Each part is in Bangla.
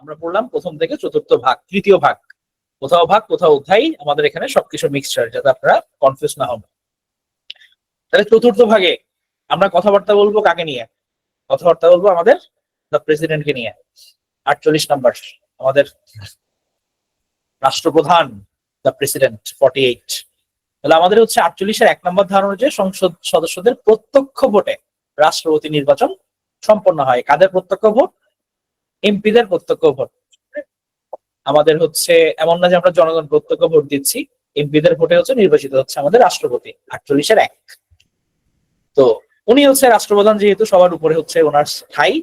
আমরা পড়লাম প্রথম থেকে চতুর্থ ভাগ, তৃতীয় ভাগ, কোথাও অধ্যায়, আমাদের এখানে সবকিছু মিক্সচার, যাতে আপনারা কনফিউজ না হন। তাহলে চতুর্থ ভাগে আমরা কথাবার্তা বলবো কাকে নিয়ে? কথাবার্তা বলবো আমাদের দ্য প্রেসিডেন্টকে নিয়ে। 48 নম্বর, আমাদের রাষ্ট্রপ্রধান দ্য প্রেসিডেন্ট 48। তাহলে আমাদের হচ্ছে 48-এর 1 নম্বর ধারণ অনুযায়ী সংসদ সদস্যদের প্রত্যক্ষ ভোটে রাষ্ট্রপতি নির্বাচন সম্পন্ন হয়। কাদের প্রত্যক্ষ ভোট? এমপিদের প্রত্যক্ষ ভোট। আমাদের হচ্ছে এমন না যে আমরা জনগণ প্রত্যক্ষ ভোট দিচ্ছি, এমপিদের ভোটে হচ্ছে নির্বাচিত হচ্ছে আমাদের রাষ্ট্রপতি। 48-এর 1। তো উনি হচ্ছে রাষ্ট্রপ্রধান, যেহেতু সবার উপরে হচ্ছে ওনার ঠাই।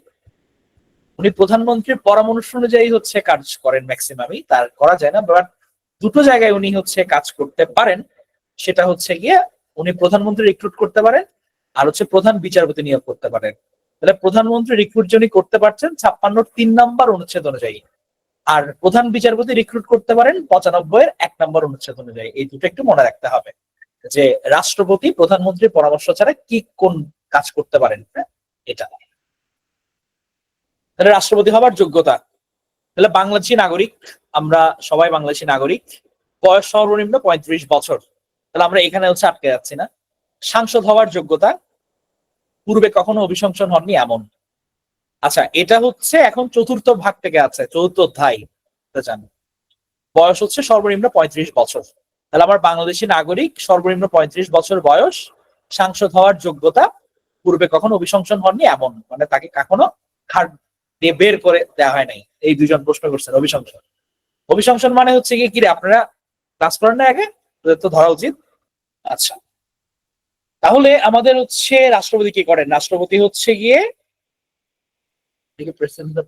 উনি প্রধানমন্ত্রীর পরামর্শ অনুযায়ী হচ্ছে কাজ করেন ম্যাক্সিমামই, তার করা যায় না, বাট দুটো জায়গায় উনি হচ্ছে কাজ করতে পারেন। সেটা হচ্ছে গিয়ে উনি প্রধানমন্ত্রী রিক্রুট করতে পারেন, আর হচ্ছে প্রধান বিচারপতি নিয়োগ করতে পারেন। তাহলে প্রধানমন্ত্রী রিক্রুট যিনি করতে পারছেন 56-3 নম্বর অনুচ্ছেদ অনুযায়ী, আর প্রধান বিচারপতি রিক্রুট করতে পারেন 95-এর 1 নম্বর অনুচ্ছেদ অনুযায়ী। এই দুটো একটু মনে রাখতে হবে যে রাষ্ট্রপতি প্রধানমন্ত্রীর পরামর্শ ছাড়া কি কোন কাজ করতে পারেন, এটা। তাহলে রাষ্ট্রপতি হবার যোগ্যতা, তাহলে বাংলাদেশী নাগরিক, আমরা সবাই বাংলাদেশী নাগরিক, বয়স সর্বনিম্ন 35 বছর। তাহলে আমরা এখানে হচ্ছে আটকে যাচ্ছি না। সাংসদ হওয়ার যোগ্যতা, পূর্বে কখনো অভিশংসন হননি এমন। আচ্ছা, এটা হচ্ছে এখন চতুর্থ ভাগ থেকে আছে, চতুর্থ অধ্যায় জান। বয়স হচ্ছে সর্বনিম্ন 35 বছর। তাহলে আমার বাংলাদেশী নাগরিক, সর্বনিম্ন 35 বছর বয়স, সাংসদ হওয়ার যোগ্যতা, পূর্বে কখনো অভিশংসন হননি এমন, মানে তাকে কখনো হার দিয়ে বের করে দেওয়া হয় নাই। এই দুজন প্রশ্ন করছেন অভিশংসন। অভিশংসন মানে হচ্ছে কি রে, আপনারা ক্লাস করেন না আগে? তো ধরা উচিত। আচ্ছা, তাহলে আমাদের হচ্ছে রাষ্ট্রপতি কি করেন? রাষ্ট্রপতি হচ্ছে গিয়ে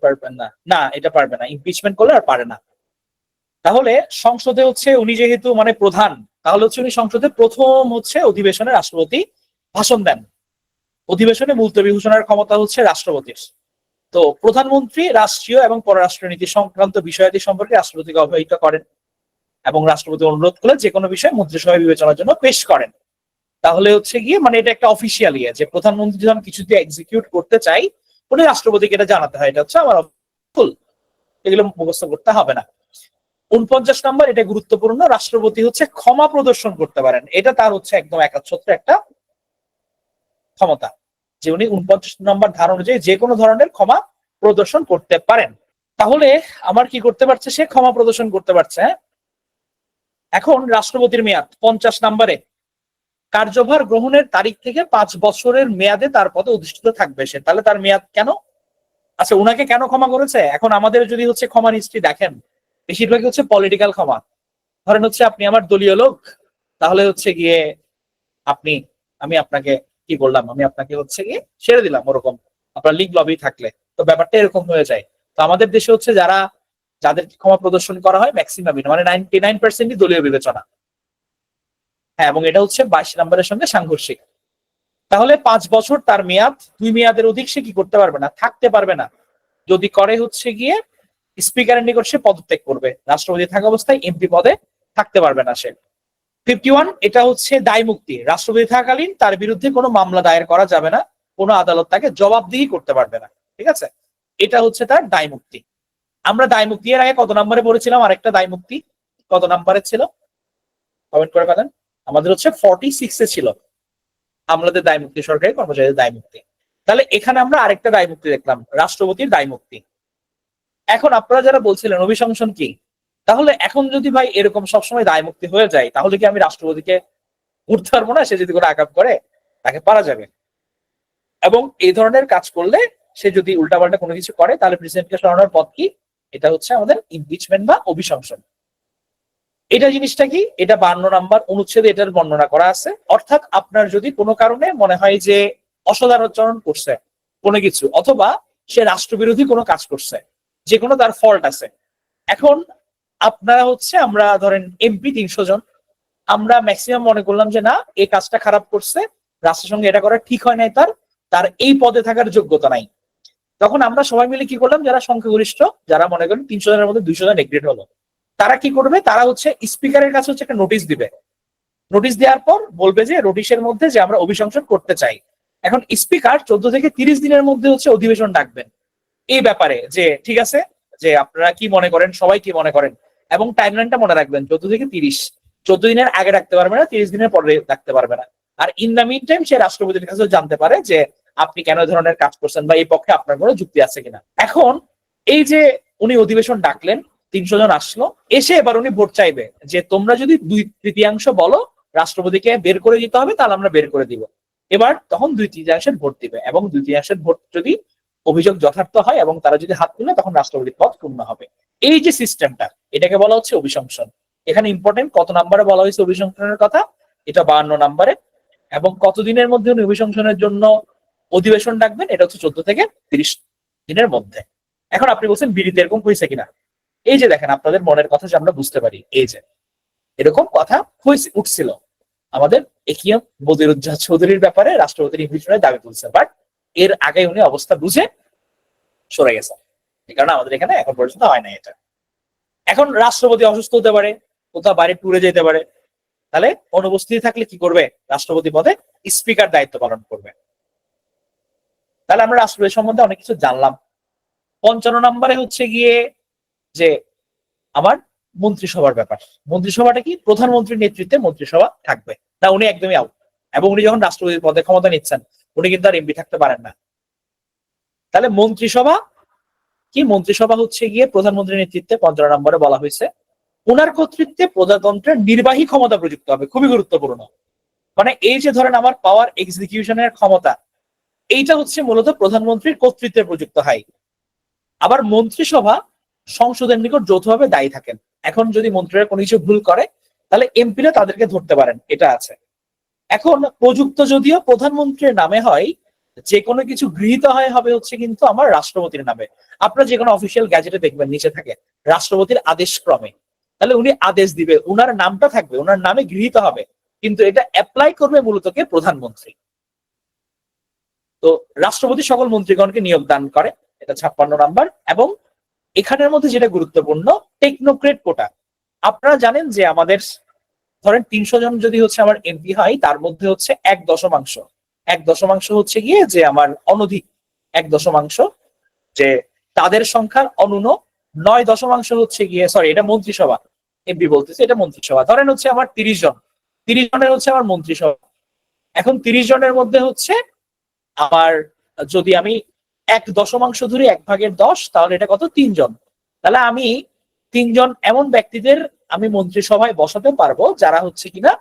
পারবেন না, না এটা পারবে না, ইমপিচমেন্ট করলে আর পারে না। তাহলে সংসদে হচ্ছে উনি যেহেতু মানে প্রধান, তাহলে হচ্ছে উনি সংসদে প্রথম হচ্ছে অধিবেশনে রাষ্ট্রপতি ভাষণ দেন। অধিবেশনে মুলতবি ঘোষণার ক্ষমতা হচ্ছে রাষ্ট্রপতির। তো প্রধানমন্ত্রী রাষ্ট্রীয় এবং পররাষ্ট্র নীতি সংক্রান্ত বিষয়াদি সম্পর্কে রাষ্ট্রপতিকে অবহিত করেন, এবং রাষ্ট্রপতি অনুরোধ করলে যে কোনো বিষয় মন্ত্রিসভায় বিবেচনার জন্য পেশ করেন। তাহলে হচ্ছে গিয়ে মানে এটা একটা অফিসিয়াল ইয়ে যে প্রধানমন্ত্রী যখন কিছু দিয়ে এক্সিকিউট করতে চাই, উনি রাষ্ট্রপতিকে এটা জানাতে হয়, এটা হচ্ছে আমার ফুল, এগুলো মুখস্থ করতে হবে না। 49 নম্বর, এটা গুরুত্বপূর্ণ, রাষ্ট্রপতি হচ্ছে ক্ষমা প্রদর্শন করতে পারেন। এটা তার হচ্ছে একদম একাচ্ছত্র একটা ক্ষমতা, যে উনি 49 নম্বর ধারণ অনুযায়ী যে কোনো ধরনের ক্ষমা প্রদর্শন করতে পারেন। তাহলে আমার কি করতে পারছে? সে ক্ষমা প্রদর্শন করতে পারছে। এখন রাষ্ট্রপতির মেয়াদ 50 নম্বরে, কার্যভার গ্রহণের তারিখ থেকে 5 বছরের মেয়াদে তার পদে অধিষ্ঠিত থাকবে সে। তাহলে তার মেয়াদ কেন? আচ্ছা, উনাকে কেন ক্ষমা করেছে? এখন আমাদের যদি হচ্ছে ক্ষমা হিস্ট্রি দেখেন, বেশিরভাগই হচ্ছে পলিটিক্যাল ক্ষমা। ধরেন হচ্ছে আপনি আমার দলীয় লোক, তাহলে হচ্ছে গিয়ে আপনি, আমি আপনাকে কি বললাম, আমি আপনাকে হচ্ছে গিয়ে ছেড়ে দিলাম, ওরকম আপনার লিগ লবি থাকলে তো ব্যাপারটা এরকম হয়ে যায়। তো আমাদের দেশে হচ্ছে যাদের ক্ষমা প্রদর্শন করা হয় ম্যাক্সিমামই, মানে 99% দলীয় বিবেচনা। হ্যাঁ, এবং এটা হচ্ছে 22 নম্বরের সঙ্গে সাংঘর্ষিক। তাহলে 5 বছর তার মেয়াদ, 2 মেয়াদের অধিক সে কি করতে পারবে না, থাকতে পারবে না। যদি করে হচ্ছে গিয়ে স্পিকারের নিকট সে পদত্যাগ করবে। রাষ্ট্রপতি থাকা অবস্থায় এমপি পদে থাকতে পারবে না সে। 51, এটা হচ্ছে দায় মুক্তি। রাষ্ট্রপতি থাকাকালীন তার বিরুদ্ধে কোনো মামলা দায়ের করা যাবে না, কোনো আদালত তাকে জবাবদিহি করতে পারবে না। ঠিক আছে, এটা হচ্ছে তার দায় মুক্তি। আমরা দায় মুক্তি এর আগে কত নম্বরে পড়েছিলাম? আরেকটা দায় মুক্তি কত নম্বরে ছিল? কমেন্ট করে ফেলেন। আমাদের হচ্ছে 46-এ ছিল আমলাদের দায় মুক্তি, সরকারি কর্মচারীদের দায় মুক্তি। তাহলে এখানে আমরা আরেকটা দায় মুক্তি দেখলাম, রাষ্ট্রপতির দায় মুক্তি। এখন আপনারা যারা বলছিলেন অভিশংসন কি, তাহলে এখন যদি ভাই এরকম সবসময় দায় মুক্তি হয়ে যায়, তাহলে কি আমি রাষ্ট্রপতিকে উঠতে পারবো না? সে যদি কোনো আঘাত করে তাকে পারা যাবে, এবং এই ধরনের কাজ করলে সে যদি উল্টাপাল্টা কোনো কিছু করে, তাহলে প্রেসিডেন্টকে সরানোর পথ কি? এটা হচ্ছে আমাদের ইমপিচমেন্ট বা অভিশংসন। এটা জিনিসটা কি? এটা 52 নম্বর অনুচ্ছেদে এটার বর্ণনা করা আছে। অর্থাৎ আপনার যদি কোনো কারণে মনে হয় যে অসদাচরণ করছে কোনো কিছু, অথবা সে রাষ্ট্রবিরোধী কোনো কাজ করছে, যে কোনো তার ফল্ট আছে। এখন আপনারা হচ্ছে, আমরা ধরেন এমপি 300 জন, আমরা ম্যাক্সিমাম মনে করলাম যে না, এই কাজটা খারাপ করছে, রাষ্ট্রের সঙ্গে এটা করা ঠিক হয় নাই, তার এই পদে থাকার যোগ্যতা নাই। তখন আমরা সবাই মিলে কি করলাম, যারা সংখ্যাগরিষ্ঠ, যারা মনে করেন 300 জনের মধ্যে 200 জন এগ্রিড হলো, তারা কি করবে? তারা হচ্ছে স্পিকারের কাছে হচ্ছে একটা নোটিশ দিবে। নোটিশ দেওয়ার পর বলবে যে নোটিশের মধ্যে যে আমরা অভিশংসন করতে চাই। এখন স্পিকার 14 থেকে 30 দিনের মধ্যে হচ্ছে অধিবেশন ডাকবেন এই ব্যাপারে, যে ঠিক আছে যে আপনারা কি মনে করেন, সবাই কি মনে করেন, এবং টাইমলাইনটা মনে রাখবেন 14 থেকে 30। 14 দিনের আগে রাখতে পারবে না, 30 দিনের পরে রাখতে পারবে না। আর ইন দ্য মিন টাইম সে রাষ্ট্রপতির কাছেও জানতে পারে যে আপনি কেন ধরনের কাজ করছেন বা এই পক্ষে আপনার কোনো যুক্তি আছে কিনা। এখন এই যে উনি অধিবেশন ডাকলেন, 300 জন আসলো, এসে এবার উনি ভোট চাইবে যে তোমরা যদি 2/3 বলো রাষ্ট্রপতিকে বের করে দিতে হবে, তাহলে আমরা বের করে দিব। এবার তখন 2/3 ভোট দিবে, এবং 2/3 ভোট যদি অভিযোগ যথার্থ হয় এবং তারা যদি হাত তুলে, তখন রাষ্ট্রপতির পদ পূর্ণ হবে। এই যে সিস্টেমটা, এটাকে বলা হচ্ছে অভিশংসন। এখানে ইম্পর্টেন্ট কত নাম্বারে বলা হয়েছে অভিশংসনের কথা, এটা 52 নাম্বারে। এবং কতদিনের মধ্যে উনি অভিশংসনের জন্য অধিবেশন ডাকবেন, এটা হচ্ছে 14 থেকে 30 দিনের মধ্যে। এখন আপনি বলছেন বিড়িতে এরকম হয়েছে কিনা, এই যে দেখেন আপনাদের মনের কথা যে আমরা বুঝতে পারি, এই যে এরকম কথা উঠছিল আমাদের একিএম বদিরুজ্জাহ চৌধুরীর ব্যাপারে, রাষ্ট্রপতির ইম্পিচমেন্টের দাবি তুলছে, বাট এর আগে উনি অবস্থা বুঝে সরে গেছে, এই কারণে আমাদের এখানে এখন পর্যন্ত হয় না এটা। এখন রাষ্ট্রপতি অসুস্থ হতে পারে, কোথাও বাইরে ট্যুরে যেতে পারে, তাহলে অনুপস্থিতি থাকলে কি করবে? রাষ্ট্রপতি পদে স্পিকার দায়িত্ব পালন করবে। তাহলে আমরা রাষ্ট্রপতি সম্বন্ধে অনেক কিছু জানলাম। 55 নম্বরে হচ্ছে গিয়ে যে আমার মন্ত্রিসভার ব্যাপার। মন্ত্রিসভাটা কি? প্রধানমন্ত্রীর নেতৃত্বে মন্ত্রিসভা থাকবে না, উনি একদমই আউট। এবং উনি যখন রাষ্ট্রপতির পদে ক্ষমতা নিচ্ছেন, উনি কিন্তু আর এমপি থাকতে পারেন না। তাহলে মন্ত্রিসভা কি? মন্ত্রিসভা হচ্ছে গিয়ে প্রধানমন্ত্রীর নেতৃত্বে 55 নম্বরে বলা হয়েছে উনার কর্তৃত্বে প্রজাতন্ত্রের নির্বাহী ক্ষমতা প্রযুক্ত হবে। খুবই গুরুত্বপূর্ণ। মানে এই যে ধরেন আমার পাওয়ার এক্সিকিউশনের ক্ষমতা, এইটা হচ্ছে মূলত প্রধানমন্ত্রীর কর্তৃত্বে প্রযুক্ত হয়। আবার মন্ত্রিসভা সংসদের নিকট যৌথভাবে দায়ী থাকেন। এখন যদি মন্ত্রীরা কোনো কিছু ভুল করে, তাহলে এমপিরা তাদেরকে ধরতে পারেন, এটা আছে। এখন প্রযুক্ত যদিও প্রধানমন্ত্রীর নামে হয়, যে কোনো কিছু গৃহীত হয় হবে হচ্ছে কিন্তু আমার রাষ্ট্রপতির নামে। আপনারা যে কোনো অফিসিয়াল গ্যাজেটে দেখবেন নিচে থাকে রাষ্ট্রপতির আদেশ ক্রমে, তাহলে উনি আদেশ দিবে, উনার নামটা থাকবে, উনার নামে গৃহীত হবে, কিন্তু এটা অ্যাপ্লাই করবে মূলত কে? প্রধানমন্ত্রী। তো রাষ্ট্রপতি সকল মন্ত্রীগণকে নিয়োগ দান করে, এটা 56 নাম্বার। এবং এখানের মধ্যে যেটা গুরুত্বপূর্ণ, টেকনোক্রেট কোটা। আপনারা জানেন যে আমাদের ধরেন 300 জন যদি হচ্ছে আমার এমপি হয়, তার মধ্যে হচ্ছে 1/10, 1/10 হচ্ছে গিয়ে যে আমার অনধিক 1/10, যে তাদের সংখ্যার অনুন 9 হচ্ছে গিয়ে, সরি এটা মন্ত্রিসভা, এমপি বলতেছে, এটা মন্ত্রিসভা। ধরেন হচ্ছে আমার 30 জন, 30 জনের হচ্ছে আমার মন্ত্রিসভা। এখন 30 জনের মধ্যে হচ্ছে আমার, যদি আমি 1/10 ধরি 1/10, তাহলে এটা কত? 3 জন। তাহলে আমি 3 জন এমন ব্যক্তিদের আমি মন্ত্রিসভায় বসাতে পারবো যারা হচ্ছে কিনা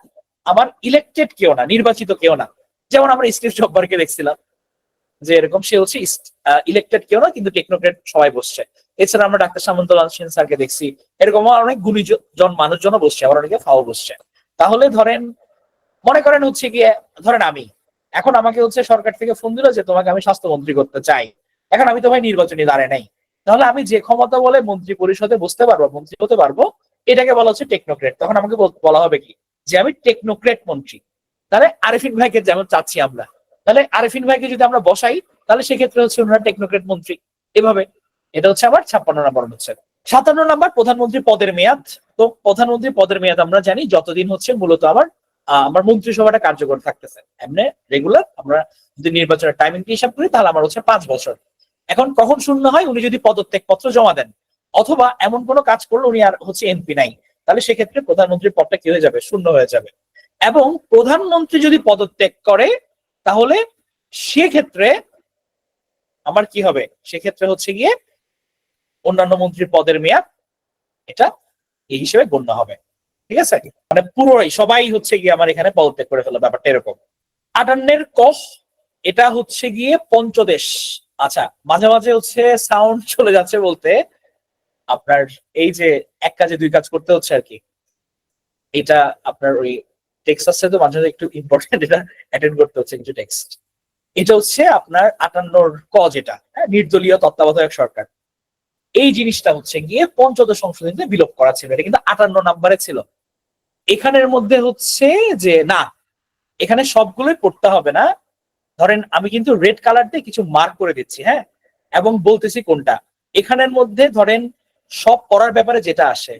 আমার ইলেকটেড কেউ না, নির্বাচিত কেউ না। যেমন আমরা স্টিভ জব্বারকে দেখছিলাম যে এরকম, সে হচ্ছে ইলেকটেড কেউ না, কিন্তু টেকনোক্রেট সবাই বসছে। এছাড়া আমরা ডাক্তার সামন্তলাল সেন স্যারকে দেখছি, এরকম অনেক গুণীজন মানুষজনও বসছে, আবার অনেকে ফাও বসছে। তাহলে ধরেন মনে করেন হচ্ছে গিয়ে, ধরেন আমি এখন, আমাকে হচ্ছে সরকার থেকে ফোন দিল যে তোমাকে আমি স্বাস্থ্যমন্ত্রী করতে চাই। এখন আমি তো ভাই নির্বাচনী দাঁড়ায় নাই, তাহলে আমি যে ক্ষমতা বলে মন্ত্রী পরিষদে বসতে পারবো, মন্ত্রী হতে পারবো, এটাকে বলা হচ্ছে টেকনোক্রেট। তখন আমাকে বলা হবে কি? যে আমি টেকনোক্রেট মন্ত্রী। তাহলে আরিফিন ভাইকে যেমন চাচ্ছি আমরা, তাহলে আরিফিন ভাইকে যদি আমরা বসাই, তাহলে সেক্ষেত্রে হচ্ছে ওনারা টেকনোক্রেট মন্ত্রী। এভাবে এটা হচ্ছে আমার 56 নম্বর হচ্ছে। 57 নম্বর প্রধানমন্ত্রী পদের মেয়াদ। তো প্রধানমন্ত্রী পদের মেয়াদ আমরা জানি যতদিন হচ্ছে মূলত আমার মন্ত্রিসভাটা কার্যকর থাকতেছে। এমনি রেগুলার আমরা যদি নির্বাচনের টাইমিং হিসাব করি, তাহলে আমার হচ্ছে 5 বছর। এখন কখন শূন্য হয়? উনি যদি পদত্যাগ পত্র জমা দেন, অথবা এমন কোনো কাজ করলে উনি আর হচ্ছে এমপি নাই, তাহলে সেক্ষেত্রে প্রধানমন্ত্রীর পদটা কি হয়ে যাবে? শূন্য হয়ে যাবে। এবং প্রধানমন্ত্রী যদি পদত্যাগ করে, তাহলে সেক্ষেত্রে আমার কি হবে? সেক্ষেত্রে হচ্ছে গিয়ে অন্যান্য মন্ত্রীর পদের মেয়াদ এটা এই হিসেবে গণ্য হবে। ঠিক আছে? মানে পুরোই সবাই হচ্ছে গিয়ে আমার এখানে পদত্যাগ করে ফেলো, ব্যাপারটা এরকম। 58 কস, এটা হচ্ছে গিয়ে পঞ্চদেশ। আচ্ছা, মাঝে মাঝে হচ্ছে সাউন্ড চলে যাচ্ছে বলতে আপনার এই যে এক কাজে দুই কাজ করতে হচ্ছে আর কি, এটা আপনার ওই টেক্সাসে তো মাঝে মাঝে একটু ইম্পর্টেন্ট, এটা অ্যাটেন্ড করতে হচ্ছে কিছু টেক্সট। এটা হচ্ছে আপনার 58 ক, যেটা নির্দলীয় তত্ত্বাবধায়ক সরকার। এই জিনিসটা হচ্ছে গিয়ে পঞ্চদশ সংশোধনীতে বিলোপ করা ছিল, এটা কিন্তু 58 নম্বরে ছিল। এখানের মধ্যে হচ্ছে যে না, এখানে সবগুলোই পড়তে হবে না। ধরেন আমি কিন্তু রেড কালার দিয়ে কিছু মার্ক করে দিচ্ছি, হ্যাঁ, এবং বলতেছি কোনটা। এখানের মধ্যে ধরেন সব পড়ার ব্যাপারে যেটা আসে,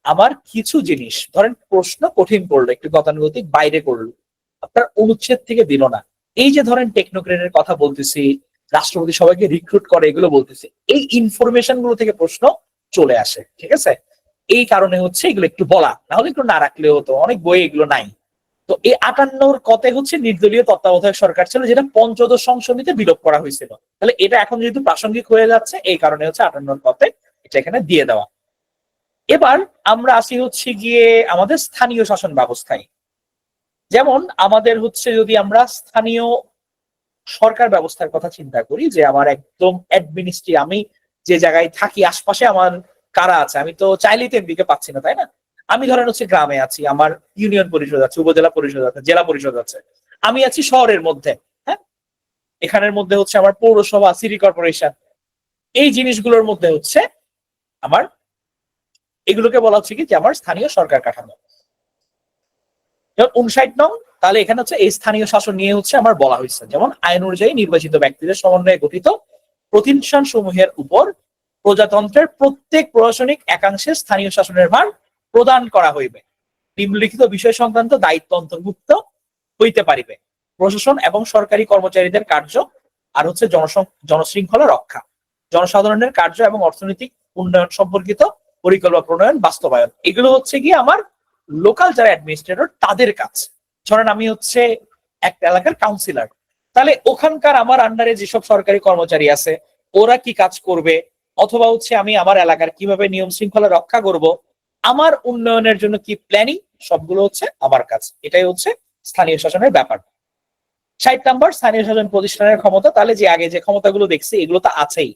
আমার কিছু জিনিস ধরেন প্রশ্ন কঠিন করলো, একটু গতানুগতিক বাইরে করলো, আপনার অনুচ্ছেদ থেকে দিল না। এই যে ধরেন টেকনোক্রেটের কথা বলতেছি, রাষ্ট্রপতি সবাইকে রিক্রুট করে, এগুলো বলতেছে। এই ইনফরমেশন গুলো থেকে প্রশ্ন চলে আসে, ঠিক আছে? এই কারণে হচ্ছে এগুলো একটু বলা, না হলে একটু না রাখলেও হতো, অনেক বই এগুলো নাই। তো এই 58 কতে হচ্ছে নির্দলীয় তত্ত্বাবধায়ক সরকার ছিল, যেটা পঞ্চদশ সংশোধনীতে বিলোপ করা হয়েছিল। তাহলে এটা এখন যেহেতু প্রাসঙ্গিক হয়ে যাচ্ছে, এই কারণে হচ্ছে 58 কতে এটা এখানে দিয়ে দেওয়া। এবার আমরা আসি হচ্ছে গিয়ে আমাদের স্থানীয় শাসন ব্যবস্থায়। যেমন আমাদের হচ্ছে যদি আমরা স্থানীয় সরকার ব্যবস্থার কথা চিন্তা করি, যে আমার একদম অ্যাডমিনিস্ট্রি, আমি যে জায়গায় থাকি আশপাশে আমার কারা আছে, আমি তো চাইলেই তো এমপিকে পাচ্ছি না, তাই না? আমি ধরেন হচ্ছে গ্রামে আছি, আমার ইউনিয়ন পরিষদ আছে, উপজেলা পরিষদ আছে, জেলা পরিষদ আছে। আমি আছি শহরের মধ্যে, হ্যাঁ, এখানের মধ্যে হচ্ছে আমার পৌরসভা, সিটি কর্পোরেশন, এই জিনিসগুলোর মধ্যে হচ্ছে আমার, এগুলোকে বলা হচ্ছে কি যে আমার স্থানীয় সরকার কাঠামো। যেমন 59 নং, তাহলে এখানে হচ্ছে এই স্থানীয় শাসন নিয়ে হচ্ছে আমার বলা হয়েছে, যেমন আইন অনুযায়ী নির্বাচিত ব্যক্তিদের সমন্বয়ে গঠিত প্রতিষ্ঠান সমূহের উপর প্রজাতন্ত্রের প্রত্যেক প্রশাসনিক একাংশে স্থানীয় শাসনের ভার প্রদান করা হইবে। নিম্নলিখিত বিষয় সংক্রান্ত দায়িত্ব অন্তর্ভুক্ত হইতে পারিবে: প্রশাসন এবং সরকারি কর্মচারীদের কার্য, আর হচ্ছে জনশৃঙ্খলা রক্ষা, জনসাধারণের কার্য এবং অর্থনৈতিক উন্নয়ন সম্পর্কিত পরিকল্পনা প্রণয়ন বাস্তবায়ন। এগুলো হচ্ছে গিয়ে আমার লোকাল যারা অ্যাডমিনিস্ট্রেটর তাদের কাজ। ধরেন আমি হচ্ছে একটা এলাকার কাউন্সিলর, তাহলে ওখানকার আমার আন্ডারে যেসব সরকারি কর্মচারী আছে ওরা কি কাজ করবে, অথবা হচ্ছে আমি আমার এলাকার কিভাবে নিয়ম শৃঙ্খলা রক্ষা করব, আমার উন্নয়নের জন্য কি প্ল্যানিং, সবগুলো হচ্ছে আমার কাজ। এটাই হচ্ছে স্থানীয় শাসনের ব্যাপার। 60 নাম্বার, স্থানীয় শাসন প্রতিষ্ঠানের ক্ষমতা। তাহলে যে আগে যে ক্ষমতাগুলো দেখছি এগুলো তো আছেই,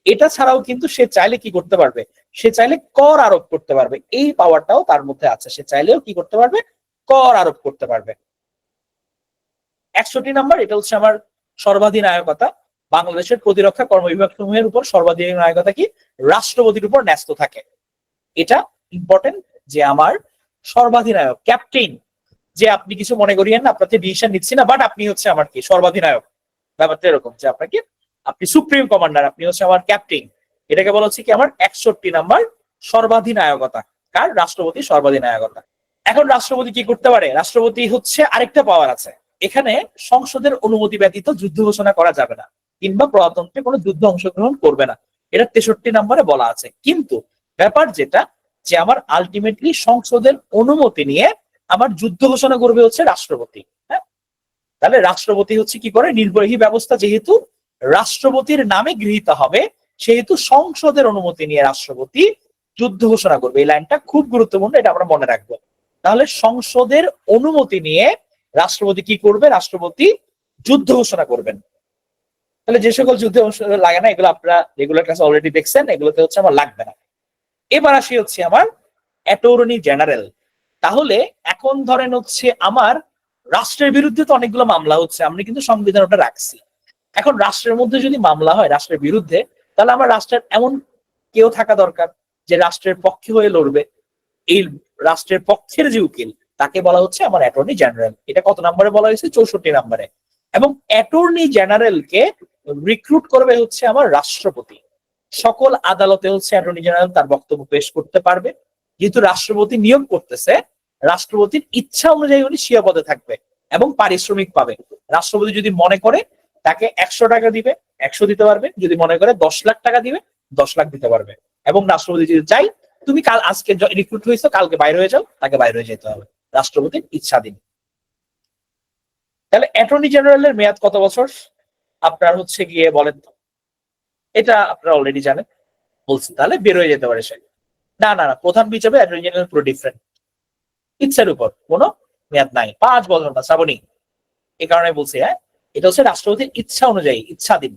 এটা ছাড়াও কিন্তু সে চাইলে কি করতে পারবে, সে চাইলে কর আরোপ করতে পারবে, এই পাওয়ারটাও তার মধ্যে আছে, সে চাইলেও কি করতে পারবে, কর আরোপ করতে পারবে। 61 নাম্বার, এটা হচ্ছে আমার সর্বাধিনায়কতা। বাংলাদেশের প্রতিরক্ষা কর্মবিভাগ সমূহের উপর সর্বাধিনায়কতা কি রাষ্ট্রপতির উপর ন্যস্ত থাকে। এটা ইম্পর্টেন্ট, যে আমার সর্বাধিনায়ক ক্যাপ্টেন, যে আপনি কিছু মনে করিয়েন না, আপনাকে ডিসিশন নিচ্ছি না, বাট আপনি হচ্ছে আমার কি সর্বাধিনায়ক। ব্যাপারটা এরকম যে আপনাকে, আপনি সুপ্রিম কমান্ডার, আপনি হচ্ছে আমার ক্যাপ্টেন। এটাকে বলা হচ্ছে কি আমার 61 নাম্বার সর্বাধিনায়কতা। কার? রাষ্ট্রপতি সর্বাধিনায়কতা। এখন রাষ্ট্রপতি কি করতে পারে? রাষ্ট্রপতি হচ্ছে আরেকটা পাওয়ার আছে, এখানে সংসদের অনুমতি ব্যতীত যুদ্ধ ঘোষণা করা যাবে না, কিংবা প্রজাতন্ত্রে কোনো যুদ্ধ অংশগ্রহণ করবে না। এটা 63 নম্বরে বলা আছে। কিন্তু ব্যাপার যেটা, যে আমার আলটিমেটলি সংসদের অনুমতি নিয়ে আমার যুদ্ধ ঘোষণা করবে হচ্ছে রাষ্ট্রপতি। হ্যাঁ, তাহলে রাষ্ট্রপতি হচ্ছে কি করে, নির্বাহী ব্যবস্থা যেহেতু রাষ্ট্রপতির নামে গৃহীত হবে, সেহেতু সংসদের অনুমতি নিয়ে রাষ্ট্রপতি যুদ্ধ ঘোষণা করবে। এই লাইনটা খুব গুরুত্বপূর্ণ, এটা আমরা মনে রাখবো। তাহলে সংসদের অনুমতি নিয়ে রাষ্ট্রপতি কি করবে? রাষ্ট্রপতি যুদ্ধ ঘোষণা করবেন। তাহলে যে সকল যুদ্ধে লাগে না, এগুলো আপনারা রেগুলার ক্লাসে অলরেডি দেখছেন, এগুলোতে হচ্ছে আমার লাগবে না। এবার আসি হচ্ছে আমার অ্যাটর্নি জেনারেল। তাহলে এখন ধরেন হচ্ছে আমার রাষ্ট্রের বিরুদ্ধে তো অনেকগুলো মামলা হচ্ছে, আমরা কিন্তু সংবিধান ওটা রাখছি। এখন রাষ্ট্রের মধ্যে যদি মামলা হয় রাষ্ট্রের বিরুদ্ধে, তাহলে আমার রাষ্ট্রের এমন কেউ থাকা দরকার যে রাষ্ট্রের পক্ষে হয়ে লড়বে। এই রাষ্ট্রের পক্ষের যে উকিল, তাকে বলা হচ্ছে আমার অ্যাটর্নি জেনারেল। এটা কত নম্বরে বলা হয়েছে? 64 নম্বরে। এবং অ্যাটর্নি জেনারেলকে রিক্রুট করবে হচ্ছে আমার রাষ্ট্রপতি। সকল আদালতে হচ্ছে অ্যাটর্নি জেনারেল তার বক্তব্য পেশ করতে পারবে। যেহেতু রাষ্ট্রপতি নিয়োগ করতেছে, রাষ্ট্রপতির ইচ্ছা অনুযায়ী উনি স্বীয় পদে থাকবে এবং পারিশ্রমিক পাবে। রাষ্ট্রপতি যদি মনে করে তাকে 100 টাকা দিবে, 100 দিতে পারবে। যদি মনে করে 10 লাখ টাকা দিবে, 10 লাখ দিতে পারবে। এবং রাষ্ট্রপতি যদি চাই তুমি কাল আজকে রিক্রুট হয়েছো, কালকে বাইরে হয়ে যাও, তাকে বাইরে হয়ে যেতে হবে, রাষ্ট্রপতির ইচ্ছাধীন। তাহলে অ্যাটর্নি জেনারেলের মেয়াদ কত বছর আপনার হচ্ছে গিয়ে বলেন তো? এটা আপনারা অলরেডি জানেন, বলছি। তাহলে বের হয়ে যেতে পারে সে। না না না, প্রধান বিচারপতি অ্যাটর্নি জেনারেল পুরো ডিফারেন্ট, ইচ্ছার উপর কোনো মেয়াদ নাই, 5 বছর না শ্রাবণী। এই কারণে বলছি, হ্যাঁ, এটা হচ্ছে রাষ্ট্রপতির ইচ্ছা অনুযায়ী, ইচ্ছাধীন।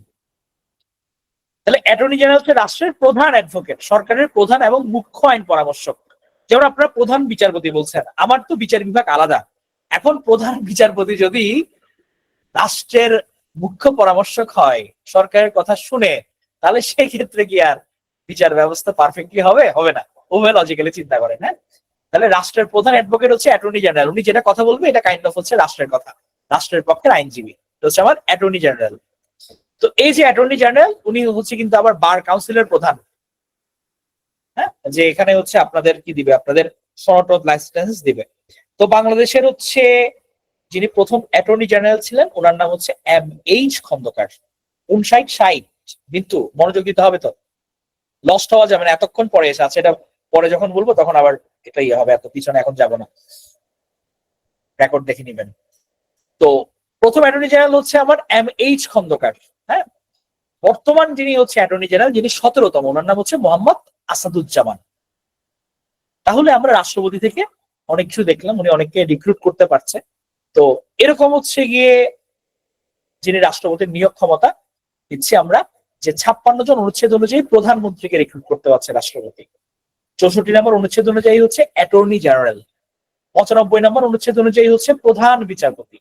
তাহলে অ্যাটর্নি জেনারেল হচ্ছে রাষ্ট্রের প্রধান অ্যাডভোকেট, সরকারের প্রধান এবং মুখ্য আইন পরামর্শক। যেমন আপনারা প্রধান বিচারপতি বলছেন, আমার তো বিচার বিভাগ আলাদা। এখন প্রধান বিচারপতি যদি রাষ্ট্রের মুখ্য পরামর্শক হয়, সরকারের কথা শুনে, তাহলে সেই ক্ষেত্রে কি আর বিচার ব্যবস্থা পারফেক্টলি হবে? হবে না। ওভাবে লজিক্যালি চিন্তা করেন, হ্যাঁ। তাহলে রাষ্ট্রের প্রধান অ্যাডভোকেট হচ্ছে অ্যাটর্নি জেনারেল, উনি যেটা কথা বলবে এটা কাইন্ড অফ হচ্ছে রাষ্ট্রের কথা, রাষ্ট্রের পক্ষের আইনজীবী, এটা হচ্ছে আমার অ্যাটর্নি জেনারেল। তো এই যে অ্যাটর্নি জেনারেল, উনি হচ্ছে কিন্তু আবার বার কাউন্সিলের প্রধান। হ্যাঁ, যে এখানে হচ্ছে আপনাদের কি দিবে, আপনাদের সনদ লাইসেন্স দিবে। তো বাংলাদেশের হচ্ছে যিনি প্রথম অ্যাটর্নি জেনারেল ছিলেন, ওনার নাম হচ্ছে M.H. খন্দকার। 59, 60, কিন্তু মনোযোগ দিতে হবে তো, লস্ট হওয়া যাবে না। এতক্ষণ পরে এসে আছে, এটা পরে যখন বলবো তখন আবার এটা ইয়ে হবে, এত পিছনে এখন যাব না, রেকর্ড দেখে নিবেন। তো প্রথম অ্যাটর্নি জেনারেল হচ্ছে আমার M.H. খন্দকার। হ্যাঁ, বর্তমান যিনি হচ্ছে অ্যাটর্নি জেনারেল, যিনি 17তম, ওনার নাম হচ্ছে মোহাম্মদ আসাদুজ্জামান। তাহলে আমরা রাষ্ট্রপতি থেকে অনেক কিছু দেখলাম, উনি অনেককে রিক্রুট করতে পারছে। তো এরকম হচ্ছে গিয়ে যিনি রাষ্ট্রপতির নিয়োগ ক্ষমতা দিচ্ছি আমরা, যে 56 জন অনুচ্ছেদ অনুযায়ী প্রধানমন্ত্রীকে রিক্রুট করতে পারছে রাষ্ট্রপতি। 64 নম্বর অনুচ্ছেদ অনুযায়ী হচ্ছে অ্যাটর্নি জেনারেল। 95 নম্বর অনুচ্ছেদ অনুযায়ী হচ্ছে প্রধান বিচারপতি।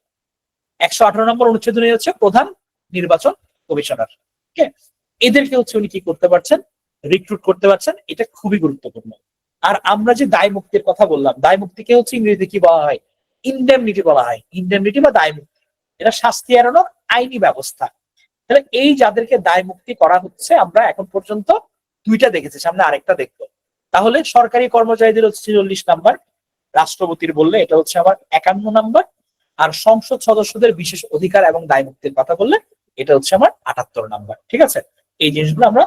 118 নম্বর অনুচ্ছেদ অনুযায়ী হচ্ছে প্রধান নির্বাচন কমিশনার। এদেরকে হচ্ছে উনি কি করতে পারছেন, রিক্রুট করতে পারছেন। এটা খুবই গুরুত্বপূর্ণ। আর আমরা যে দায় মুক্তির কথা বললাম, দায় মুক্তিকে হচ্ছে ইংরেজিতে কি বলা হয়, ইনডেমনিটি বলা হয়। ইনডেমনিটি বা দায় মুক্তি, এটা শাস্তি এড়ানোর আইনি ব্যবস্থা। তাহলে এই যাদেরকে দায় মুক্তি করা হচ্ছে, আমরা এখন পর্যন্ত 2টা দেখেছি, সামনে আরেকটা দেখবো। তাহলে সরকারি কর্মচারীদের হচ্ছে 40 নাম্বার, রাষ্ট্রপতির বললে এটা হচ্ছে আমার 51 নাম্বার, আর সংসদ সদস্যদের বিশেষ অধিকার এবং দায় মুক্তির কথা বললে এটা হচ্ছে আমার 78 নাম্বার। ঠিক আছে, এই জিনিসগুলো আমরা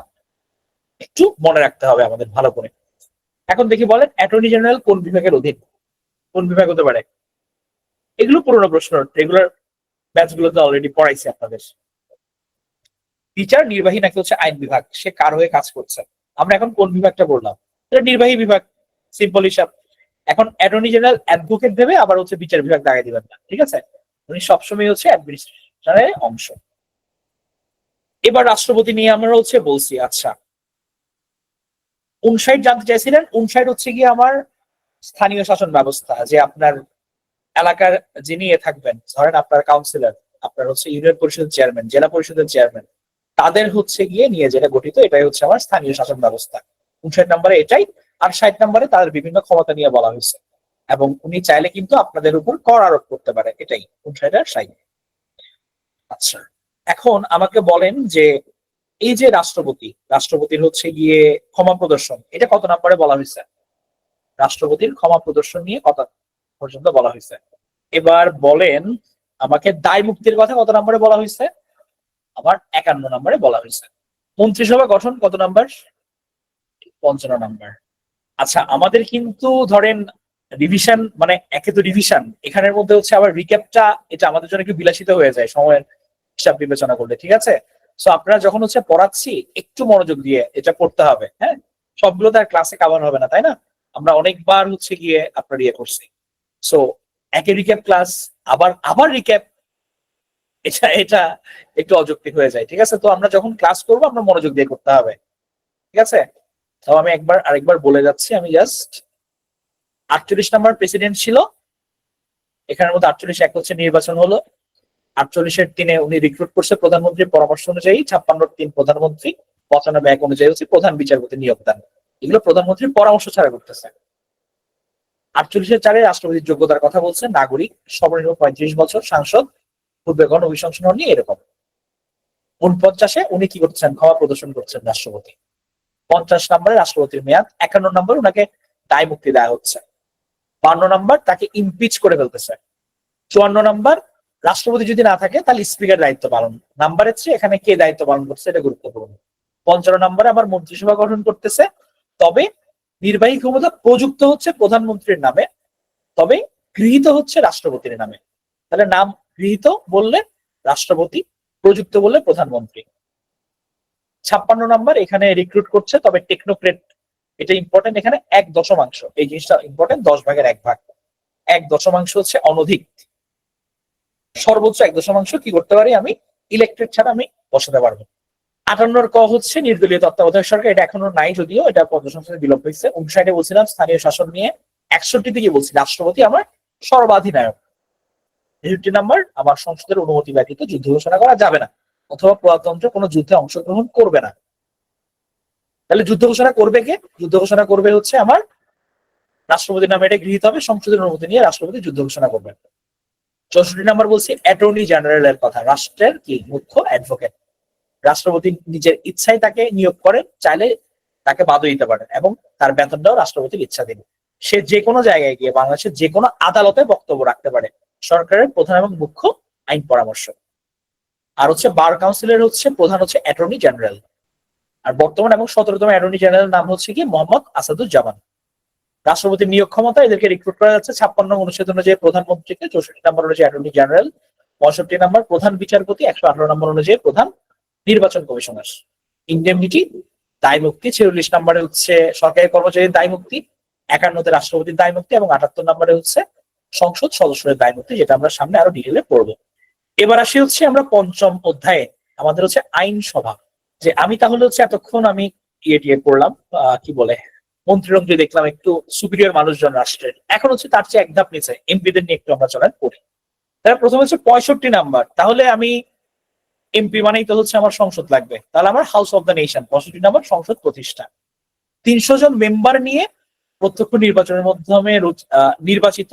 একটু মনে রাখতে হবে আমাদের ভালো করে। এখন দেখি বলেন, অ্যাটর্নি জেনারেল কোন বিভাগের অধীন, কোন বিভাগ হতে পারে? এগুলো পুরোনো প্রশ্ন, রেগুলার ব্যাচ গুলোতে অলরেডি পড়াইছে আপনাদের। বিচার, নির্বাহী নাকি হচ্ছে আইন বিভাগ, সে কার হয়ে কাজ করছে। আমরা এখন কোন বিভাগটা বললাম, এটা নির্বাহী বিভাগ, সিম্পল হিসাব। এখন অ্যাটর্নি জেনারেল অ্যাডভোকেট দেবে, আবার হচ্ছে বিচার বিভাগ দাগাই দিবেন না, ঠিক আছে? উনি সবসময় হচ্ছে অ্যাডমিনিস্ট্রেশনের অংশ। এবার রাষ্ট্রপতি নিয়ে আমরা হচ্ছে বলছি। আচ্ছা, 59 জানতে চাইছিলেন। 59 হচ্ছে গিয়ে আমার স্থানীয় শাসন ব্যবস্থা, যে আপনার এলাকার যিনি থাকবেন, ধরেন আপনার কাউন্সিলর, আপনার হচ্ছে ইউনিয়ন পরিষদের চেয়ারম্যান, জেলা পরিষদের চেয়ারম্যান, তাদের হচ্ছে গিয়ে নিয়ে যেটা গঠিত, এটাই হচ্ছে আমার স্থানীয় শাসন ব্যবস্থা। 59 নম্বরে এটাই। আর 60 নম্বরে তাদের বিভিন্ন ক্ষমতা নিয়ে বলা হয়েছে, এবং উনি চাইলে কিন্তু আপনাদের উপর কর আরোপ করতে পারে। এটাই 59 আর 60। আচ্ছা, এখন আমাকে বলেন যে এই যে রাষ্ট্রপতির হচ্ছে গিয়ে ক্ষমা প্রদর্শন, এটা কত নম্বরে বলা হয়েছে? রাষ্ট্রপতির ক্ষমা প্রদর্শন নিয়ে কত পর্যন্ত বলা হয়েছে? এবার বলেন আমাকে, দায় মুক্তির কথা কত নম্বরে বলা হয়েছে? আবার 51 নম্বরে বলা হয়েছে। মন্ত্রিসভা গঠন কত নাম্বার? 55 নাম্বার। আচ্ছা, আমাদের কিন্তু ধরেন রিভিশন, মানে একে তো রিভিশন, এখানের মধ্যে হচ্ছে আবার রিক্যাপটা, এটা আমাদের জন্য একটু বিলাসিত হয়ে যায় সময়ের হিসাব বিবেচনা করলে, ঠিক আছে? সো আপনারা যখন হচ্ছে পড়াচ্ছি, একটু মনোযোগ দিয়ে এটা পড়তে হবে। হ্যাঁ, সবগুলো তো আর ক্লাসে কাভার হবে না, তাই না? আমরা অনেকবার হচ্ছে গিয়ে আপনার ইয়ে করছি। সো একে রিক্যাপ ক্লাস, আবার আবার রিক্যাপ, এটা এটা একটু অযৌক্তিক হয়ে যায়, ঠিক আছে? তো আমরা যখন ক্লাস করবো, আমরা মনোযোগ দিয়ে করতে হবে, ঠিক আছে? তো আমি আরেকবার বলে যাচ্ছি। আমি জাস্ট 48 নাম্বার প্রেসিডেন্ট ছিল, এখানের মধ্যে 48 এক হচ্ছে নির্বাচন হলো, 48-এর 3-এ উনি রিক্রুট করছে প্রধানমন্ত্রীর পরামর্শ অনুযায়ী, 56-র 3 প্রধানমন্ত্রী, 95 এক অনুযায়ী হচ্ছে প্রধান বিচারপতি নিয়োগ দেন। এগুলো প্রধানমন্ত্রীর পরামর্শ ছাড়া করতেছে। 48-এর 4-এ রাষ্ট্রপতির যোগ্যতার কথা বলছে, নাগরিক, সর্বনিম্ন 35 বছর, সাংসদ, পূর্বে গণ অভিশংসন হননি, এরকম। 49-এ উনি কি করছেন, ক্ষমা প্রদর্শন করছেন রাষ্ট্রপতি। 50 নম্বরে রাষ্ট্রপতির মেয়াদ। 51 নম্বর ওনাকে দায় মুক্তি দেওয়া হচ্ছে। 52 নম্বর তাকে ইমপিচ করে ফেলতেছে। 54 নম্বর রাষ্ট্রপতি যদি না থাকে তাহলে স্পিকার দায়িত্ব পালন। নাম্বারের চেয়ে এখানে কে দায়িত্ব পালন করছে এটা গুরুত্বপূর্ণ। 55 নম্বরে আবার মন্ত্রিসভা গঠন করতেছে, তবে নির্বাহী ক্ষমতা প্রযুক্ত হচ্ছে প্রধানমন্ত্রীর নামে, তবে গৃহীত হচ্ছে রাষ্ট্রপতির নামে। তাহলে নাম গৃহীত বললে রাষ্ট্রপতি, প্রযুক্ত বললে প্রধানমন্ত্রী। 56 নম্বর এখানে রিক্রুট করছে, তবে টেকনোক্রেট, এটা ইম্পর্টেন্ট। এখানে 1/10, এই জিনিসটা ইম্পর্টেন্ট, 10 ভাগের 1 ভাগ। 1/10 হচ্ছে অনধিক, সর্বোচ্চ 1/10 কি করতে পারি আমি, ইলেকটেড ছাড়া আমি বসাতে পারবো। 58 ক হচ্ছে নির্দলীয় তত্ত্বাবধায়ক সরকার, এটা এখনো নাই, যদিও এটা 50 সংসদে বিলোপ হয়েছে। 59-এ বলছিলাম স্থানীয় শাসন নিয়ে। 61 কি বলছি, রাষ্ট্রপতি আমার সর্বাধিনায়ক। 63 নম্বর, আমার সংসদের অনুমতি ব্যতীত যুদ্ধ ঘোষণা করা যাবে না, অথবা প্রজাতন্ত্র কোনো যুদ্ধে অংশগ্রহণ করবে না। তাহলে যুদ্ধ ঘোষণা করবে কে? যুদ্ধ ঘোষণা করবে হচ্ছে আমার রাষ্ট্রপতির নামে, এটা গৃহীত হবে, সংসদের অনুমতি নিয়ে রাষ্ট্রপতি যুদ্ধ ঘোষণা করবেন। 64 নম্বর বলছি অ্যাটর্নি জেনারেলের কথা, রাষ্ট্রের কি মুখ্য অ্যাডভোকেট। রাষ্ট্রপতি নিজের ইচ্ছায় তাকে নিয়োগ করেন, চাইলে তাকে বাদও দিতে পারেন, এবং তার বেতনটাও রাষ্ট্রপতির ইচ্ছাধীন। সে যে কোনো জায়গায় গিয়ে বাংলাদেশের যে কোনো আদালতে বক্তব্য রাখতে পারে। সরকারের প্রধান এবং মুখ্য আইন পরামর্শক। আর হচ্ছে বার কাউন্সিলের হচ্ছে প্রধান হচ্ছে অ্যাটর্নি জেনারেল। আর বর্তমান এবং 17তম অ্যাটর্নি জেনারেল নাম হচ্ছে কি মোহাম্মদ আসাদুজ্জামান। রাষ্ট্রপতির নিয়োগ ক্ষমতা, এদেরকে রিক্রুট করা যাচ্ছে 56 অনুচ্ছেদ অনুযায়ী প্রধানমন্ত্রীকে, 64 নম্বর অনুযায়ী অ্যাটর্নি জেনারেল, 65 নম্বর প্রধান বিচারপতি, 118 নম্বর অনুযায়ী প্রধান নির্বাচন কমিশনার। ইন্ডেমনিটি দায় মুক্তি 46 নম্বরে হচ্ছে সরকারি কর্মচারীর দায় মুক্তি, 51তে রাষ্ট্রপতির দায় মুক্তি এবং 78 নম্বরে হচ্ছে সংসদ সদস্যের দায় মুক্তি, যেটা আমরা সামনে আরো ডিটেলে পড়বো। এবার আসি হচ্ছে আমরা পঞ্চম অধ্যায়ে, আমাদের হচ্ছে আইনসভা। যে আমি তাহলে হচ্ছে এতক্ষণ আমি টিয়ে পড়লাম, কি বলে মন্ত্রী দেখলাম একটু সুপিরিয়র মানুষজন রাষ্ট্রের, এখন হচ্ছে তার চেয়ে এক ধাপ নিচে এমপিদের নিয়ে একটু আমরা চলেন পড়ি। তাহলে প্রথমে হচ্ছে 65 নাম্বার, তাহলে আমি এমপি মানেই তো হচ্ছে আমার সংসদ লাগবে, তাহলে আমার house of the nation 65 number সংসদ প্রতিষ্ঠা। 300 জন মেম্বার নিয়ে প্রত্যক্ষ নির্বাচনের মাধ্যমে নির্বাচিত,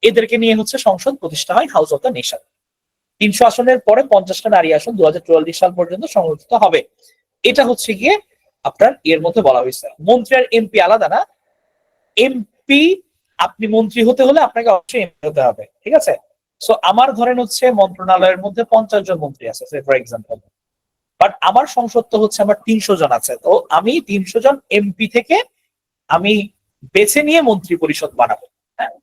এদেরকে নিয়ে হচ্ছে সংসদ প্রতিষ্ঠা হয়, হাউস অফ দ্য নেশন। 300 আসনের পরে 50টা নারী আসন 2044 সাল পর্যন্ত সংরক্ষিত হবে। এটা হচ্ছে গিয়ে আপনার এর মধ্যে বলা হয়েছে। মন্ত্রী আর এমপি আলাদা না, এমপি আপনি মন্ত্রী হতে হলে আপনাকে অবশ্যই এমপি হতে হবে, ঠিক আছে। সো আমার ধরেন হচ্ছে মন্ত্রণালয়ের মধ্যে 50 জন মন্ত্রী আছে ফর এক্সাম্পল, বাট আমার সংসদ তো হচ্ছে আমার 300 জন আছে, তো আমি 300 জন এমপি থেকে আমি বেছে নিয়ে মন্ত্রী পরিষদ বানাবো। হ্যাঁ,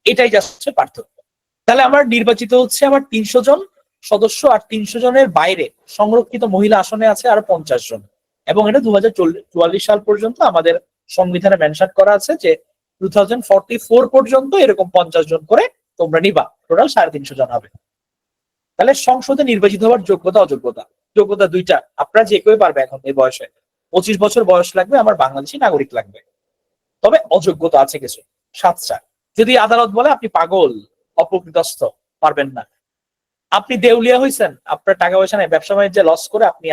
এটাই যাচ্ছে পার্থক্য। তাহলে আমার নির্বাচিত হচ্ছে আমার 300 জন সদস্য, আর 300 জনের বাইরে সংরক্ষিত মহিলা আসনে আছে আরো 50 জন, এবং এটা 2044 সাল পর্যন্ত আমাদের সংবিধানে মেনশন করা আছে যে 2044 পর্যন্ত এরকম 50 জন করে তোমরা নিবা, টোটাল 350 জন হবে। তাহলে সংসদে নির্বাচিত হওয়ার যোগ্যতা অযোগ্যতা, যোগ্যতা দুইটা, আপনারা যে কেউ পারবে এখন এই বয়সে, 25 বছর বয়স লাগবে, আমার বাংলাদেশি নাগরিক লাগবে। তবে অযোগ্যতা আছে কিছু 7টা। যদি আদালত বলে আপনি পাগল, অপ্রকৃতস্থ, পারবেন না, আপনি দেউলিয়া হয়েছেন, আপনার টাকা পয়সা নেই, ব্যবসা বাণিজ্যে লস করে আপনি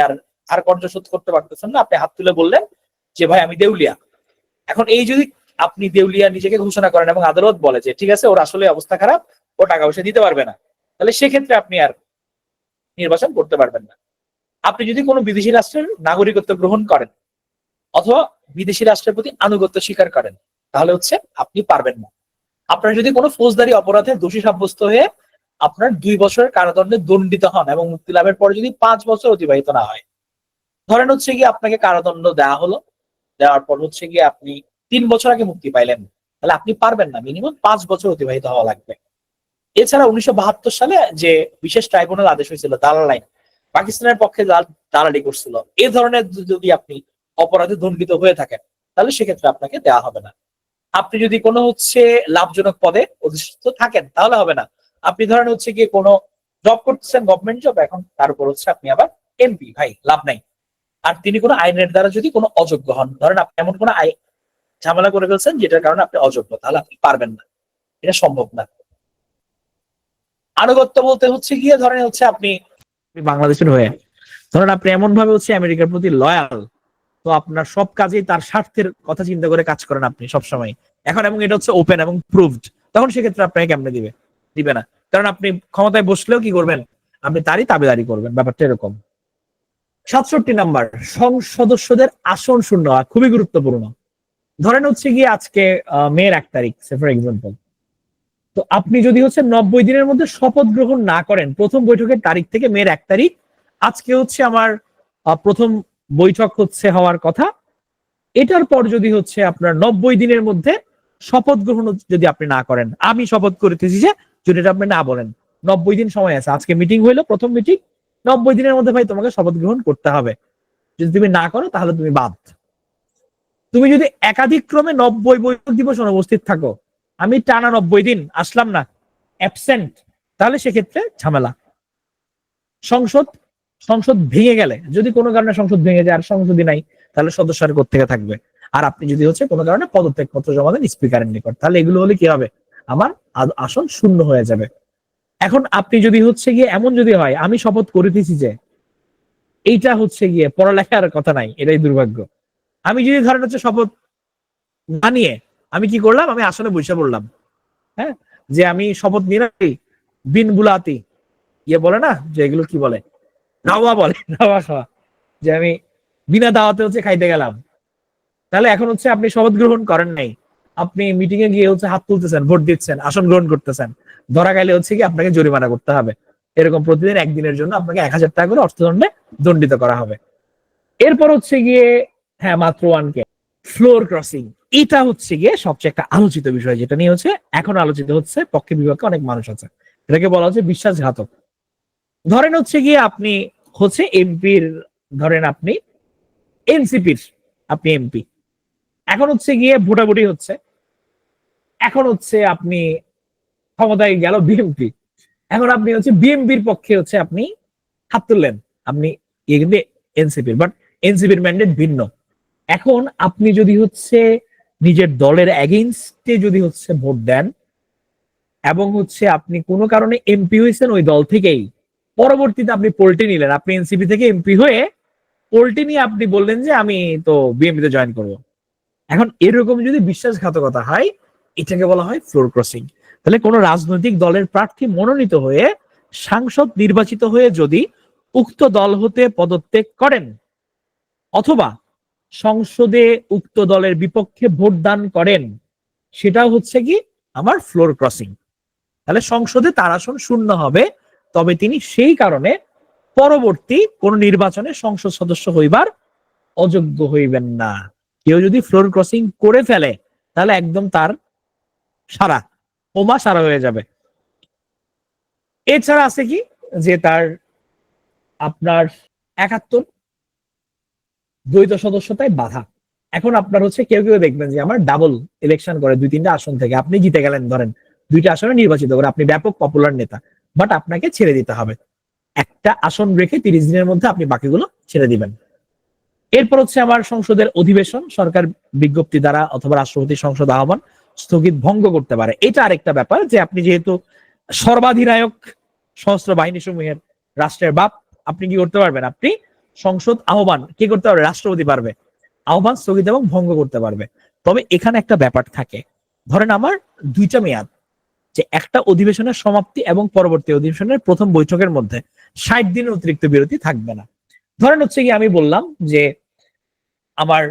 আর কর্জ শোধ করতে পারতেছেন না, আপনি হাত তুলে বললেন যে ভাই আমি দেউলিয়া। এখন এই যদি আপনি দেউলিয়া নিজেকে ঘোষণা করেন এবং আদালত বলে যে ঠিক আছে ওর আসলে অবস্থা খারাপ, ও টাকা পয়সা দিতে পারবে না, তাহলে সেক্ষেত্রে আপনি আর নির্বাচন করতে পারবেন না। আপনি যদি কোনো বিদেশি রাষ্ট্রের নাগরিকত্ব গ্রহণ করেন অথবা বিদেশি রাষ্ট্রের প্রতি আনুগত্য স্বীকার করেন, তাহলে হচ্ছে আপনি পারবেন না। আপনার যদি কোনো ফৌজদারি অপরাধে দোষী সাব্যস্ত হয়ে আপনার 2 বছরের কারাদণ্ডে দণ্ডিত হন এবং মুক্তি লাভের পরে যদি 5 বছর অতিবাহিত না হয়, ধরেন হচ্ছে গিয়ে আপনাকে কারাদণ্ড দেওয়া হলো, দেওয়ার পর হচ্ছে গিয়ে আপনি 3 বছর আগে মুক্তি পাইলেন, তাহলে আপনি পারবেন না, মিনিমাম 5 বছর অতিবাহিত হওয়া লাগবে। এছাড়া 1972 সালে যে বিশেষ ট্রাইব্যুনাল আদেশ হয়েছিল দালাল আইন, পাকিস্তানের পক্ষে দালালি করছিল, এই ধরনের যদি আপনি অপরাধে দণ্ডিত হয়ে থাকেন তাহলে সেক্ষেত্রে আপনাকে দেওয়া হবে না। আপনি যদি কোনো হচ্ছে লাভজনক পদে অধিষ্ঠিত থাকেন তাহলে হবে না। আপনি ধরেন হচ্ছে গিয়ে কোনো জব করতেছেন, গভর্নমেন্ট জব, এখন তার উপর হচ্ছে আপনি আবার এমপি, ভাই লাভ নাই। আর তিনি কোনো আইনের দ্বারা যদি কোনো অযোগ্য হন, ধরেন আপনি এমন কোনো ঝামেলা করে ফেলছেন যেটার কারণে আপনি অযোগ্য, তাহলে আপনি পারবেন না, এটা সম্ভব না। আনুগত্য বলতে হচ্ছে গিয়ে ধরেন হচ্ছে আপনি বাংলাদেশের হয়ে ধরেন আপনি এমন ভাবে হচ্ছে আমেরিকার প্রতি লয়াল, তো আপনার সব কাজেই তার স্বার্থের কথা চিন্তা করে কাজ করেন আপনি সবসময় এখন, এবং এটা হচ্ছে ওপেন এবং প্রুভড, তখন সেক্ষেত্রে আপনাকে কেমনে দিবে না, কারণ আপনি ক্ষমতায় বসলেও কি করবেন, আপনি তারই তাবেদারি করবেন, ব্যাপারটা এরকম। 67 নাম্বার, সদস্যদের আসন শূন্য হওয়া খুবই গুরুত্বপূর্ণ। ধরেন হচ্ছে গিয়ে আজকে মের 1 তারিখ ফর এক্সাম্পল, তো আপনি যদি হচ্ছে 90 দিনের মধ্যে শপথ গ্রহণ না করেন, প্রথম বৈঠকের তারিখ থেকে মের 1 তারিখ, আজকে হচ্ছে আমার প্রথম বৈঠক হচ্ছে হওয়ার কথা, এটার পর যদি হচ্ছে আপনার 90 দিনের মধ্যে শপথ গ্রহণ যদি আপনি না করেন, আমি শপথ করতেছি যে যদি এটা আপনি না বলেন, 90 দিন সময় আছে, আজকে মিটিং হইলো প্রথম মিটিং, 90 দিনের মধ্যে ভাই তোমাকে শপথ গ্রহণ করতে হবে, যদি তুমি না করো তাহলে তুমি বাদ। তুমি যদি একাধিক ক্রমে 90 বৈঠক দিবস অনুপস্থিত থাকো, আমি টানা 90 দিন আসলাম না, অ্যাবসেন্ট, তাহলে সেক্ষেত্রে ঝামেলা। সংসদ ভেঙে গেলে, যদি কোনো কারণে সংসদ ভেঙে যায় আর সংসদই নাই, তাহলে সদস্য আর কোত্থেকে থাকবে। আর আপনি যদি হচ্ছে কোনো কারণে পদত্যাগ পত্র জমা দেন স্পিকারের নিকট, তাহলে এগুলো হলে কি হবে, আমার আসন শূন্য হয়ে যাবে। এখন আপনি যদি হচ্ছে গিয়ে এমন যদি হয়, আমি শপথ করিতেছি যে এইটা হচ্ছে গিয়ে পড়ালেখার কথা নাই, এটাই দুর্ভাগ্য। আমি যদি ধরেন হচ্ছে শপথ না নিয়ে আমি কি করলাম, আমি আসলে বসে পড়লাম, হ্যাঁ, যে আমি শপথ নিয়ে বিন বুলাতি বলে না, যে এগুলো কি বলে, দাওয়া বলে, দাওয়া খাওয়া, যে আমি বিনা দাওয়াতে হচ্ছে খাইতে গেলাম, তাহলে এখন হচ্ছে আপনি শপথ গ্রহণ করেন নাই, আপনি মিটিং এ গিয়ে হচ্ছে হাত তুলতেছেন, ভোট দিচ্ছেন, আসন গ্রহণ করতেছেন, ধরা গেলে হচ্ছে কি আপনাকে জরিমানা করতে হবে। এরকম প্রতিদিন একদিনের জন্য আপনাকে 1000 টাকা করে অর্থদণ্ডে দণ্ডিত করা হবে। এরপর হচ্ছে গিয়ে হ্যাঁ মাত্র 1K ফ্লোর ক্রসিং। এটা হচ্ছে গিয়ে সবচেয়ে একটা আলোচিত বিষয়, যেটা নিয়ে হচ্ছে এখন আলোচিত হচ্ছে, পক্ষে বিপক্ষে অনেক মানুষ আছে। এটাকে বলা হচ্ছে বিশ্বাসঘাতক। ধরেন হচ্ছে গিয়ে আপনি হচ্ছে এমপির, ধরেন আপনি এনসিপির, আপনি এমপি, এখন হচ্ছে গিয়ে ভোটাভুটি হচ্ছে, এখন হচ্ছে আপনি ক্ষমতায় গেল বিএনপি, এখন আপনি হচ্ছে বিএনপির পক্ষে হচ্ছে আপনি হাত তুললেন, আপনি কিন্তু এনসিপির, বাট এনসিপির ম্যান্ডেট ভিন্ন। এখন আপনি যদি হচ্ছে নিজের দলের এগেইনস্টে যদি হচ্ছে ভোট দেন এবং হচ্ছে আপনি কোনো কারণে এমপি হয়েছেন ওই দল থেকেই, পরবর্তীতে আপনি পোল্টি নিলেন, আপনি এনসিপি থেকে এমপি হয়ে পোল্টি নিয়ে আপনি বললেন যে আমি তো বিএনপিতে জয়েন করব। এখন এরকম যদি বিশ্বাসঘাতকতা হয়, এটাকে বলা হয় ফ্লোর ক্রসিং। তাহলে কোন রাজনৈতিক দলের প্রার্থী মনোনীত হয়ে সাংসদ নির্বাচিত হয়ে যদি উক্ত দল হতে পদত্যাগ করেন অথবা সংসদে উক্ত দলের বিপক্ষে ভোট দান করেন, সেটা হচ্ছে কি আমার ফ্লোর ক্রসিং। তাহলে সংসদে তার আসন শূন্য হবে, তবে তিনি সেই কারণে পরবর্তী কোন নির্বাচনে সংসদ সদস্য হইবার অযোগ্য হইবেন না। কেউ যদি ফ্লোর ক্রসিং করে ফেলে তাহলে একদম তার সারা ওমা সারা হয়ে যাবে। এছাড়া আছে কি যে তার আপনার 71 দ্বৈত সদস্যতায় বাধা। এখন আপনার হচ্ছে কেউ কেউ দেখবেন যে আমার ডাবল ইলেকশন করে 2-3টা আসন থেকে, আপনি জিতে গেলেন, ধরেন 2টা আসনে নির্বাচিত করে, আপনি ব্যাপক পপুলার নেতা, বাট আপনাকে ছেড়ে দিতে হবে, একটা আসন রেখে 30 দিনের মধ্যে আপনি বাকিগুলো ছেড়ে দিবেন। এরপর হচ্ছে আমার সংসদের অধিবেশন সরকার বিজ্ঞপ্তি দ্বারা অথবা রাষ্ট্রপতি সংসদ আহ্বান স্থগিত ভঙ্গ করতে পারে। এটা আরেকটা ব্যাপার যে আপনি যেহেতু সর্বাধিনায়ক সশস্ত্র বাহিনী সমূহের রাষ্ট্রের বাপ, আপনি কি করতে পারবেন, আপনি সংসদ আহ্বান কি করতে পারবে, রাষ্ট্রপতি পারবে আহ্বান স্থগিত এবং ভঙ্গ করতে পারবে। তবে এখানে একটা ব্যাপার থাকে, ধরেন আমার 2টা মেয়াদ, যে একটা অধিবেশনের সমাপ্তি এবং পরবর্তী অধিবেশনের প্রথম বৈঠকের মধ্যে 60 দিনের অতিরিক্ত বিরতি থাকবে না। ধরেন হচ্ছে কি আমি বললাম যে আমার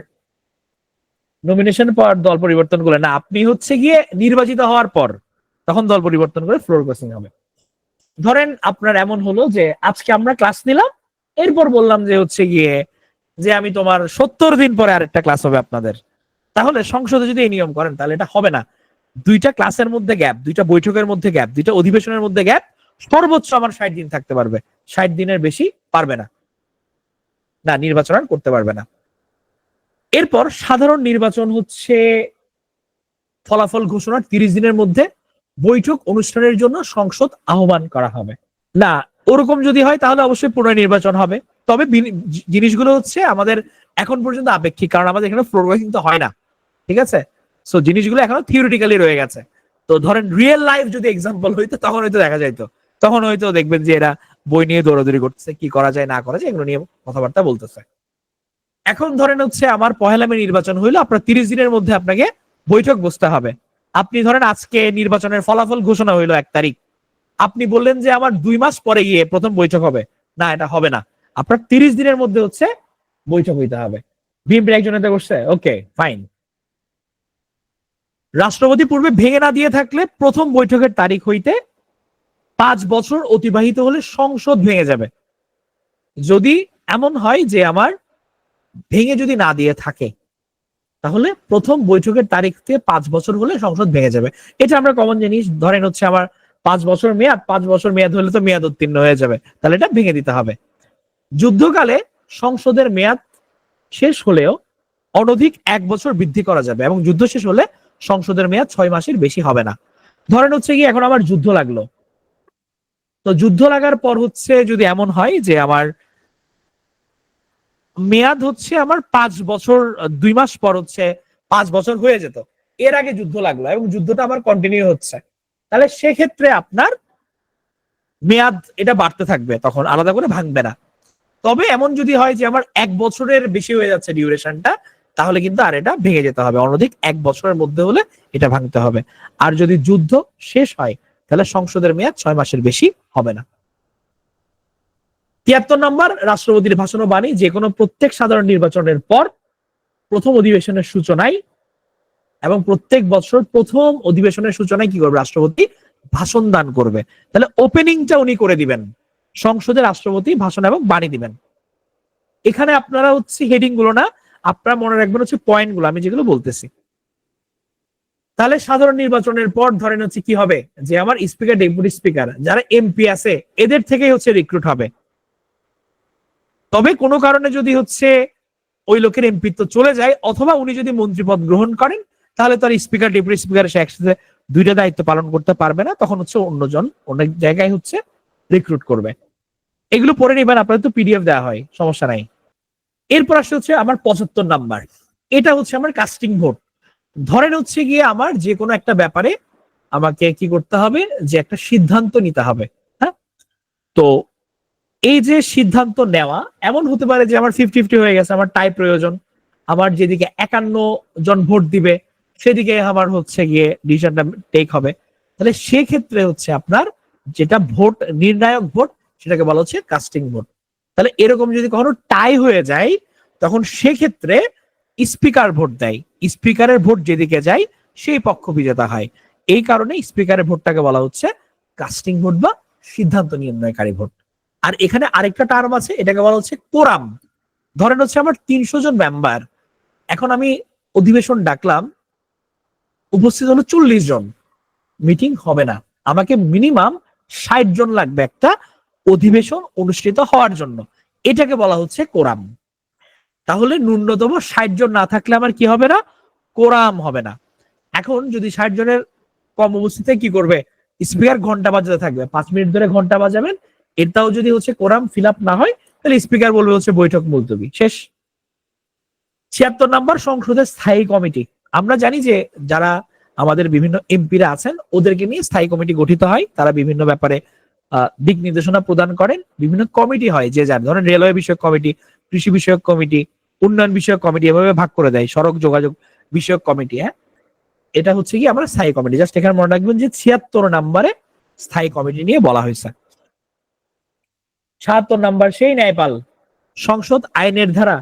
নমিনেশন পর দল পরিবর্তন করলে না, আপনি হচ্ছে গিয়ে নির্বাচিত হওয়ার পর তখন দল পরিবর্তন করে ফ্লোর ক্রসিং হবে। ধরেন আপনার এমন হলো যে আজকে আমরা ক্লাস নিলাম, এরপর বললাম যে হচ্ছে গিয়ে যে আমি তোমার 70 দিন পরে আরেকটা ক্লাস হবে আপনাদের, তাহলে সংসদে যদি এই নিয়ম করেন তাহলে এটা হবে না। 2টা ক্লাসের মধ্যে গ্যাপ, 2টা বৈঠকের মধ্যে গ্যাপ, 2টা অধিবেশনের মধ্যে গ্যাপ, সর্বোচ্চ আমার 60 দিন থাকতে পারবে, 60 দিনের বেশি পারবে না, না নির্বাচন আর করতে পারবে না। এরপর সাধারণ নির্বাচন হচ্ছে ফলাফল ঘোষণার 30 দিনের মধ্যে বৈঠক অনুষ্ঠানের জন্য সংসদ আহ্বান করা হবে। না ওরকম যদি হয় তাহলে অবশ্যই পুনর্নির্বাচন হবে। তবে জিনিসগুলো হচ্ছে আমাদের এখন পর্যন্ত আপেক্ষিক, কারণ আমাদের এখানে ফ্লোর ক্রসিং তো হয় না, ঠিক আছে? সো জিনিসগুলো এখনো থিওরিটিক্যালি রয়ে গেছে। তো ধরেন রিয়েল লাইফ যদি এক্সাম্পল হইতো তখন হয়তো দেখা যাইতো, তখন হয়তো দেখবেন যে এরা বই নিয়ে দৌড়াদৌড়ি করতেছে, কি করা যায় না করা যায় এগুলো নিয়ে কথাবার্তা বলতেছে। এখন ধরেন হচ্ছে আমার 1 মে নির্বাচন হইলো, আপনার 30 দিনের মধ্যে আপনাকে বৈঠক বসতে হবে। আপনি ধরেন আজকে নির্বাচনের ফলাফল ঘোষণা হইলো 1 তারিখ, আপনি বললেন যে আমার 2 মাস পরে গিয়ে প্রথম বৈঠক হবে, না এটা হবে না, আপনার 30 দিনের মধ্যে হচ্ছে বৈঠক হইতে হবে। বিএনপির একজন নেতা করছে, ওকে ফাইন। রাষ্ট্রপতি পূর্বে ভেঙে না দিয়ে থাকলে প্রথম বৈঠকের তারিখ হইতে 5 বছর অতিবাহিত হলে সংসদ ভেঙে যাবে। যদি এমন হয় যে আমার ভেঙে যদি না দিয়ে থাকে তাহলে প্রথম বৈঠকের তারিখ থেকে 5 বছর হলে সংসদ ভেঙে যাবে। এটা আমরা কমন জিনিস, ধরেন হচ্ছে আমার 5 বছর মেয়াদ, 5 বছর মেয়াদ হলে তো মেয়াদ উত্তীর্ণ হয়ে যাবে, তাহলে এটা ভেঙে দিতে হবে। যুদ্ধকালে সংসদের মেয়াদ শেষ হলেও অনধিক 1 বছর বৃদ্ধি করা যাবে এবং যুদ্ধ শেষ হলে সংসদের মেয়াদ 6 মাসের বেশি হবে না। ধরেন হচ্ছে কি এখন আমার যুদ্ধ লাগলো, তো যুদ্ধ লাগার পর হচ্ছে যদি এমন হয় যে আমার মেয়াদ হচ্ছে আমার 5 বছর 2 মাস পর হচ্ছে 5 বছর হয়ে যেত, এর আগে যুদ্ধ লাগলো এবং যুদ্ধটা আমার কন্টিনিউ হচ্ছে, তাহলে সেক্ষেত্রে আপনার মেয়াদ এটা বাড়তে থাকবে, তখন আলাদা করে ভাঙবে না। তবে এমন যদি হয় যে আমার 1 বছরের বেশি হয়ে যাচ্ছে ডিউরেশনটা, তাহলে কিন্তু আর এটা ভেঙে যেতে হবে, অনধিক 1 বছরের মধ্যে হলে এটা ভাঙতে হবে। আর যদি যুদ্ধ শেষ হয় তাহলে সংসদের মেয়াদ 6 মাসের বেশি হবে না। 73 নম্বর, রাষ্ট্রপতির ভাষণ ও বাণী যে কোনো প্রত্যেক সাধারণ নির্বাচনের পর প্রথম অধিবেশনের সূচনায় এবং প্রত্যেক বছর প্রথম অধিবেশনের সূচনায় কি করবে রাষ্ট্রপতি ভাষণ দান করবে। তাহলে ওপেনিংটা উনি করে দিবেন, সংসদে রাষ্ট্রপতি ভাষণ এবং বাণী দিবেন। এখানে আপনারা হচ্ছে হেডিং গুলো না, আপনারা মনে রাখবেন হচ্ছে পয়েন্ট গুলো আমি যেগুলো বলতেছি। তাহলে সাধারণ নির্বাচনের পর ধরেন হচ্ছে কি হবে, যে আমার স্পিকার ডেপুটি স্পিকার যারা এমপি আছে এদের থেকেই হচ্ছে রিক্রুট হবে। তবে কোনো কারণে যদি হচ্ছে ওই লোকের এমপিত্ব চলে যায় অথবা উনি যদি মন্ত্রী পদ গ্রহণ করেন, তাহলে তার স্পিকার ডেপুটি স্পিকার সে একসাথে দুইটা দায়িত্ব পালন করতে পারবে না, তখন হচ্ছে অন্যজন অনেক জায়গায় হচ্ছে রিক্রুট করবে। এগুলো পড়ে নিবেন, আপনাদের তো পিডিএফ দেওয়া হয়, সমস্যা নাই। এরপর আসছে হচ্ছে আমার 75 নাম্বার, এটা হচ্ছে আমার কাস্টিং ভোট। ধরেন হচ্ছে গিয়ে আমার যে কোনো একটা ব্যাপারে আমাকে কি করতে হবে, যে একটা সিদ্ধান্ত নিতে হবে। হ্যাঁ, তো এই যে সিদ্ধান্ত নেওয়া, এমন হতে পারে যে আমার 50-50 হয়ে গেছে, আমার টাই প্রয়োজন, আমার যেদিকে 51 জন ভোট দিবে সেদিকে আমার হচ্ছে গিয়ে ডিসিশনটা টেক হবে। তাহলে সেক্ষেত্রে হচ্ছে আপনার যেটা ভোট, নির্ণায়ক ভোট, সেটাকে বলা হচ্ছে কাস্টিং ভোট। তাহলে এরকম যদি কখনো টাই হয়ে যায়, তখন সেক্ষেত্রে স্পিকার ভোট দেয়, স্পিকারের ভোট যেদিকে যায় সেই পক্ষ বিজেতা হয়। এই কারণে স্পিকারের ভোটটাকে বলা হচ্ছে কাস্টিং ভোট বা সিদ্ধান্ত নির্ণয়কারী ভোট। আর এখানে আরেকটা টার্ম আছে, এটাকে বলা হচ্ছে কোরাম। ধরেন হচ্ছে আমার 300 জন মেম্বার, এখন আমি অধিবেশন ডাকলাম, উপস্থিত হলো 40 জন, মিটিং হবে না, আমাকে মিনিমাম 60 জন লাগবে একটা অধিবেশন অনুষ্ঠিত হওয়ার জন্য, এটাকে বলা হচ্ছে কোরাম। তাহলে ন্যূনতম 60 জন না থাকলে আমার কি হবে না, কোরাম হবে না। এখন যদি 60 জনের কম উপস্থিতিতে কি করবে, স্পিকার ঘন্টা বাজাতে থাকবে, 5 মিনিট ধরে ঘন্টা বাজাবেন, এটাও যদি হচ্ছে কোরাম ফিল আপ না হয়, তাহলে স্পিকার বলবে হচ্ছে বৈঠক মুলতবি, শেষ। 76 নাম্বার সংসদের স্থায়ী কমিটি। আমরা জানি যে যারা আমাদের বিভিন্ন এমপিরা আছেন ওদেরকে নিয়ে স্থায়ী কমিটি গঠিত হয়, তারা বিভিন্ন ব্যাপারে দিক নির্দেশনা প্রদান করেন, বিভিন্ন কমিটি হয় যে যার, ধরেন রেলওয়ে বিষয়ক কমিটি, কৃষি বিষয়ক কমিটি, উন্নয়ন বিষয়ক কমিটি, এভাবে ভাগ করে দেয়, সড়ক যোগাযোগ বিষয়ক কমিটি। হ্যাঁ, এটা হচ্ছে কি আমরা স্থায়ী কমিটি, জাস্ট এখানে মনে রাখবেন যে 76 নাম্বারে স্থায়ী কমিটি নিয়ে বলা হয়েছে। 77 নাম্বার সেই ন্যায়পাল। সংসদ আইনের ধারা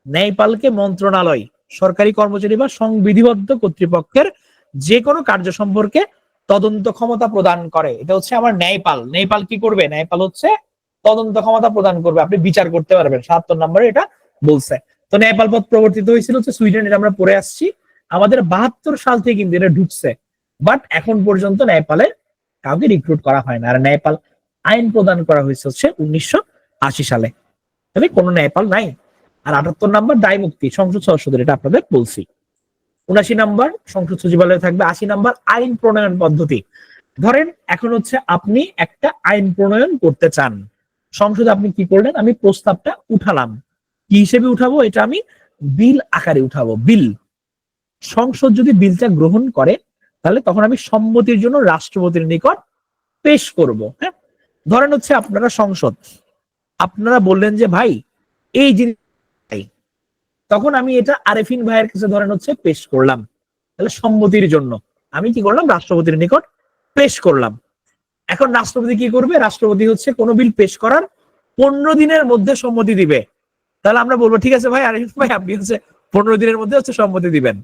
ন্যায়পালকে মন্ত্রণালয়, সরকারি কর্মচারী বা সংবিধিবদ্ধ কর্তৃপক্ষের যে কোনো কার্য সম্পর্কে তদন্ত ক্ষমতা প্রদান করে। এটা হচ্ছে আমার ন্যায়পাল। ন্যায়পাল কি করবে, ন্যায়পাল হচ্ছে তদন্ত ক্ষমতা প্রদান করবে, আপনি বিচার করতে পারবেন। 77 নম্বরে এটা বলছে। তো ন্যায়পাল পদ প্রবর্তিত হয়েছিল হচ্ছে সুইডেন, এটা আমরা পড়ে আসছি। আমাদের 72 সাল থেকে কিন্তু এটা ঢুকছে, বাট এখন পর্যন্ত ন্যায়পালে কাউকে রিক্রুট করা হয় না। আর ন্যায়পাল আইন প্রদান করা হয়েছে হচ্ছে 1980 সালে, তবে কোনো ন্যায়পাল নাই। আর 78 নাম্বার দায় মুক্তি সংসদ সদস্যদের, এটা আপনাদের বলছি। 79 নাম্বার সংসদ সচিবালয়ে থাকবে। 80 নাম্বার আইন প্রণয়ন পদ্ধতি। ধরেন এখন হচ্ছে আপনি একটা আইন প্রণয়ন করতে চান, সংসদে আপনি কি করলেন, আমি প্রস্তাবটা উঠালাম, কি হিসেবে উঠাবো, এটা আমি বিল আকারে উঠাবো, বিল। সংসদ যদি বিলটা গ্রহণ করে, তাহলে তখন আমি সম্মতির জন্য রাষ্ট্রপতির নিকট পেশ করব। হ্যাঁ, ধরেন হচ্ছে আপনারা সংসদ, আপনারা বললেন যে ভাই এই জিনিস, তখন আমি এটা আরেফিন ভাইয়ের কাছে ধরেন হচ্ছে পেশ করলাম, তাহলে সম্মতির জন্য আমি কি করলাম, রাষ্ট্রপতির নিকট পেশ করলাম। এখন রাষ্ট্রপতি কি করবে, রাষ্ট্রপতি হচ্ছে কোনো বিল পেশ করার 15 দিনের মধ্যে সম্মতি দিবে। তাহলে আমরা বলবো ঠিক আছে ভাই, আরেফিন ভাই আপনি হচ্ছে 15 দিনের মধ্যে হচ্ছে সম্মতি দিবেন।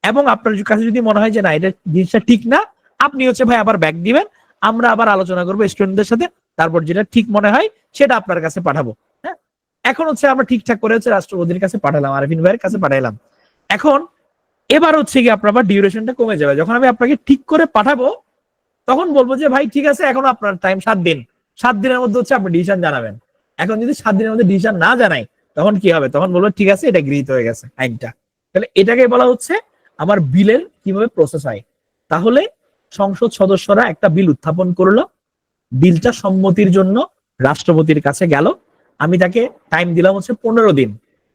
এবং আপনার কাছে যদি মনে হয় যে না এটা জিনিসটা ঠিক না, আপনি হচ্ছে ভাই আবার ব্যাক দিবেন, আমরা আবার আলোচনা করবো স্টুডেন্টদের সাথে, তারপর যেটা ঠিক মনে হয় সেটা আপনার কাছে পাঠাবো। হ্যাঁ, এখন হচ্ছে আমরা ঠিকঠাক করে হচ্ছে রাষ্ট্রপতির কাছে পাঠালাম, আরেফিন ভাইয়ের কাছে পাঠাইলাম। এখন এবার হচ্ছে কি আপনার ডিউরেশনটা কমে যাবে, যখন আমি আপনাকে ঠিক করে পাঠাবো তখন বলবো যে ভাই ঠিক আছে, এখন আপনার টাইম 7 দিন, 7 দিনের মধ্যে হচ্ছে আপনি ডিসিশন জানাবেন। এখন যদি 7 দিনের মধ্যে ডিসিশন না জানাই, তখন কি হবে, তখন বলবো ঠিক আছে এটা গৃহীত হয়ে গেছে আইনটা। তাহলে এটাকে বলা হচ্ছে আমার বিলের কিভাবে প্রসেস হয়। তাহলে সংসদ সদস্যরা একটা বিল উত্থাপন করলো, বিলটা সম্মতির জন্য রাষ্ট্রপতির কাছে গেল, আমি তাকে টাইম দিলাম হচ্ছে 15 দিন।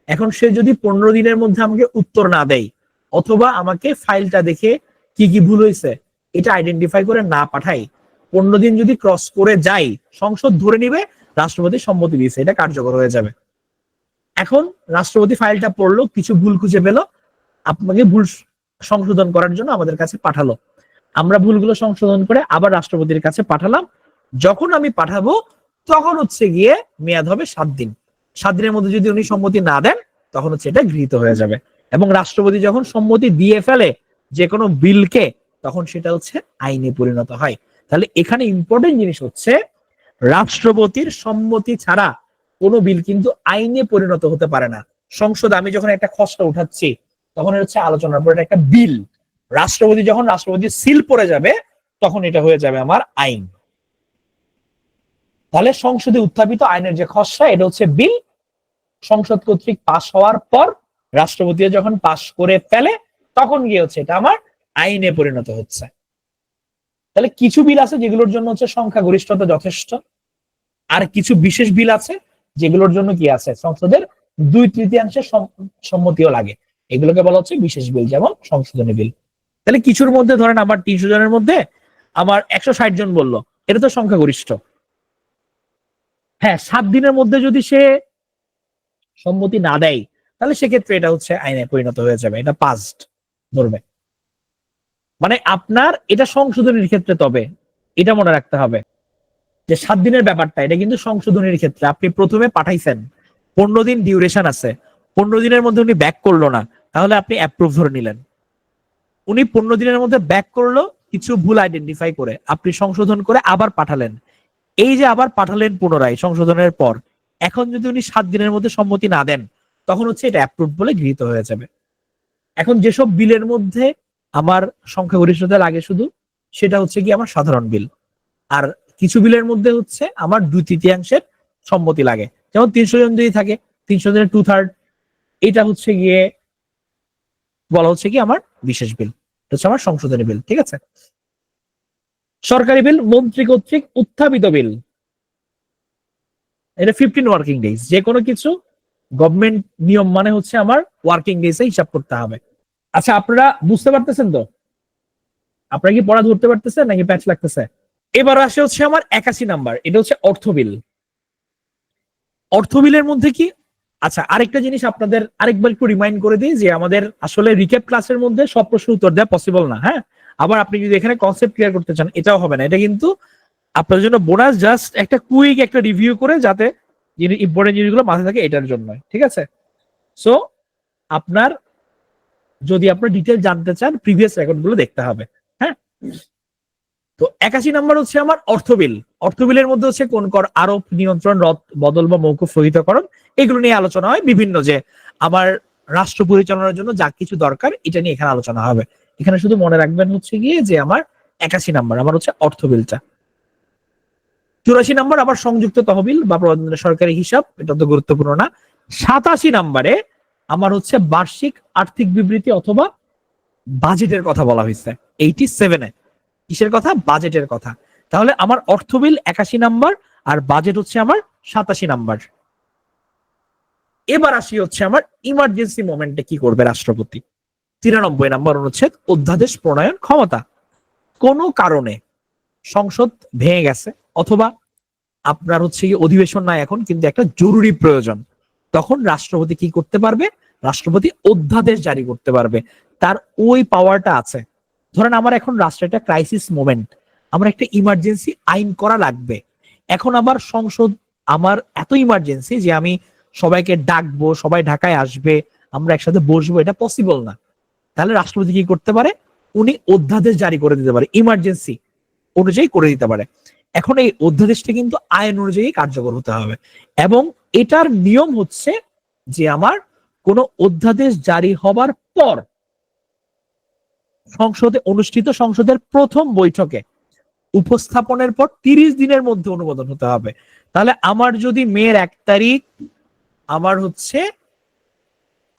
এখন সে যদি 15 দিনের মধ্যে আমাকে উত্তর না দেয়, অথবা আমাকে ফাইলটা দেখে কি কি ভুল হয়েছে এটা আইডেন্টিফাই করে না পাঠাই, 15 দিন যদি ক্রস করে যাই, সংসদ ধরে নিবে রাষ্ট্রপতি সম্মতি দিয়েছে, এটা কার্যকর হয়ে যাবে। এখন রাষ্ট্রপতি ফাইলটা পড়লো, কিছু ভুল খুঁজে পেল, আপনাকে ভুল সংশোধন করার জন্য আমাদের কাছে পাঠালো, আমরা ভুলগুলো সংশোধন করে আবার রাষ্ট্রপতির কাছে পাঠালাম। যখন আমি পাঠাবো তখন হচ্ছে গিয়ে মেয়াদ হবে 7 দিন। 7 দিনের মধ্যে যদি উনি সম্মতি না দেন, তখন হচ্ছে এটা গৃহীত হয়ে যাবে। এবং রাষ্ট্রপতি যখন সম্মতি দিয়ে ফেলে যে কোনো বিলকে, তখন সেটা হচ্ছে আইনে পরিণত হয়। তাহলে এখানে ইম্পর্টেন্ট জিনিস হচ্ছে রাষ্ট্রপতির সম্মতি ছাড়া কোনো বিল কিন্তু আইনে পরিণত হতে পারে না। সংসদে আমি যখন একটা খসড়া উঠাচ্ছি তখন হচ্ছে আলোচনার পর একটা বিল, রাষ্ট্রপতি যখন রাষ্ট্রপতির সিল পড়ে যাবে তখন এটা হয়ে যাবে আমার আইন। তাহলে সংসদে উত্থাপিত আইনের যে খসড়া এটা হচ্ছে বিল, সংসদ কর্তৃক পাশ হওয়ার পর রাষ্ট্রপতি যখন পাশ করে ফেলে তখন গিয়ে হচ্ছে এটা আমার আইনে পরিণত হচ্ছে। তাহলে কিছু বিল আছে যেগুলোর জন্য হচ্ছে সংখ্যাগরিষ্ঠতা যথেষ্ট, আর কিছু বিশেষ বিল আছে যেগুলোর জন্য কি আছে সংসদের 2/3 সম্মতিও লাগে, এগুলোকে বলা হচ্ছে বিশেষ বিল, যেমন সংশোধনী বিল। তাহলে কিছুর মধ্যে ধরেন আমার 300 জনের মধ্যে আমার 160 জন বললো, এটা তো সংখ্যাগরিষ্ঠ। হ্যাঁ, 7 দিনের মধ্যে যদি সে সম্মতি না দেয় তাহলে সেক্ষেত্রে এটা হচ্ছে আইনে পরিণত হয়ে যাবে, এটা পাস্ট ধরবে। মানে আপনার এটা সংশোধনের ক্ষেত্রে, তবে এটা মনে রাখতে হবে যে 7 দিনের ব্যাপারটা এটা কিন্তু সংশোধনের ক্ষেত্রে আপনি প্রথমে পাঠাইছেন, 15 দিন ডিউরেশন আছে, 15 দিনের মধ্যে উনি ব্যাক করলো না, তাহলে আপনি অ্যাপ্রুভ ধরে নিলেন। উনি 15 দিনের মধ্যে ব্যাক করলো কিছু ভুল আইডেন্টিফাই করে, আপনি সংশোধন করে আবার পাঠালেন, এই যে আবার পাঠালেন পুনরায় সংশোধনের পর, এখন যদি উনি 7 দিনের মধ্যে সম্মতি না দেন তখন হচ্ছে এটা অ্যাপ্রুভ বলে গৃহীত হয়ে যাবে। এখন যেসব বিলের মধ্যে আমার সংখ্যাগরিষ্ঠতা লাগে শুধু, সেটা হচ্ছে কি আমার সাধারণ বিল। আর কিছু বিলের মধ্যে হচ্ছে আমার 2/3 সম্মতি লাগে, যেমন 300 জন যদি থাকে 300 জনের 2/3, এটা হচ্ছে গিয়ে বলা হচ্ছে কি আমার বিশেষ বিল, এটা হচ্ছে আমার সংশোধনী বিল। ঠিক আছে। সরকারি বিল, মন্ত্রী কর্তৃক উত্থাপিত বিল, এটা 15 ওয়ার্কিং ডেজ। যে কোনো কিছু গভর্নমেন্ট নিয়ম মানে হচ্ছে আমার ওয়ার্কিং ডেজ এ হিসাব করতে হবে। আচ্ছা, আপনারা বুঝতে পারতেছেন তো? আপনারা কি পড়া ধরতে পারতেছেন নাকি প্যাচ লাগতেছে? এবার আসে হচ্ছে আমার 81 নাম্বার, এটা হচ্ছে অর্থ বিল। অর্থ বিলের মধ্যে কি, আচ্ছা আরেকটা জিনিস আপনাদের আরেকবার একটু রিমাইন্ড করে দিই যে আমাদের আসলে রিক্যাপ ক্লাসের মধ্যে সব প্রশ্ন উত্তর দেওয়া পসিবল না। হ্যাঁ, আবার আপনি যদি এখানে কনসেপ্ট ক্লিয়ার করতে চান এটাও হবে না, এটা কিন্তু আপনার জন্য বোনাস, জাস্ট একটা কুইক একটা রিভিউ করে যাতে ইম্পর্টেন্ট জিনিসগুলো মাথায় থাকে এটার জন্য। ঠিক আছে। সো আপনার যদি আপনার ডিটেল জানতে চান প্রিভিয়াস রেকর্ড গুলো দেখতে হবে। হ্যাঁ, তো 81 নাম্বার হচ্ছে আমার অর্থ বিল। অর্থ বিলের মধ্যে হচ্ছে কোন কর আরোপ, নিয়ন্ত্রণ, রদ বদল বা মৌকুফ স্থগিতকরণ, এগুলো নিয়ে আলোচনা হয়। বিভিন্ন যে আমার রাষ্ট্র পরিচালনার জন্য যা কিছু দরকার এটা নিয়ে এখানে আলোচনা হবে। এখানে শুধু মনে রাখবেন হচ্ছে গিয়ে যে আমার 81 নাম্বার আমার হচ্ছে অর্থ বিলটা। 84 নাম্বার আবার সংযুক্ত তহবিল বা সরকারি হিসাব, এটা তো গুরুত্বপূর্ণ না। 87 নাম্বারে আমার হচ্ছে বার্ষিক আর্থিক বিবৃতি অথবা বাজেটের কথা বলা হয়েছে। 87-এ কিসের কথা? বাজেটের কথা। তাহলে আমার অর্থ বিল 81 নাম্বার আর বাজেট হচ্ছে আমার 87 নাম্বার। এবার আসি হচ্ছে আমার ইমার্জেন্সি মোমেন্টে কি করবে রাষ্ট্রপতি। 93 নাম্বার অনুচ্ছেদ, অধ্যাদেশ প্রণয়ন ক্ষমতা। কোনো কারণে সংসদ ভেঙে গেছে অথবা আপনার হচ্ছে কি অধিবেশন নাই এখন, কিন্তু একটা জরুরি প্রয়োজন, তখন রাষ্ট্রপতি কি করতে পারবে? রাষ্ট্রপতি অধ্যাদেশ জারি করতে পারবে, তার ওই পাওয়ারটা আছে। ধরেন আমার এখন রাষ্ট্রের একটা ক্রাইসিস মোমেন্ট, আমার একটা ইমার্জেন্সি আইন করা লাগবে। এখন আবার সংসদ আমার এত ইমার্জেন্সি যে আমি সবাইকে ডাকবো, সবাই ঢাকায় আসবে, আমরা একসাথে বসবো, এটা পসিবল না। তাহলে রাষ্ট্রপতি কি করতে পারে? উনি অধ্যাদেশ জারি করে দিতে পারে, ইমার্জেন্সি অনুযায়ী করে দিতে পারে। এখন এই অধ্যাদেশটা কিন্তু আইন অনুযায়ী কার্যকর হতে হবে, এবং এটার নিয়ম হচ্ছে যে আমার কোন অধ্যাদেশ জারি হবার পর সংসদে অনুষ্ঠিত সংসদের প্রথম বৈঠকে উপস্থাপনের পর 30 দিনের মধ্যে অনুমোদন হতে হবে। তাহলে আমার যদি মের 1 তারিখ আমার হচ্ছে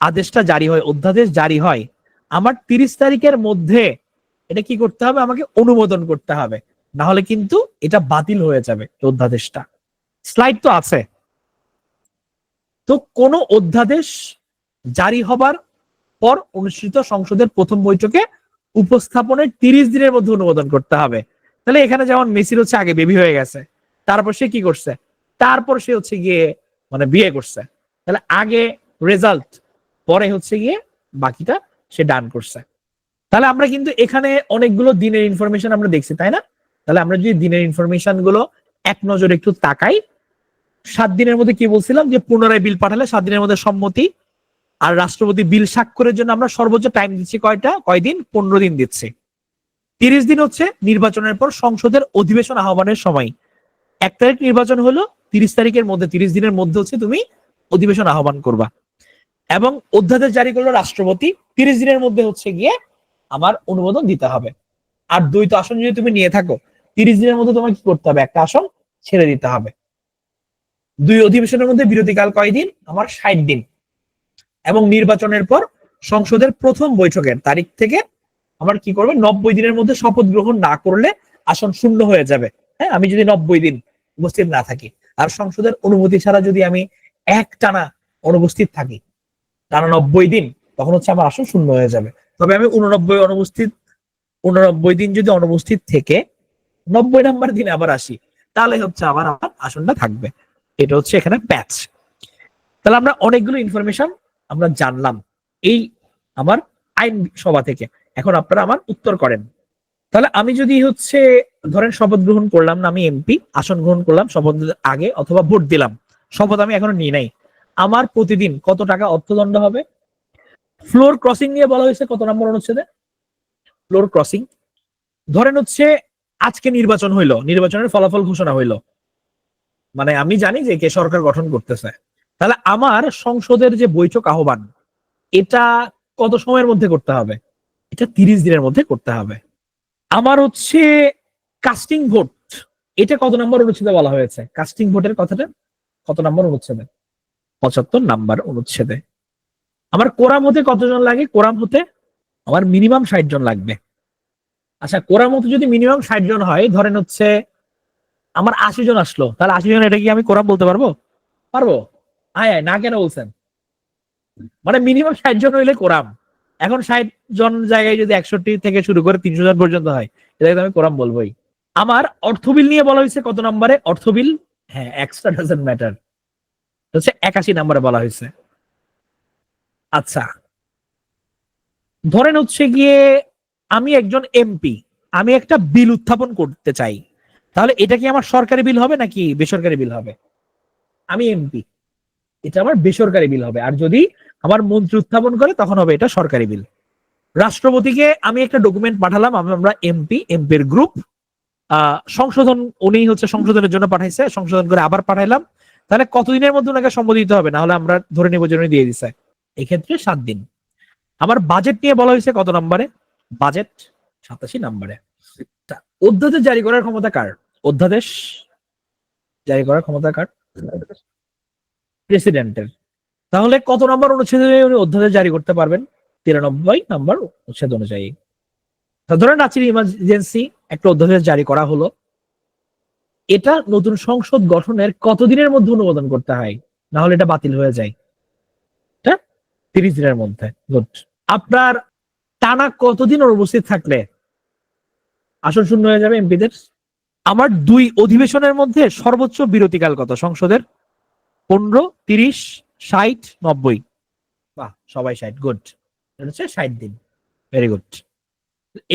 আদেশটা জারি হয়, অধ্যাদেশ জারি হয়, আমার 30 তারিখের মধ্যে এটা কি করতে হবে? আমাকে অনুমোদন করতে হবে, না হলে কিন্তু এটা বাতিল হয়ে যাবে অধ্যাদেশটা। স্লাইড তো আছে। তো কোন অধ্যাদেশ জারি হবার পর অনুষ্ঠিত সংসদের প্রথম বৈঠকে উপস্থাপনের 30 দিনের মধ্যে অনুমোদন করতে হবে। তাহলে এখানে যেমন মেসির হচ্ছে আগে বেবি হয়ে গেছে, তারপর সে কি করছে? তারপর সে হচ্ছে গিয়ে মানে বিয়ে করছে। তাহলে আগে রেজাল্ট, পরে হচ্ছে গিয়ে বাকিটা সে ডান করছে। তাহলে আমরা কিন্তু এখানে অনেকগুলো দিনের ইনফরমেশন আমরা দেখছি, তাই না? তাহলে আমরা যদি দিনের ইনফরমেশন গুলো এক নজরে একটু তাকাই, 7 দিনের মধ্যে কি বলছিলাম যে পুনরায় বিল পাঠালে 7 দিনের মধ্যে সম্মতি, আর রাষ্ট্রপতি বিল স্বাক্ষরের জন্য আমরা সর্বোচ্চ টাইম দিচ্ছি কয়দিন? 15 দিন দিচ্ছি। 30 দিন হচ্ছে নির্বাচনের পর সংসদের অধিবেশন আহ্বানের সময়। 1 তারিখ নির্বাচন হলো, 30 তারিখের মধ্যে 30 দিনের মধ্যে হচ্ছে তুমি অধিবেশন আহ্বান করবা, এবং অধ্যাদেশ জারি করলো রাষ্ট্রপতি। 30 দিনের মধ্যে হচ্ছে গিয়ে আমার অনুমোদন দিতে হবে। আর দ্বৈত আসন যদি তুমি নিয়ে থাকো, 30 দিনের মধ্যে তোমাকে কি করতে হবে? একটা আসন ছেড়ে দিতে হবে। 2 অধিবেশনের মধ্যে বিরতিকাল কয়দিন? আমার 60 দিন। এবং নির্বাচনের পর সংসদের প্রথম বৈঠকের তারিখ থেকে আমার কি করবে? 90 দিনের মধ্যে শপথ গ্রহণ না করলে আসন শূন্য হয়ে যাবে। হ্যাঁ, আমি যদি 90 দিন উপস্থিত না থাকি, আর সংসদের অনুমতি ছাড়া যদি আমি একটানা অনুপস্থিত থাকি, টানা 90 দিন, তখন হচ্ছে আমার আসন শূন্য হয়ে যাবে। তবে আমি 89 দিন যদি অনুপস্থিত থেকে 90 নাম্বার দিনে আবার আসি, তাহলে হচ্ছে আমার আসনটা থাকবে। এটা হচ্ছে এখানে প্যাচ। তাহলে আমরা অনেকগুলো ইনফরমেশন আমরা জানলাম এই আমার আইন সভা থেকে। এখন আপনারা আমার উত্তর করেন। তাহলে আমি যদি হচ্ছে ধরেন শপথ গ্রহণ করলাম না, আমি এমপি, আসন গ্রহণ করলাম শপথ আগে, অথবা ভোট দিলাম, শপথ আমি এখনো নিই নাই, আমার প্রতিদিন কত টাকা অর্থদণ্ড হবে? ফ্লোর ক্রসিং নিয়ে বলা হয়েছে কত নম্বর অনুচ্ছেদে? ফ্লোর ক্রসিং, ধরেন হচ্ছে আজকে নির্বাচন হইলো, নির্বাচনের ফলাফল ঘোষণা হইলো, মানে আমি জানি যে কে সরকার গঠন করতেছে, তাহলে আমার সংসদের যে বৈঠক আহ্বান, এটা কত সময়ের মধ্যে করতে হবে? এটা 30 দিনের মধ্যে করতে হবে। আমার হচ্ছে কাস্টিং ভোট, এটা কত নম্বর অনুচ্ছেদে বলা হয়েছে? কাস্টিং ভোটের কথাটা কত নম্বর অনুচ্ছেদে? 75 নাম্বার অনুচ্ছেদে। আমার কোরাম হতে কতজন লাগে? কোরাম হতে আমার মিনিমাম 60 জন লাগবে। আচ্ছা, কোরাম হতে যদি মিনিমাম 60 জন হয়, ধরেন হচ্ছে আমার 80 জন আসলো, তাহলে 80 জন এটা কি আমি কোরাম বলতে পারবো? পারবো? আয় আয়, না কেন বলছেন? মানে মিনিমাম 60 জন হইলে কোরাম। এখন 60 জন জায়গায় যদি 61 থেকে শুরু করে 300 জন পর্যন্ত হয়, এটাকে আমি কোরাম বলবোই। আমার অর্থ বিল নিয়ে বলা হয়েছে কত নম্বরে? অর্থ বিল, হ্যাঁ, এক্সট্রা ডাজন্ট ম্যাটার, হচ্ছে 81 নম্বরে বলা হয়েছে। আচ্ছা, ধরেন হচ্ছে গিয়ে আমি একজন এমপি, আমি একটা বিল উত্থাপন করতে চাই, তাহলে এটা কি আমার সরকারি বিল হবে নাকি বেসরকারি বিল হবে? আমি এমপি, এটা আমার বেসরকারি বিল হবে। আর যদি আমার মন্ত্রী উত্থাপন করে, তখন হবে এটা সরকারি বিল। রাষ্ট্রপতিকে আমি একটা ডকুমেন্ট পাঠালাম, আমরা এমপির গ্রুপ, সংশোধন, উনি হচ্ছে সংশোধনের জন্য পাঠাইছে, সংশোধন করে আবার পাঠাইলাম, তাহলে কতদিনের মধ্যে ওনাকে সম্মতি দিতে হবে? না হলে আমরা ধরে নেব যে উনি দিয়ে দিছে, এক্ষেত্রে 7 দিন। আমার বাজেট নিয়ে বলা হয়েছে কত নম্বরে? বাজেট 87 নম্বরে। অধ্যাদেশ জারি করার ক্ষমতা কার? অধ্যাদেশ জারি করার ক্ষমতা কার? প্রেসিডেন্টের। তাহলে কত নম্বর অনুচ্ছেদে উনি অধ্যাদেশ জারি করতে পারবেন? 93 নম্বর অনুচ্ছেদ অনুযায়ী। ধরেন রাঁচির ইমার্জেন্সি একটা অধ্যাদেশ জারি করা হলো, এটা নতুন সংসদ গঠনের কতদিনের মধ্যে অনুমোদন করতে হয়? না হলে এটা বাতিল হয়ে যায়। এটা 30 দিনের মধ্যে। গুড। আপনার টানা কতদিন অনুপস্থিত থাকলে আসন শূন্য হয়ে যাবে এমপিদের? আমার 2 অধিবেশনের মধ্যে সর্বোচ্চ বিরতিকাল কত সংসদের? 15, 30, 60, 90? বাহ, সবাই 60। গুড। এটা হচ্ছে 60 দিন। Very good.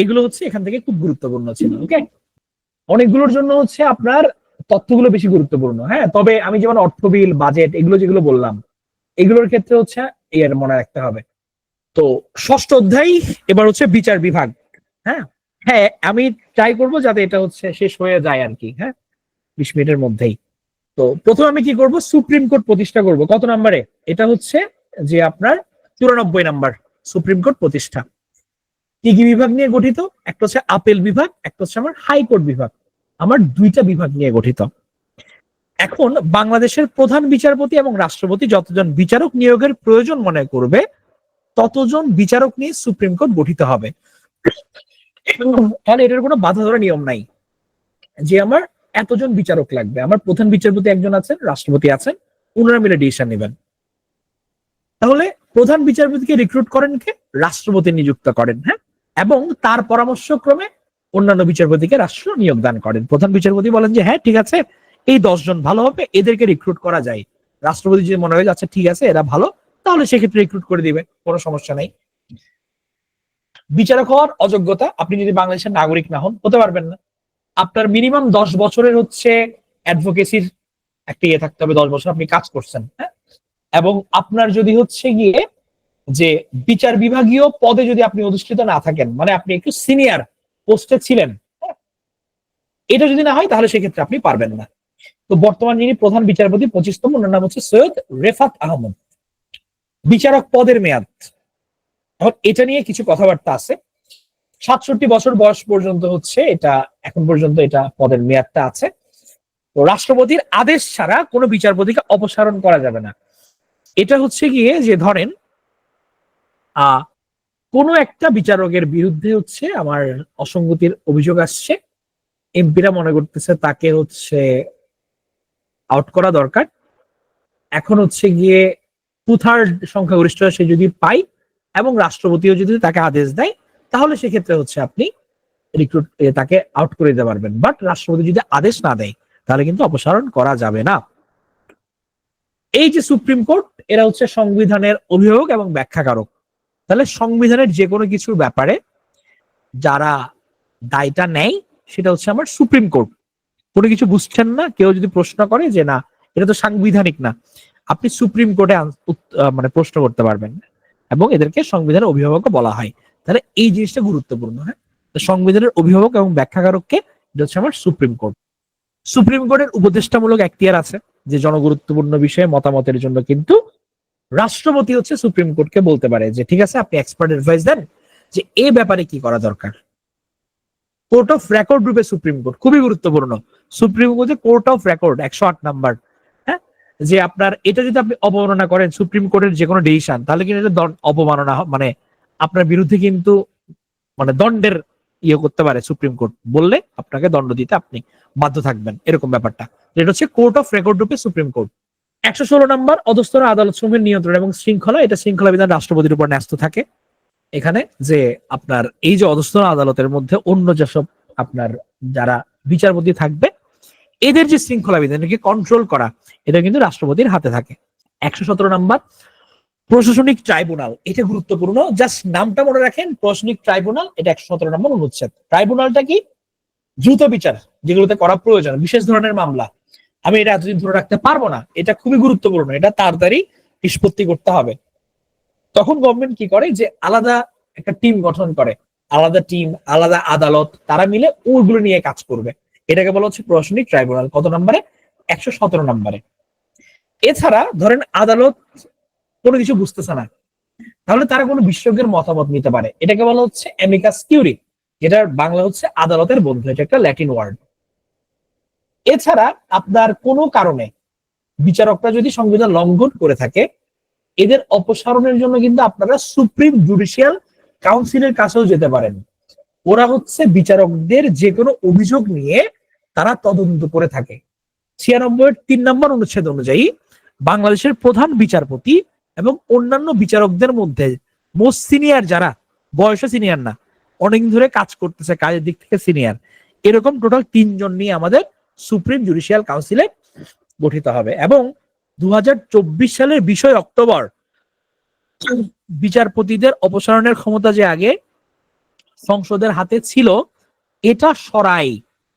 এগুলো হচ্ছে এখান থেকে খুব গুরুত্বপূর্ণ ছিল। ওকে, অনেকগুলোর জন্য হচ্ছে আপনার তথ্যগুলো বেশি গুরুত্বপূর্ণ। হ্যাঁ, তবে আমি যেমন অর্থ বিল, বাজেট, এগুলো যেগুলো বললাম, এগুলোর ক্ষেত্রে হচ্ছে এর মনে রাখতে হবে। তো 6ষ্ঠ অধ্যায় এবার হচ্ছে বিচার বিভাগ। হ্যাঁ হ্যাঁ, আমি ট্রাই করব যাতে এটা হচ্ছে শেষ হয়ে যায় আর কি। হ্যাঁ, 20 মিনিটের মধ্যেই। তো প্রথমে আমি কি করব? সুপ্রিম কোর্ট প্রতিষ্ঠা করব। কত নম্বরে? এটা হচ্ছে যে আপনার 94 নাম্বার সুপ্রিম কোর্ট প্রতিষ্ঠা। কি কি বিভাগ নিয়ে গঠিত? একটা হচ্ছে আপিল বিভাগ, একটা হচ্ছে আমার হাইকোর্ট বিভাগ। আমার 2টা বিভাগ নিয়ে গঠিত। এখন বাংলাদেশের প্রধান বিচারপতি এবং রাষ্ট্রপতি যতজন বিচারক নিয়োগের প্রয়োজন মনে করবে, ততজন বিচারক নিয়ে সুপ্রিম কোর্ট গঠিত হবে। তাহলে এটার কোনো বাধা ধরা নিয়ম নাই যে আমার এতজন বিচারক লাগবে। আমার প্রধান বিচারপতি একজন আছেন, রাষ্ট্রপতি আছেন, ওনারা মিলে ডিসিশন নেবেন। তাহলে প্রধান বিচারপতিকে রিক্রুট করেন কে? রাষ্ট্রপতি নিযুক্ত করেন। হ্যাঁ, এবং তার পরামর্শক্রমে অন্যান্য বিচারপতিকে রাষ্ট্র নিয়োগ দান করেন। প্রধান বিচারপতি বলেন যে হ্যাঁ ঠিক আছে, এই 10 জন ভালো হবে, এদেরকে রিক্রুট করা যায়। রাষ্ট্রপতি যদি মনে হয় আচ্ছা ঠিক আছে এরা ভালো, তাহলে সেক্ষেত্রে রিক্রুট করে দিবে, কোনো সমস্যা নাই। বিচারক হওয়ার অযোগ্যতা, আপনি যদি বাংলাদেশের নাগরিক না হন, হতে পারবেন না। আপনার মিনিমাম 10 বছরের হচ্ছে অ্যাডভোকেসির একটা ইয়ে থাকতে হবে, 10 বছর আপনি কাজ করছেন। হ্যাঁ, এবং আপনার যদি হচ্ছে গিয়ে যে বিচার বিভাগীয় পদে যদি আপনি অধিষ্ঠিত না থাকেন, মানে আপনি একটু সিনিয়র পোস্টে ছিলেন, এটা যদি না হয় তাহলে সেক্ষেত্রে আপনি পারবেন না। তো বর্তমান যিনি প্রধান বিচারপতি 25তম, ওনার নাম হচ্ছে সৈয়দ রেফাত আহমদ। বিচারক পদের মেয়াদ, এখন এটা নিয়ে কিছু কথাবার্তা আছে। 67 বছর বয়স পর্যন্ত হচ্ছে এটা, এখন পর্যন্ত এটা পদের মেয়াদটা আছে। তো রাষ্ট্রপতির আদেশ ছাড়া কোনো বিচারপতিকে অপসারণ করা যাবে না। এটা হচ্ছে গিয়ে যে ধরেন কোনো একটা বিচারকের বিরুদ্ধে হচ্ছে আমার অসঙ্গতির অভিযোগ আসছে, এমপিরা মনে করতেছে তাকে হচ্ছে আউট করা দরকার। এখন হচ্ছে গিয়ে 2/3 সংখ্যাগরিষ্ঠ সে যদি পায় এবং রাষ্ট্রপতিও যদি তাকে আদেশ দেয়, তাহলে সেক্ষেত্রে হচ্ছে আপনি রিক্রুট তাকে আউট করে দিতে পারবেন। বাট রাষ্ট্রপতি যদি আদেশ না দেয় তাহলে কিন্তু অপসারণ করা যাবে না। এই যে সুপ্রিম কোর্ট, এরা হচ্ছে সংবিধানের অভিভাবক এবং ব্যাখ্যাকারক। তাহলে সংবিধানের যে কোনো কিছুর ব্যাপারে যারা দায়টা নেয় সেটা হচ্ছে আমার সুপ্রিম কোর্ট। কোনো কিছু বুঝছেন না, কেউ যদি প্রশ্ন করে যে না এটা তো সাংবিধানিক না, আপনি সুপ্রিম কোর্টে মানে প্রশ্ন করতে পারবেন, এবং এদেরকে সংবিধানের অভিভাবক বলা হয়। তাহলে এই জিনিসটা গুরুত্বপূর্ণ। হ্যাঁ, সংবিধানের অভিভাবক এবং ব্যাখ্যাকারককে এটা হচ্ছে আমার সুপ্রিম কোর্ট। সুপ্রিম কোর্টের উপদেষ্টামূলক এখতিয়ার আছে, যে জনগুরুত্বপূর্ণ বিষয়ে মতামতের জন্য কিন্তু রাষ্ট্রপতি হচ্ছে সুপ্রিম কোর্টকে বলতে পারে যে ঠিক আছে আপনি এক্সপার্ট অ্যাডভাইস দেন যে এই ব্যাপারে কি করা দরকার। কোর্ট অফ রেকর্ড রূপে সুপ্রিম কোর্ট খুবই গুরুত্বপূর্ণ। সুপ্রিম কোর্টে কোর্ট অফ রেকর্ড 108 নাম্বার। হ্যাঁ, যে আপনার এটা যদি আপনি অবমাননা করেন সুপ্রিম কোর্টের যে কোনো ডিসিশন, তাহলে কিন্তু এটা অবমাননা, মানে আপনার বিরুদ্ধে কিন্তু মানে দণ্ডের করতে পারে। সুপ্রিম কোর্ট বললে আপনাকে দণ্ড দিতে আপনি বাধ্য থাকবেন, এরকম ব্যাপারটা। এটা হচ্ছে কোর্ট অফ রেকর্ড রূপে সুপ্রিম কোর্ট। 116 নম্বর, অধস্তন আদালত সমূহের নিয়ন্ত্রণ এবং শৃঙ্খলা, এটা শৃঙ্খলা বিধান রাষ্ট্রপতির উপর ন্যস্ত থাকে। এখানে যে আপনার এই যে অধস্তন আদালতের মধ্যে অন্য যেসব আপনার যারা বিচারপতি থাকবে, এদের যে শৃঙ্খলা বিধানকে কন্ট্রোল করা, এটা কিন্তু রাষ্ট্রপতির হাতে থাকে। 117 নম্বর, প্রশাসনিক ট্রাইব্যুনাল, এটা গুরুত্বপূর্ণ, জাস্ট নামটা মনে রাখেন, প্রশাসনিক ট্রাইব্যুনাল, এটা 117 নম্বর অনুচ্ছেদ। ট্রাইব্যুনালটা কি? দ্রুত বিচার যেগুলোতে করা প্রয়োজন, বিশেষ ধরনের মামলা আমি এটা এতদিন ধরে রাখতে পারবো না, এটা খুবই গুরুত্বপূর্ণ, এটা তাড়াতাড়ি নিষ্পত্তি করতে হবে। তখন গভর্নমেন্ট কি করে যে আলাদা একটা টিম গঠন করে, আলাদা টিম, আলাদা আদালত, তারা মিলে ওগুলো নিয়ে কাজ করবে। এটাকে বলা হচ্ছে প্রশাসনিক ট্রাইব্যুনাল। কত নম্বরে? 117 নম্বরে। এছাড়া ধরেন আদালত কোনো কিছু বুঝতেছে না, তাহলে তারা কোনো বিশেষজ্ঞের মতামত নিতে পারে, এটাকে বলা হচ্ছে অ্যামিকাস কিউরি, যেটার বাংলা হচ্ছে আদালতের বন্ধু, এটা একটা ল্যাটিন ওয়ার্ড। এছাড়া আপনার কোনো কারণে বিচারকরা যদি সংবিধান লঙ্ঘন করে থাকে, এদের অপসারণের জন্য কিন্তু আপনারা সুপ্রিম জুডিশিয়াল কাউন্সিলের কাছেও যেতে পারেন। ওরা হচ্ছে বিচারকদের যে কোনো অভিযোগ নিয়ে তারা তদন্ত করে থাকে। 96 3 নম্বর অনুচ্ছেদ অনুযায়ী বাংলাদেশের প্রধান বিচারপতি এবং অন্যান্য বিচারকদের মধ্যে মোস্ট সিনিয়র যারা, বয়সে সিনিয়র না, অনেকদিন ধরে কাজ করতেছে, কাজের দিক থেকে সিনিয়র, এরকম টোটাল 3 জন নিয়ে আমাদের সুপ্রিম জুডিশিয়াল কাউন্সিলে গঠিত হবে। এবং 2024 সালের 20 অক্টোবর বিচারপতিদের অপসারণের ক্ষমতা যে আগে সংসদের হাতে ছিল, এটা সরাই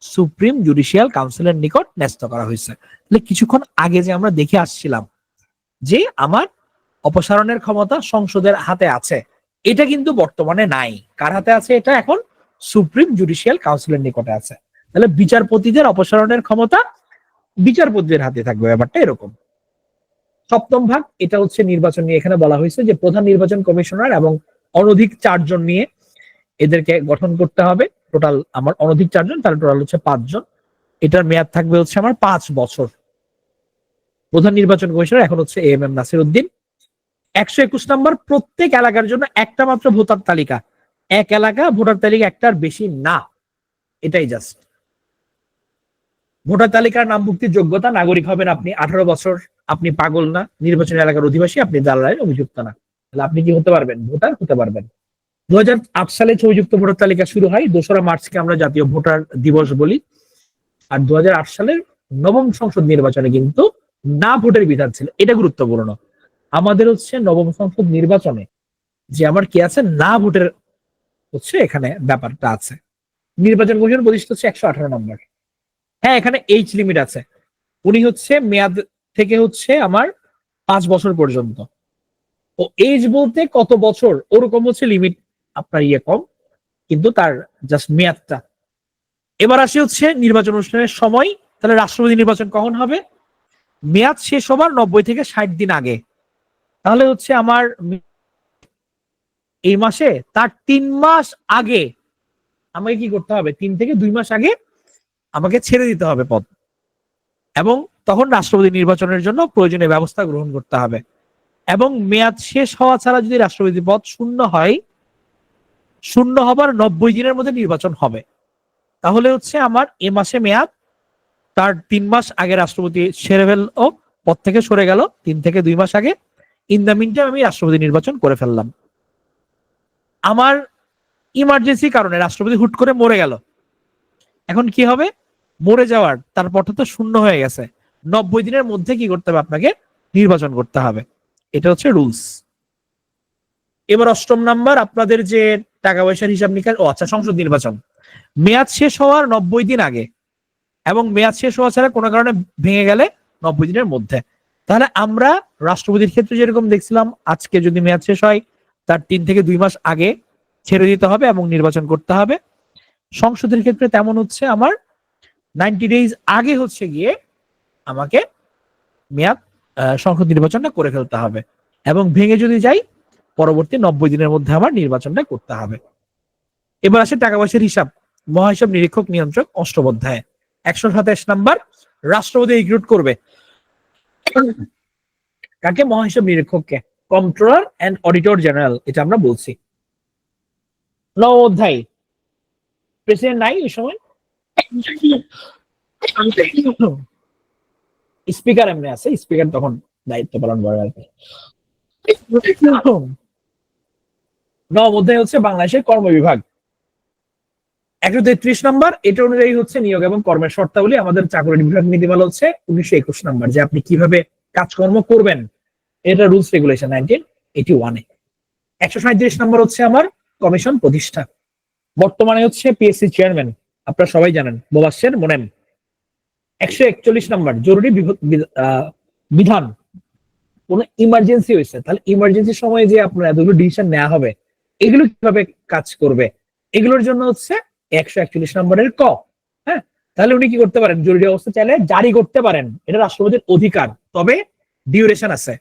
সুপ্রিম জুডিশিয়াল কাউন্সিলের নিকট ন্যস্ত করা হয়েছে। তাহলে কিছুক্ষণ আগে যে আমরা দেখে আসছিলাম যে আমার অপসারণের ক্ষমতা সংসদের হাতে আছে, এটা কিন্তু বর্তমানে নাই। কার হাতে আছে? এটা এখন সুপ্রিম জুডিশিয়াল কাউন্সিলের নিকটে আছে। তাহলে বিচারপতিদের অপসারণের ক্ষমতা বিচারপতিদের হাতে থাকবে, ব্যাপারটা এরকম। সপ্তম ভাগ, এটা হচ্ছে নির্বাচন নিয়ে। এখানে বলা হয়েছে যে প্রধান নির্বাচন কমিশনার এবং অনধিক 4 জন নিয়ে এদেরকে গঠন করতে হবে। টোটাল আমার অনধিক 4 জন, তাহলে টোটাল হচ্ছে 5 জন। এটার মেয়াদ থাকবে হচ্ছে আমার 5 বছর। প্রধান নির্বাচন কমিশনার এখন হচ্ছে এএমএম নাসির উদ্দিন। 121 নম্বর, প্রত্যেক এলাকার জন্য একটা মাত্র ভোটার তালিকা। এক এলাকা ভোটার তালিকা একটার বেশি না, এটাই জাস্ট। ভোটার তালিকার নামভুক্তির যোগ্যতা, নাগরিক হবেন আপনি, 18 বছর, আপনি পাগল না, নির্বাচনী এলাকার অধিবাসী, আপনি দালালের অভিযুক্ত না, তাহলে আপনি কি হতে পারবেন? ভোটার হতে পারবেন। 2008 সালে ছবিযুক্ত ভোটার তালিকা শুরু হয়, 2রা মার্চকে আমরা জাতীয় ভোটার দিবস বলি। আর 2008 সালের নবম সংসদ নির্বাচনে কিন্তু না ভোটের বিধান ছিল, এটা গুরুত্বপূর্ণ। আমাদের হচ্ছে নবম সংসদ নির্বাচনে যে আমার কি আছে, না ভোটের হচ্ছে এখানে ব্যাপারটা আছে। নির্বাচন কমিশন প্রতিষ্ঠা হচ্ছে 118 নম্বর। হ্যাঁ, এখানে এইজ লিমিট আছে, উনি হচ্ছে মেয়াদ থেকে হচ্ছে আমার 5 বছর পর্যন্ত। ও এইজ বলতে কত বছর ওরকম হচ্ছে লিমিট আপনার কম, কিন্তু তার জাস্ট মেয়াদটা। এবার আসি হচ্ছে নির্বাচন অনুষ্ঠানের সময়। তাহলে রাষ্ট্রপতি নির্বাচন কখন হবে? মেয়াদ শেষ হবার 90 থেকে 60 দিন আগে। তাহলে হচ্ছে আমার এই মাসে তার 3 মাস আগে আমাকে কি করতে হবে? 3 থেকে 2 মাস আগে আমাকে ছেড়ে দিতে হবে পদ, এবং তখন রাষ্ট্রপতি নির্বাচনের জন্য প্রয়োজনীয় ব্যবস্থা গ্রহণ করতে হবে। এবং মেয়াদ শেষ হওয়া ছাড়া যদি রাষ্ট্রপতি পদ শূন্য হয়, শূন্য হবার 90 দিনের মধ্যে নির্বাচন হবে। তাহলে হচ্ছে আমার এ মাসে মেয়াদ, তার 3 মাস আগে রাষ্ট্রপতি ছেড়ে ফেললো, পদ থেকে সরে গেল 3 থেকে 2 মাস আগে। ইন দ্য মিন টাইম আমি রাষ্ট্রপতি নির্বাচন করে ফেললাম। আমার ইমার্জেন্সি কারণে রাষ্ট্রপতি হুট করে মরে গেল, এখন কি হবে? মরে যাওয়ার তার পথটা তো শূন্য হয়ে গেছে, 90 দিনের মধ্যে কি করতে হবে? আপনাকে নির্বাচন করতে হবে। এটা হচ্ছে রুলস। এবার 8ম নাম্বার, আপনাদের যে টাকা পয়সার হিসাব নিকাশ, আচ্ছা, সংসদ নির্বাচন মেয়াদ শেষ হওয়ার 90 দিন আগে, এবং মেয়াদ শেষ হওয়া ছাড়া কোনো কারণে ভেঙে গেলে 90 দিনের মধ্যে। তাহলে আমরা রাষ্ট্রপতির ক্ষেত্রে যেরকম দেখছিলাম, আজকে যদি মেয়াদ শেষ হয় তার 3 থেকে 2 মাস আগে ছেড়ে দিতে হবে এবং নির্বাচন করতে হবে। সংসদের ক্ষেত্রে তেমন হচ্ছে আমার 90 ডেজ আগে হচ্ছে গিয়ে আমাকে মেয়াদ সংসদ নির্বাচনটা করে ফেলতে হবে, এবং ভেঙে যদি যাই পরবর্তী 90 দিনের মধ্যে আমার নির্বাচনটা করতে হবে। এবার আসে টাকা পয়সার হিসাব, মহাহিসাব নিরীক্ষক নিয়ন্ত্রক 8ম অধ্যায়ে 127 নাম্বার। রাষ্ট্রপতি রিক্রুট করবে কাকে? মহাহিসাব নিরীক্ষককে, কন্ট্রোলার এন্ড অডিটর জেনারেল, এটা আমরা বলছি। 9ম অধ্যায়, প্রেসিডেন্ট নাই ওই সময়, স্পিকার এমনি আছে, স্পিকার তখন দায়িত্ব পালন করে আর কি। 9ম অধ্যায় হচ্ছে বাংলাদেশের কর্ম বিভাগ। 133 নাম্বার, এটা অনুযায়ী হচ্ছে নিয়োগ এবং কর্মের শর্তাবলী। আমাদের চাকরি বিভাগ নীতিমালা হচ্ছে 1921 নাম্বার, যে আপনি কিভাবে কাজকর্ম করবেন, এটা রুলস রেগুলেশন 1981-এ। 137 নাম্বার হচ্ছে আমার কমিশন প্রতিষ্ঠা। বর্তমানে হচ্ছে পিএসসি চেয়ারম্যান, আপনারা সবাই জানেন, মোবাশ্বের মোনেম। 141 নাম্বার, জরুরি বিধান। কোন ইমার্জেন্সি হয়েছে, তাহলে ইমার্জেন্সি সময়ে যে আপনার এতগুলো ডিসিশন নেওয়া হবে, এগুলো কিভাবে কাজ করবে, এগুলোর জন্য হচ্ছে 141 নম্বরের ক। হ্যাঁ, তাহলে উনি কি করতে পারেন? জরুরি অবস্থা চাইলে জারি করতে পারেন, এটা রাষ্ট্রপতির অধিকার, তবে ডিউরেশন আছে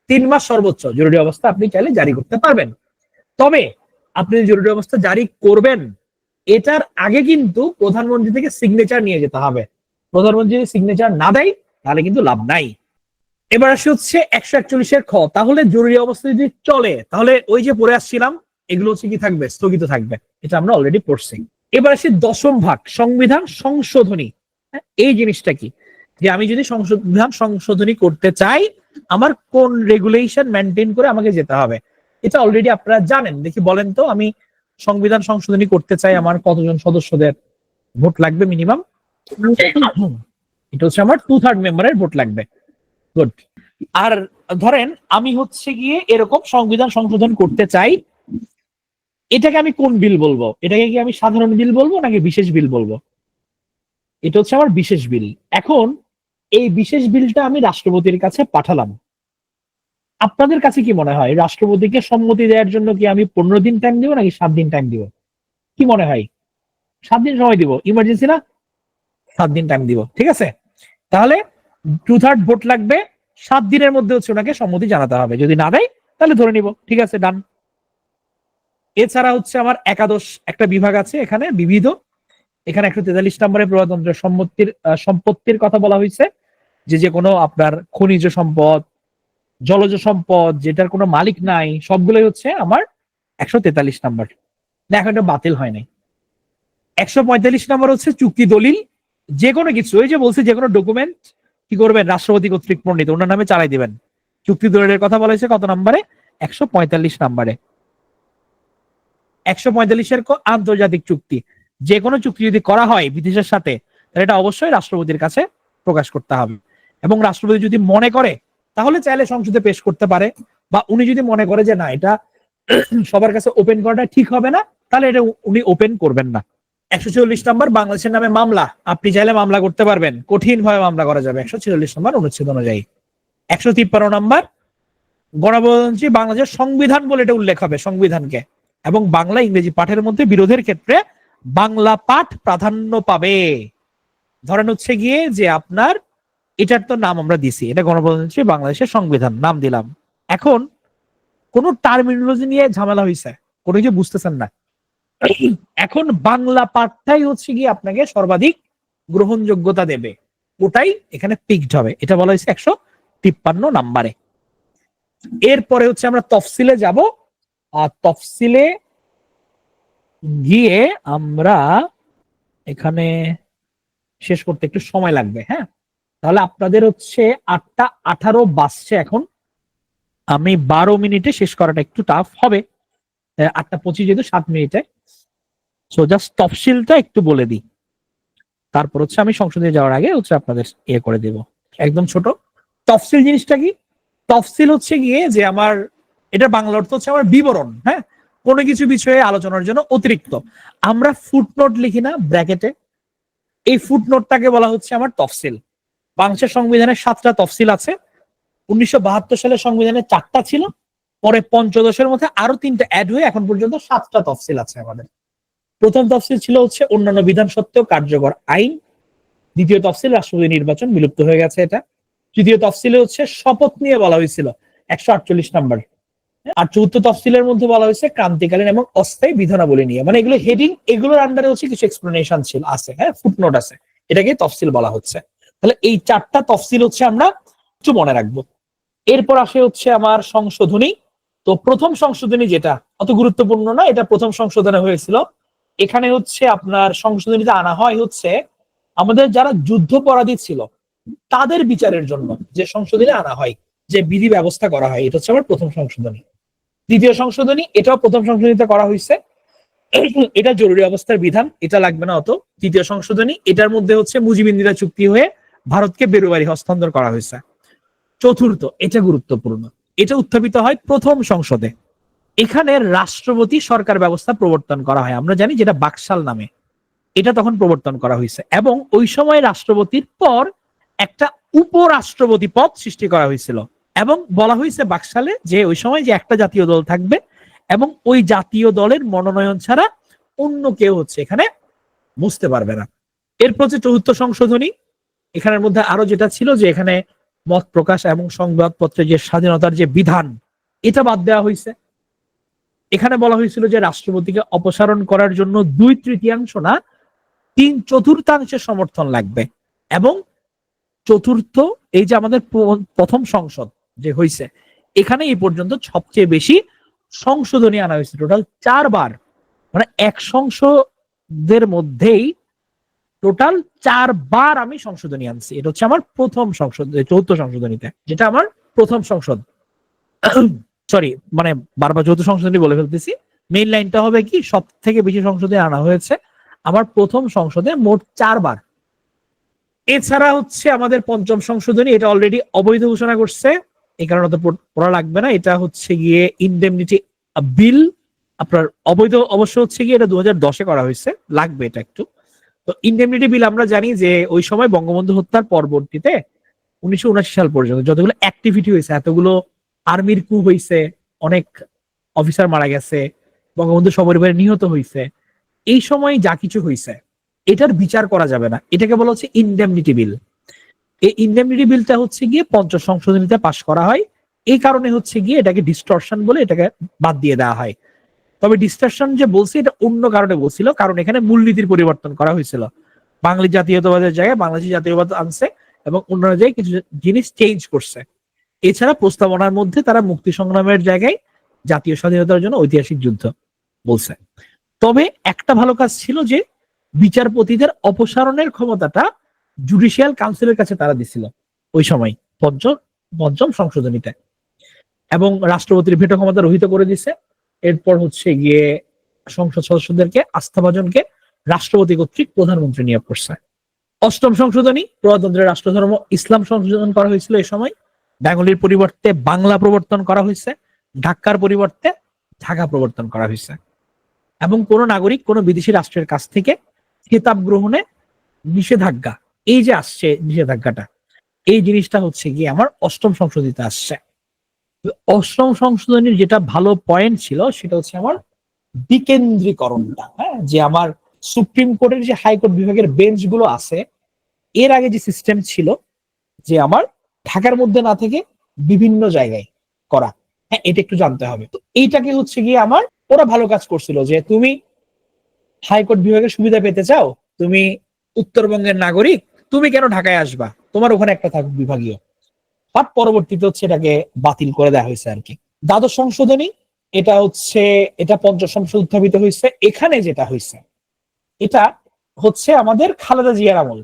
3 মাস সর্বোচ্চ জরুরি অবস্থা আপনি চাইলে জারি করতে পারবেন। তবে আপনি জরুরি অবস্থা জারি করবেন, এটার আগে কিন্তু প্রধানমন্ত্রী থেকে সিগনেচার নিয়ে যেতে হবে। প্রধানমন্ত্রী যদি সিগনেচার না দেয় তাহলে কিন্তু লাভ নাই। এবার আসে হচ্ছে 141-এর খ। তাহলে জরুরি অবস্থা যদি চলে, তাহলে ওই যে পড়ে আসছিলাম, এগুলো হচ্ছে কি থাকবে? স্থগিত থাকবে। এটা আমরা অলরেডি পড়ছি। এবার আসি 10ম ভাগ, সংবিধান সংশোধনী। এই জিনিসটা কি? যে আমি যদি সংবিধান সংশোধনী করতে চাই, আমার কোন রেগুলেশন মেনটেন করে আমাকে যেতে হবে, এটা অলরেডি আপনারা জানেন। দেখি বলেন তো, আমি সংবিধান সংশোধনী করতে চাই, আমার কতজন সদস্যদের ভোট লাগবে মিনিমাম? এটা হচ্ছে আমার 2/3 মেম্বারের ভোট লাগবে। গুড। আর ধরেন আমি হচ্ছে গিয়ে এরকম সংবিধান সংশোধন করতে চাই, এটাকে আমি কোন বিল বলবো? এটাকে কি আমি সাধারণ বিল বলবো নাকি বিশেষ বিল বলবো? এটা হচ্ছে আমার বিশেষ বিল। এখন এই বিশেষ বিলটা আমি রাষ্ট্রপতির কাছে পাঠালাম। আপনাদের কাছে কি মনে হয়, রাষ্ট্রপতিকে সম্মতি দেওয়ার জন্য কি আমি 15 দিন টাইম দিব নাকি 7 দিন টাইম দিব? কি মনে হয়? 7 দিন সময় দিব, ইমার্জেন্সি না? 7 দিন টাইম দিব, ঠিক আছে। তাহলে 2/3 ভোট লাগবে, 7 দিনের মধ্যে হচ্ছে ওনাকে সম্মতি জানাতে হবে। যদি না দেয় তাহলে ধরে নিব, ঠিক আছে, ডান। এছাড়া হচ্ছে আমার একাদশ একটা বিভাগ আছে, এখানে বিবিধ। এখানে 143 নম্বরে প্রজাতন্ত্রের সম্পত্তির কথা বলা হয়েছে, যে যে কোনো আপনার খনিজ সম্পদ, জলজ সম্পদ, যেটার কোনো মালিক নাই, সবগুলোই হচ্ছে আমার 143 নাম্বার। না, এখন এটা বাতিল হয় নাই। 145 নম্বর হচ্ছে চুক্তি দলিল। যে কোনো কিছু, ওই যে বলছি, যে কোনো ডকুমেন্ট কি করবেন? রাষ্ট্রপতি কর্তৃক প্রণীত, ওনার নামে চালাই দিবেন। চুক্তি দলিলের কথা বলা হয়েছে কত নম্বরে? 145 নম্বরে। 145-এর আন্তর্জাতিক চুক্তি। যে কোনো চুক্তি যদি করা হয় বিদেশের সাথে, তাহলে এটা অবশ্যই রাষ্ট্রপতির কাছে প্রকাশ করতে হবে। এবং রাষ্ট্রপতি যদি মনে করে তাহলে চাইলে সংসদে পেশ করতে পারে, বা উনি যদি মনে করে যে না, এটা সবার কাছে ওপেন করাটা ঠিক হবে না, তাহলে এটা উনি ওপেন করবেন না। 146 নম্বর, বাংলাদেশের নামে মামলা। আপনি চাইলে মামলা করতে পারবেন, কঠিন ভাবে মামলা করা যাবে 146 নম্বর অনুচ্ছেদ অনুযায়ী। 153 নম্বর, গণপ্রজাতন্ত্রী বাংলাদেশের সংবিধান বলে এটা উল্লেখ হবে, সংবিধানকে। এবং বাংলা ইংরেজি পাঠের মধ্যে বিরোধের ক্ষেত্রে বাংলা পাঠ প্রাধান্য পাবে। ধরেন হচ্ছে গিয়ে যে আপনার এটার তো নাম আমরা দিছি, এটা গণপ্রজাতন্ত্রী বাংলাদেশের সংবিধান নাম দিলাম। এখন কোন টার্মিনোলজি নিয়ে ঝামেলা হয়েছে, কোনো কিছু বুঝতেছেন না, এখন বাংলা পাঠটাই হচ্ছে গিয়ে আপনাকে সর্বাধিক গ্রহণযোগ্যতা দেবে, ওটাই এখানে পিকড হবে। এটা বলা হয়েছে 153 নাম্বারে। এরপরে হচ্ছে আমরা তফসিলে যাব, আর তফসিলে গিয়ে আমরা এখানে শেষ করতে একটু সময় লাগবে। হ্যাঁ, তাহলে আপনাদের হচ্ছে 8টা 18 বাজছে এখন, আমি 12 মিনিটে শেষ করাটা একটু টাফ হবে, 8টা 25 যেহেতু 7 মিনিটে। সো জাস্ট তফসিলটা একটু বলে দিই, তারপর হচ্ছে আমি সংসদে যাওয়ার আগে হচ্ছে আপনাদের ইয়ে করে দেব একদম ছোট। তফসিল জিনিসটা কি? তফসিল হচ্ছে গিয়ে যে আমার, এটা বাংলা অর্থ হচ্ছে আমার বিবরণ। হ্যাঁ, কোনো কিছু বিষয়ে আলোচনার জন্য অতিরিক্ত আমরা ফুটনোট লিখি না ব্র্যাকেটে, এই ফুটনোটটাকে বলা হচ্ছে আমার তফসিল। বাংলাদেশের সংবিধানে 7টা তফসিল আছে। 1972 সালে সংবিধানে 4টা ছিল, পরে পঞ্চদশের মধ্যে আরো 3টা অ্যাড হয়ে এখন পর্যন্ত 7টা তফসিল আছে আমাদের। প্রথম তফসিল ছিল হচ্ছে অন্যান্য বিধান সত্ত্বেও কার্যকর আইন। দ্বিতীয় তফসিল রাষ্ট্রপতি নির্বাচন, বিলুপ্ত হয়ে গেছে এটা। তৃতীয় তফসিলে হচ্ছে শপথ নিয়ে বলা হয়েছিল, 148 নাম্বার। আর চতুর্থ তফসিলের মধ্যে বলা হয়েছে ক্রান্তিকালীন এবং অস্থায়ী বিধানাবলী নিয়ে, মানে এগুলো হেডিং, এগুলোর আন্ডারে হচ্ছে কিছু এক্সপ্লেনেশন ছিল আছে, হ্যাঁ ফুটনোট আছে, এটাকে তফসিল বলা হচ্ছে। তাহলে এই 4টা তফসিল হচ্ছে আমরা একটু মনে রাখবো। এরপর আসে হচ্ছে আমার সংশোধনী। তো প্রথম সংশোধনী যেটা অত গুরুত্বপূর্ণ না, এটা প্রথম সংশোধনে হয়েছিল। এখানে হচ্ছে আপনার সংশোধনীতে আনা হয় হচ্ছে আমাদের যারা যুদ্ধাপরাধী ছিল তাদের বিচারের জন্য যে সংশোধনী আনা হয়, যে বিধি ব্যবস্থা করা হয়, এটা হচ্ছে আমার প্রথম সংশোধনী। দ্বিতীয় সংশোধনী, এটাও প্রথম সংশোধনীতে করা হয়েছে, এটা জরুরি অবস্থার বিধান, এটা লাগবে না অত। তৃতীয় সংশোধনী, এটার মধ্যে হচ্ছে মুজিবিন্দিরা চুক্তি হয়ে ভারতকে বেরুবারি হস্তান্তর করা হয়েছে। চতুর্থ, এটা গুরুত্বপূর্ণ, এটা উত্থাপিত হয় প্রথম সংসদে। এখানে রাষ্ট্রপতি সরকার ব্যবস্থা প্রবর্তন করা হয়, আমরা জানি যেটা বাকশাল নামে, এটা তখন প্রবর্তন করা হয়েছে। এবং ওই সময় রাষ্ট্রপতির পর একটা উপরাষ্ট্রপতি পদ সৃষ্টি করা হয়েছিল, এবং বলা হয়েছে বাকশালে যে ওই সময় যে একটা জাতীয় দল থাকবে এবং ওই জাতীয় দলের মনোনয়ন ছাড়া অন্য কেউ হচ্ছে এখানে বুঝতে পারবে না। এরপর হচ্ছে চতুর্থ সংশোধনী। এখানের মধ্যে আরো যেটা ছিল যে এখানে মত প্রকাশ এবং সংবাদপত্রের যে স্বাধীনতার যে বিধান, এটা বাদ দেওয়া হয়েছে। এখানে বলা হয়েছিল যে রাষ্ট্রপতিকে অপসারণ করার জন্য 2/3 না 3/4 সমর্থন লাগবে। এবং চতুর্থ, এই যে আমাদের প্রথম সংসদ যে হয়েছে, এখানে এই পর্যন্ত সবচেয়ে বেশি সংশোধনী আনা হয়েছে, টোটাল 4 বার, মানে এক সংসদের মধ্যেই টোটাল 4 বার আমি সংশোধনী আনছি। এটা হচ্ছে আমার প্রথম সংসদ, চতুর্থ সংশোধনীতে, যেটা আমার প্রথম সংসদ। সরি, মানে বারবার চতুর্থ সংশোধনী বলে ফেলতেছি। মেইন লাইনটা হবে কি, সব থেকে বেশি সংশোধনী আনা হয়েছে আমার প্রথম সংসদে, মোট 4 বার। এছাড়া হচ্ছে আমাদের পঞ্চম সংশোধনী, এটা অলরেডি অবৈধ ঘোষণা করছে, এই কারণে তো পড়া লাগবে না। এটা হচ্ছে গিয়ে ইনডেমনিটি বিল, আপনার অবৈধ অবশ্য হচ্ছে গিয়ে এটা 2010-এ করা হয়েছে, লাগবে এটা একটু। তো ইনডেমনিটি বিল আমরা জানি যে ওই সময় বঙ্গবন্ধু হত্যার পরবর্তীতে 1979 সাল পর্যন্ত যতগুলো অ্যাক্টিভিটি হয়েছে, এতগুলো আর্মির কু হয়েছে, অনেক অফিসার মারা গেছে, বঙ্গবন্ধু সপরিবারে নিহত হয়েছে, এই সময় যা কিছু হয়েছে এটার বিচার করা যাবে না, এটাকে বলা হচ্ছে ইনডেমনিটি বিল। এই ইনডেমনিটি বিলটা হচ্ছে গিয়ে পঞ্চম সংশোধনীতে পাশ করা হয়, এই কারণে হচ্ছে গিয়ে এটাকে ডিস্টরশন বলে এটাকে বাদ দিয়ে দেওয়া হয়। তবে ডিস্টরশন যে বলছি এটা অন্য কারণে বলছিল, কারণ এখানে মূলনীতির পরিবর্তন করা হয়েছিল, বাঙালি জাতীয়তাবাদের জায়গায় বাংলাদেশি জাতীয়বাদ আনছে এবং অন্যান্য জায়গায় কিছু জিনিস চেঞ্জ করছে। এছাড়া প্রস্তাবনার মধ্যে তারা মুক্তি সংগ্রামের জায়গায় জাতীয় স্বাধীনতার জন্য ঐতিহাসিক যুদ্ধ বলছে। তবে একটা ভালো কাজ ছিল যে বিচারপতিদের অপসারণের ক্ষমতাটা জুডিশিয়াল কাউন্সিলের কাছে তারা দিছিল ওই সময় পঞ্চম সংশোধনীতে, এবং রাষ্ট্রপতির ভেটো ক্ষমতা রহিত করে দিছে। এরপর হচ্ছে গিয়ে সংসদ সদস্যদেরকে আস্থাভাজনকে রাষ্ট্রপতি কর্তৃক প্রধানমন্ত্রী নিয়োগ করছে। অষ্টম সংশোধনী, প্রজাতন্ত্রের রাষ্ট্রধর্ম ইসলাম সংশোধন করা হয়েছিল এই সময়। বেঙ্গলির পরিবর্তে বাংলা প্রবর্তন করা হয়েছে, ঢাকার পরিবর্তে ঢাকা প্রবর্তন করা হয়েছে, এবং কোন নাগরিক কোন বিদেশি রাষ্ট্রের কাছ থেকে খেতাব গ্রহণে নিষেধাজ্ঞা, এই যে আসছে নিষেধাজ্ঞাটা, এই জিনিসটা হচ্ছে গিয়ে আমার অষ্টম সংশোধনীতে আসছে। অষ্টম সংশোধনীর যেটা ভালো পয়েন্ট ছিল সেটা হচ্ছে আমার বিকেন্দ্রীকরণটা, হ্যাঁ, যে আমার সুপ্রিম কোর্টের যে হাইকোর্ট বিভাগের বেঞ্চ গুলো আছে, এর আগে যে সিস্টেম ছিল যে আমার ঢাকার মধ্যে না থেকে বিভিন্ন জায়গায় করা, হ্যাঁ, এটা একটু জানতে হবে। তো এইটাকে হচ্ছে গিয়ে আমার ওরা ভালো কাজ করছিল যে তুমি হাইকোর্ট বিভাগের সুবিধা পেতে চাও, তুমি উত্তরবঙ্গের নাগরিক, তুমি কেন ঢাকায় আসবা, তোমার ওখানে একটা থাকুক বিভাগীয়। বাট পরবর্তীতে হচ্ছে এটাকে বাতিল করে দেওয়া হয়েছে আর কি। দ্বাদশ সংশোধনী, এটা হচ্ছে এটা পঞ্চম সংসদ উত্থাপিত হয়েছে। এখানে যেটা হয়েছে এটা হচ্ছে আমাদের খালেদা জিয়ার আমল।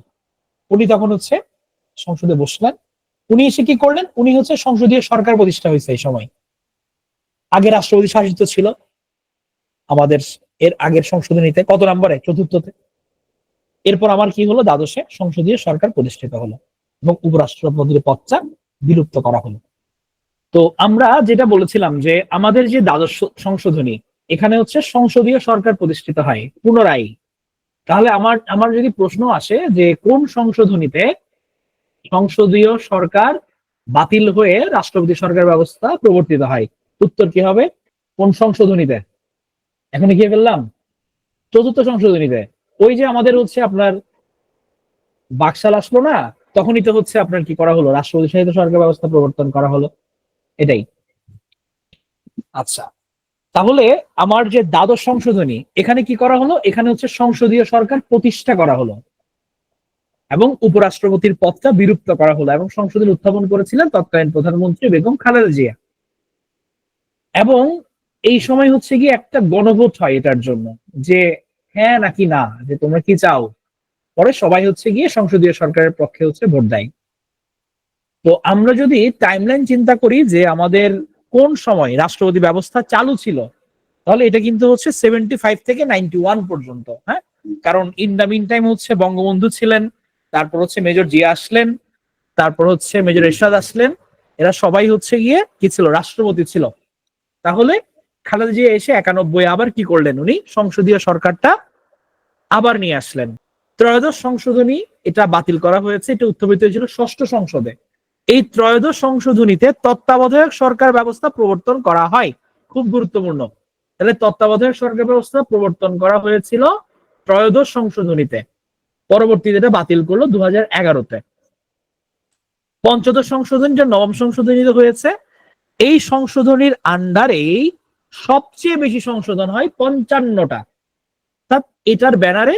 উনি তখন হচ্ছে সংসদে বসলেন, উনি এসে কি করলেন, উনি হচ্ছে সংসদীয় সরকার প্রতিষ্ঠা হয়েছে এই সময়। আগে রাষ্ট্রপতি শাসিত ছিল আমাদের এর আগের সংশোধনীতে, কত নম্বরে, চতুর্থতে। এরপর আমার কি হলো, দ্বাদশে সংসদীয় সরকার প্রতিষ্ঠিত হলো এবং উপরাষ্ট্রপতির পদটা বিলুপ্ত করা হলো। তো আমরা যেটা বলেছিলাম যে আমাদের যে দ্বাদশ সংশোধনী, এখানে হচ্ছে সংসদীয় সরকার প্রতিষ্ঠিত হয় পুনরায়। তাহলে আমার আমার যদি প্রশ্ন আসে যে কোন সংশোধনীতে সংসদীয় সরকার বাতিল হয়ে রাষ্ট্রপতি সরকার ব্যবস্থা প্রবর্তিত হয়, উত্তর কি হবে, কোন সংশোধনীতে? এখন কি ফেললাম, চতুর্থ সংশোধনীতে। ওই যে আমাদের হচ্ছে আপনার বাকশাল আসলো না, তখনই তো হচ্ছে আপনার কি করা হলো, রাষ্ট্রপতি শাসিত সরকার ব্যবস্থা প্রবর্তন করা হলো, এটাই। আচ্ছা, তাহলে আমার যে দ্বাদশ সংশোধনী, এখানে কি করা হলো, এখানে হচ্ছে সংসদীয় সরকার প্রতিষ্ঠা করা হলো এবং উপরাষ্ট্রপতির পদটা বিলুপ্ত করা হলো এবং সংসদে উত্থাপন করেছিলেন তৎকালীন প্রধানমন্ত্রী বেগম খালেদা জিয়া। এবং এই সময় হচ্ছে গিয়ে একটা গণভোট হয় এটার জন্য, যে হ্যাঁ নাকি না, যে তোমরা কি চাও। পরে সবাই হচ্ছে গিয়ে সংসদীয় সরকারের পক্ষে হচ্ছে ভোট দেয়। তো আমরা যদি টাইমলাইন চিন্তা করি যে আমাদের কোন সময় রাষ্ট্রপতি ব্যবস্থা চালু ছিল, তাহলে এটা কিন্তু হচ্ছে 75 থেকে 91 পর্যন্ত, হ্যাঁ। কারণ ইন দা মিন টাইম হচ্ছে বঙ্গবন্ধু ছিলেন, তারপর হচ্ছে মেজর জিয়া আসলেন, তারপর হচ্ছে মেজর এরশাদ আসলেন, এরা সবাই হচ্ছে গিয়ে কি ছিল, রাষ্ট্রপতি ছিল। তাহলে খালেদা জিয়া এসে 91 আবার কি করলেন, উনি সংসদীয় সরকারটা আবার নিয়ে আসলেন। ত্রয়োদশ সংশোধনী, এটা বাতিল করা হয়েছে, এটা উত্থাপিত হয়েছিল ষষ্ঠ সংসদে। এই ত্রয়োদশ সংশোধনীতে তত্ত্বাবধায়ক সরকার ব্যবস্থা প্রবর্তন করা হয়, খুব গুরুত্বপূর্ণ। তাহলে তত্ত্বাবধায়ক সরকার ব্যবস্থা প্রবর্তন করা হয়েছিল ত্রয়োদশ সংশোধনীতে, পরবর্তীতে এটা বাতিল করলো 2011-তে। পঞ্চদশ সংশোধনী, যা নবম সংশোধনীতে হয়েছে, এই সংশোধনীর আন্ডারেই সবচেয়ে বেশি সংশোধন হয় 55টা। এটার ব্যানারে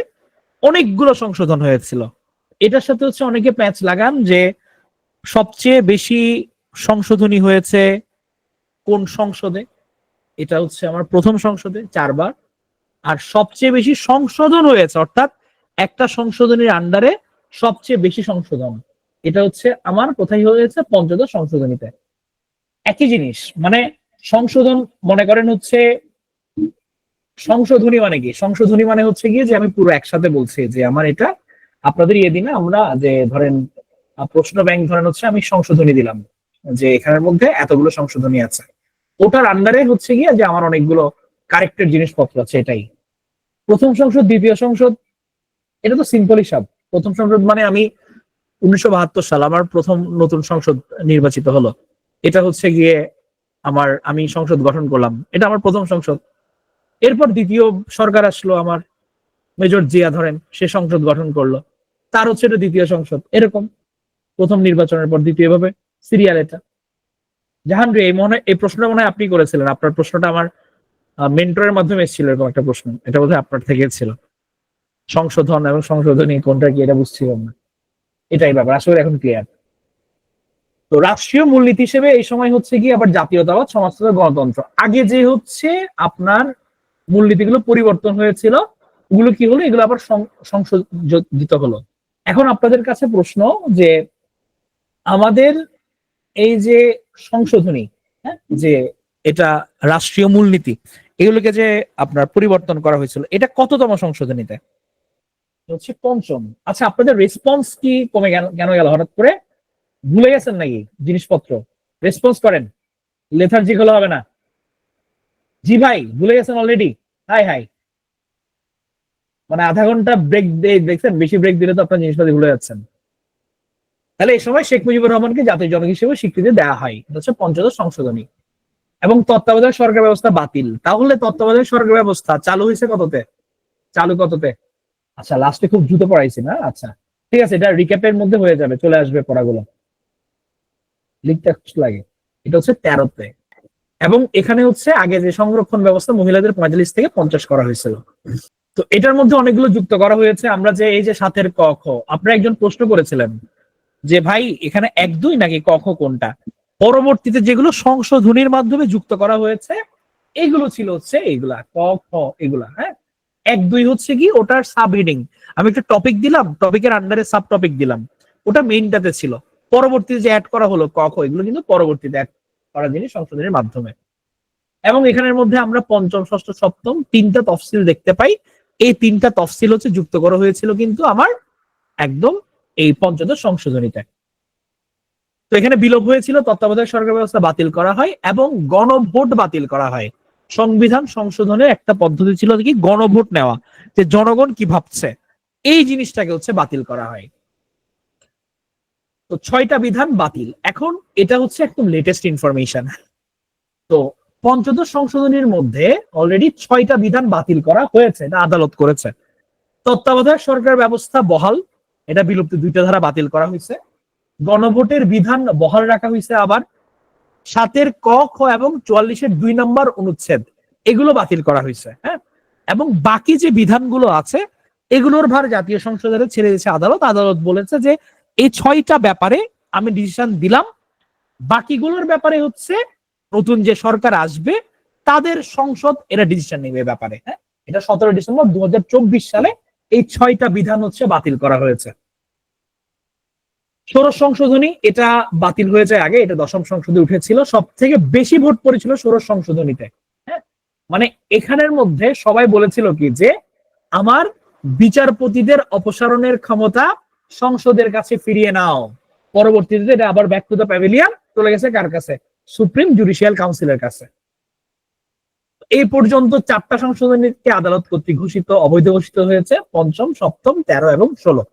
অনেকগুলো সংশোধন হয়েছিল। এটার সাথে হচ্ছে অনেকে প্যাচ লাগান যে সবচেয়ে বেশি সংশোধনী হয়েছে কোন সংসদে, এটা হচ্ছে আমার প্রথম সংসদে 4বার। আর সবচেয়ে বেশি সংশোধন হয়েছে, অর্থাৎ একটা সংশোধনীর আন্ডারে সবচেয়ে বেশি সংশোধন, এটা হচ্ছে আমার কোথায় হয়েছে, পঞ্চদশ সংশোধনীতে। একই জিনিস, মানে সংশোধন, মনে করেন হচ্ছে সংশোধনী মানে কি, সংশোধনী মানে হচ্ছে গিয়ে যে আমি পুরো একসাথে বলছি যে আমার এটা আপনাদের ইয়ে দিনে আমরা যে ধরেন প্রশ্ন ব্যাংক ধরেন হচ্ছে আমি সংশোধনী দিলাম যে এখানের মধ্যে এতগুলো সংশোধনী আছে, ওটার আন্ডারে হচ্ছে গিয়ে যে আমার অনেকগুলো কারেক্টেড জিনিসপত্র আছে, এটাই। প্রথম সংসদ, দ্বিতীয় সংসদ, এটা তো সিম্পল হিসাব। প্রথম সংসদ মানে আমি 1972 সাল আমার প্রথম নতুন সংসদ নির্বাচিত হলো, এটা হচ্ছে গিয়ে আমি সংসদ গঠন করলাম, এটা আমার প্রথম সংসদ। এরপর দ্বিতীয় সরকার আসলো আমার, মেজর জিয়া ধরেন সে সংসদ গঠন করলো, তার হচ্ছে এটা দ্বিতীয় সংসদ, এরকম প্রথম নির্বাচনের পর দ্বিতীয় ভাবে সিরিয়াল এটা। জাহান রে, এই প্রশ্নটা মনে হয় আপনি করেছিলেন, আপনার প্রশ্নটা আমার মেন্টরের মাধ্যমে এসেছিল, এরকম একটা প্রশ্ন, এটা বোধহয় আপনার থেকে ছিল। সংশোধন এবং সংশোধনী কোনটা কি এটা বুঝছিলাম না, এটাই ব্যাপার, আসলে এখন ক্লিয়ার। তো রাষ্ট্রীয় মূলনীতি হিসেবে এই সময় হচ্ছে কি আবার জাতীয়তাবাদ, সমাজতন্ত্র, গণতন্ত্র। আগে যে হচ্ছে আপনার মূলনীতিগুলো পরিবর্তন হয়েছিল, ওগুলো কি হলো, এগুলো আবার সংশোধিত হলো। এখন আপনাদের কাছে প্রশ্ন যে আমাদের এই যে সংশোধনী, হ্যাঁ, যে এটা রাষ্ট্রীয় মূলনীতি, এগুলোকে যে আপনার পরিবর্তন করা হয়েছিল, এটা কততম সংশোধনীতে? হচ্ছে পঞ্চম। আচ্ছা, আপনাদের রেসপন্স কি কমে কেন গেল হঠাৎ করে, ভুলে গেছেন নাকি জিনিসপত্র? রেসপন্স করেন, লেথার্জিক হলে হবে না। জি ভাই, ভুলে গেছেন অলরেডি? হাই হাই, মানে আধা ঘন্টা ব্রেক দিয়ে দেখছেন, বেশি ব্রেক দিলে তো আপনার জিনিসপাতি ভুলে যাচ্ছেন। তাহলে এই সময় শেখ মুজিবুর রহমানকে জাতির জনক হিসেবে স্বীকৃতি দেওয়া হয়, এটা হচ্ছে পঞ্চদশ সংশোধনী। এবং তত্ত্বাবধায়ক সরকার ব্যবস্থা বাতিল। তাহলে তত্ত্বাবধায়ক সরকার ব্যবস্থা চালু হয়েছে কততে? চালু কততে? আচ্ছা, লাস্টে খুব দ্রুত পড়াইছি না? আচ্ছা ঠিক আছে, এটা রিক্যাপের মধ্যে হয়ে যাবে, চলে আসবে পড়াগুলো, লিখতে একটু লাগে। এটা হচ্ছে 13তে। এবং এখানে হচ্ছে আগে যে সংরক্ষণ ব্যবস্থা মহিলাদের 45 থেকে 50 করা হয়েছিল, তো এটার মধ্যে অনেকগুলো যুক্ত করা হয়েছে। আমরা যে এই যে 7-এর ক খ, আপনারা একজন প্রশ্ন করেছিলেন যে ভাই এখানে 1-2 নাকি ক খ কোনটা, পরবর্তীতে যেগুলো সংশোধনীর মাধ্যমে যুক্ত করা হয়েছে এগুলো ছিল হচ্ছে এইগুলা ক খ এগুলা। হ্যাঁ, 1-2 হচ্ছে কি ওটার সাব হেডিং, আমি একটা টপিক দিলাম, টপিকের আন্ডারে সাব টপিক দিলাম, ওটা মেইনটাতে ছিল। পরবর্তীতে যে অ্যাড করা হলো ক খ, এগুলো কিন্তু পরবর্তীতে অ্যাড করা জিনিস সংশোধনের মাধ্যমে। এবং এখানের মধ্যে আমরা পঞ্চম, ষষ্ঠ, সপ্তম 3টা তফসিল দেখতে পাই। এই 3টা তফসিল হচ্ছে যুক্ত করা হয়েছিল কিন্তু আমার একদম এই পঞ্চদশ সংশোধনীতে। তো এখানে বিলোপ হয়েছিল, তত্ত্বাবধায়ক সরকার ব্যবস্থা বাতিল করা হয় এবং গণভোট বাতিল করা হয়। সংবিধান সংশোধনের একটা পদ্ধতি ছিল কি গণভোট নেওয়া, যে জনগণ কি ভাবছে, এই জিনিসটাকে হচ্ছে বাতিল করা হয়। তো 6টা বিধান বাতিল। এখন এটা হচ্ছে একদম লেটেস্ট ইনফরমেশন। তো পঞ্চদশ সংশোধনীর মধ্যে অলরেডি 6টা বিধান বাতিল করা হয়েছে, এটা আদালত করেছে। তত্ত্বাবধায়ক সরকার ব্যবস্থা বহাল, এটা বিলুপ্তি 2টা ধারা বাতিল করা হয়েছে। গণভোটের বিধান বহাল রাখা হয়েছে। আবার 7-এর ক খ এবং 44-এর 2 নম্বর অনুচ্ছেদ এগুলো বাতিল করা হয়েছে। হ্যাঁ, এবং বাকি যে বিধানগুলো আছে এগুলোর ভার জাতীয় সংসদে ছেড়ে দিয়েছে আদালত। আদালত বলেছে যে এই 6টা ব্যাপারে আমি ডিসিশন দিলাম, বাকিগুলোর ব্যাপারে হচ্ছে নতুন যে সরকার আসবে তাদের সংসদ এরা ডিসিশন নেবে ব্যাপারে। হ্যাঁ, এটা 17 ডিসেম্বর 2024 সালে এই 6টা বিধান হচ্ছে বাতিল করা হয়েছে। ষোড়শ সংশোধনী এটা বাতিল হয়ে যায় আগে, এটা দশম সংসদে উঠেছিল, সব থেকে বেশি ভোট পড়েছিল ষোড়শ সংশোধনীতে। হ্যাঁ, মানে এখানের মধ্যে সবাই বলেছিল কি যে আমার বিচারপতিদের অপসারণের ক্ষমতা সংসদের কাছে ফিরিয়ে নাও। পরবর্তীতে এটা আবার ব্যাক টু দ্য প্যাভিলিয়ন চলে গেছে কার কাছে? সুপ্রিম জুডিশিয়াল কাউন্সিলের কাছে। এই পর্যন্ত 4টা সংশোধনীকে আদালত কর্তৃক ঘোষিত অবৈধ ঘোষিত হয়েছে, পঞ্চম, সপ্তম, 13 এবং 16।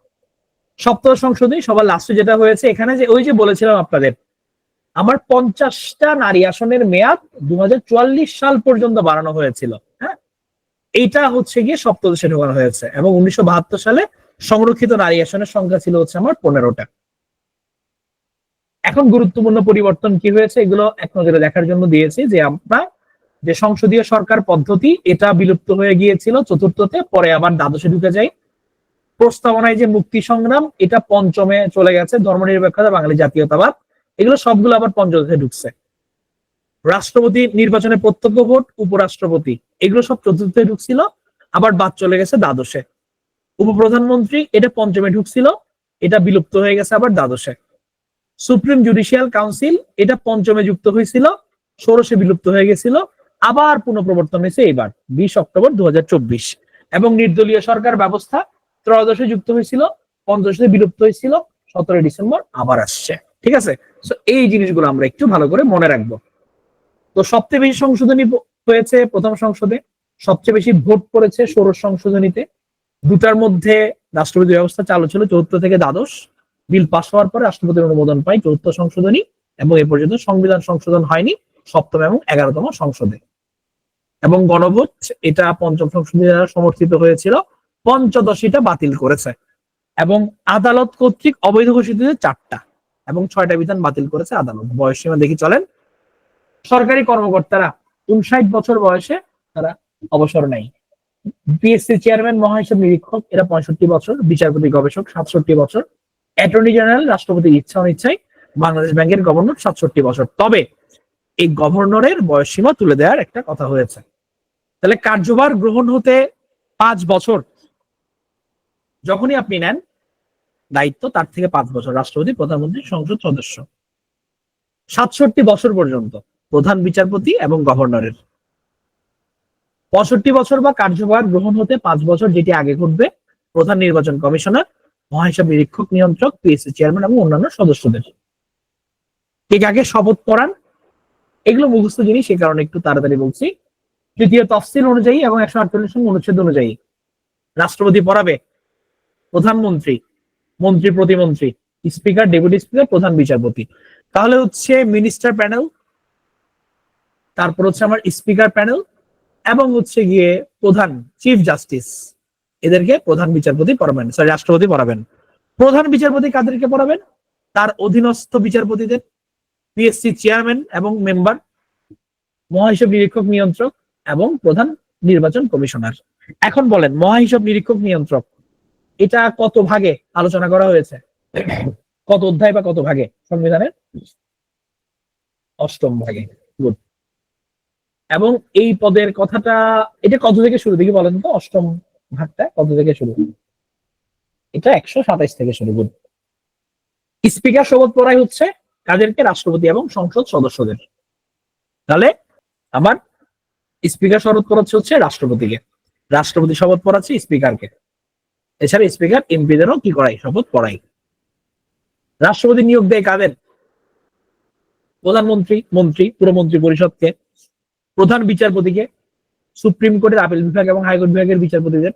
সপ্তম সংশোধনী সবার লাস্টে যেটা হয়েছে এখানে, যে ওই যে বলেছিলাম আপনাদের আমার 50টা নারী আসনের মেয়াদ 2044 সাল পর্যন্ত বাড়ানো হয়েছিল। হ্যাঁ, এইটা হচ্ছে গিয়ে সপ্তদশে ঢোকানো হয়েছে। এবং 1972 সালে সংরক্ষিত নারী আসনের সংখ্যা ছিল হচ্ছে আমার 15টা। এখন গুরুত্বপূর্ণ পরিবর্তন কি হয়েছে এগুলো এক নজরে দেখার জন্য দিয়েছি, যে আমরা যে সংসদীয় সরকার পদ্ধতি এটা বিলুপ্ত হয়ে গিয়েছিল 4র্থতে, পরে আবার দ্বাদশে ঢুকে যায়। প্রস্তাবনায় যে মুক্তি সংগ্রাম এটা 5মে চলে গেছে, ধর্মনিরপেক্ষতা, বাঙালি জাতীয়তাবাদ, এগুলো সবগুলো আবার 5দশে ঢুকছে। রাষ্ট্রপতি নির্বাচনে প্রত্যক্ষ ভোট, উপরাষ্ট্রপতি এগুলো সব 4র্থে ঢুকছিল, আবার বাদ চলে গেছে দ্বাদশে। উপপ্রধানমন্ত্রী এটা 5মে ঢুকছিল, এটা বিলুপ্ত হয়ে গেছে আবার দ্বাদশে। সুপ্রিম জুডিশিয়াল কাউন্সিল এটা 5মে যুক্ত হয়েছিল, ষোড়শে বিলুপ্ত হয়ে গেছিল, আবার পুনঃপ্রবর্তন হয়েছে এবার 20 অক্টোবর 2024। এবং নির্দলীয় সরকার ব্যবস্থা ত্রয়োদশে যুক্ত হয়েছিল, পঞ্চদশে বিলুপ্ত হয়েছিল, 17 ডিসেম্বর আবার আসছে। ঠিক আছে, তো এই জিনিসগুলো আমরা একটু ভালো করে মনে রাখবো। তো সবচেয়ে বেশি সংশোধনী হয়েছে প্রথম সংসদে, সবচেয়ে বেশি ভোট পড়েছে ষোড়শ সংশোধনীতে। 2টার মধ্যে রাষ্ট্রপতি ব্যবস্থা চালু ছিল 4র্থ থেকে দ্বাদশ। বিল পাস হওয়ার পরে রাষ্ট্রপতির অনুমোদন পায় 4র্থ সংশোধনী, এবং এ পর্যন্ত সংবিধান সংশোধন হয়নি 7ম এবং 11তম সংসদে। এবং গণভোট এটা 5ম সংশোধনী দ্বারা সমর্থিত হয়েছিল, পঞ্চদশীটা বাতিল করেছে। এবং আদালত কর্তৃক অবৈধ ঘোষিত 4টা এবং 6টা বিধান বাতিল করেছে আদালত। বয়সসীমা দেখি চলেন। সরকারি কর্মকর্তারা 59 বছর বয়সে তারা অবসর নেয়। পিএসসি চেয়ারম্যান, মহাহিসাব নিরীক্ষক এরা 65 বছর, বিচারপতি গবেষক 67 বছর, অ্যাটর্নি জেনারেল রাষ্ট্রপতির ইচ্ছা অনিচ্ছায়, বাংলাদেশ ব্যাংকের গভর্নর 67 বছর। তবে এই গভর্নরের বয়সসীমা তুলে দেওয়ার একটা কথা হয়েছে। তাহলে কার্যভার গ্রহণ হতে 5 বছর যখনই আপনি নেন দায়িত্ব, তার থেকে 5 বছর রাষ্ট্রপতি, প্রধানমন্ত্রী, সংসদ সদস্য। 67 বছর পর্যন্ত প্রধান বিচারপতি এবং গভর্নরের। 65 বছর বা কার্যভার গ্রহণ হতে 5 বছর যেটি আগে ঘটবে প্রধান নির্বাচন কমিশনার, মহাহিসাব নিরীক্ষক, নিয়ন্ত্রক, পিএসসি চেয়ারম্যান এবং অন্যান্য সদস্যদের। ঠিক আগে শপথ পড়ান, এগুলো মুখস্থ জিনিস, সে কারণে একটু তাড়াতাড়ি বলছি। তৃতীয় তফসিল অনুযায়ী এবং 148 অনুচ্ছেদ অনুযায়ী রাষ্ট্রপতি পড়াবে, প্রধানমন্ত্রী, মন্ত্রী, প্রতিমন্ত্রী, স্পিকার, ডেপুটি স্পিকার, প্রধান বিচারপতি। তাহলে হচ্ছে মিনিস্টার প্যানেল, তারপর হচ্ছে আমার স্পিকার প্যানেল, এবং হচ্ছে গিয়ে প্রধান চিফ জাস্টিস, এদেরকে প্রধান বিচারপতি পড়াবেন, সরি রাষ্ট্রপতি পড়াবেন। প্রধান বিচারপতি কাদেরকে পড়াবেন? তার অধীনস্থ বিচারপতিদের, পিএসসি চেয়ারম্যান এবং মেম্বার, মহাহিসাব নিরীক্ষক নিয়ন্ত্রক এবং প্রধান নির্বাচন কমিশনার। এখন বলেন, মহাহিসাব নিরীক্ষক নিয়ন্ত্রক এটা কত ভাগে আলোচনা করা হয়েছে? কত অধ্যায় বা কত ভাগে সংবিধানের? অষ্টম ভাগে। গুড। এবং এই পদের কথাটা, এটা কত থেকে শুরু দেখি বলেন তো, অষ্টম ভাগটা কত থেকে শুরু? এটা 127 থেকে শুরু। গুড। স্পিকার শপথ পড়াই হচ্ছে কাদেরকে? রাষ্ট্রপতি এবং সংসদ সদস্যদের। তাহলে আমার স্পিকার শপথ পড়াচ্ছে হচ্ছে রাষ্ট্রপতিকে, রাষ্ট্রপতি শপথ পড়াচ্ছে স্পিকারকে। এছাড়া স্পিকার এমপিদেরও কি করাই? শপথ পড়াই। রাষ্ট্রপতি নিয়োগ দেয় কাদের? প্রধানমন্ত্রী, মন্ত্রী, পুরো মন্ত্রী পরিষদকে, প্রধান বিচারপতিকে, সুপ্রিম কোর্টের আপিল বিভাগ এবং হাইকোর্ট বিভাগের বিচারপতিদের,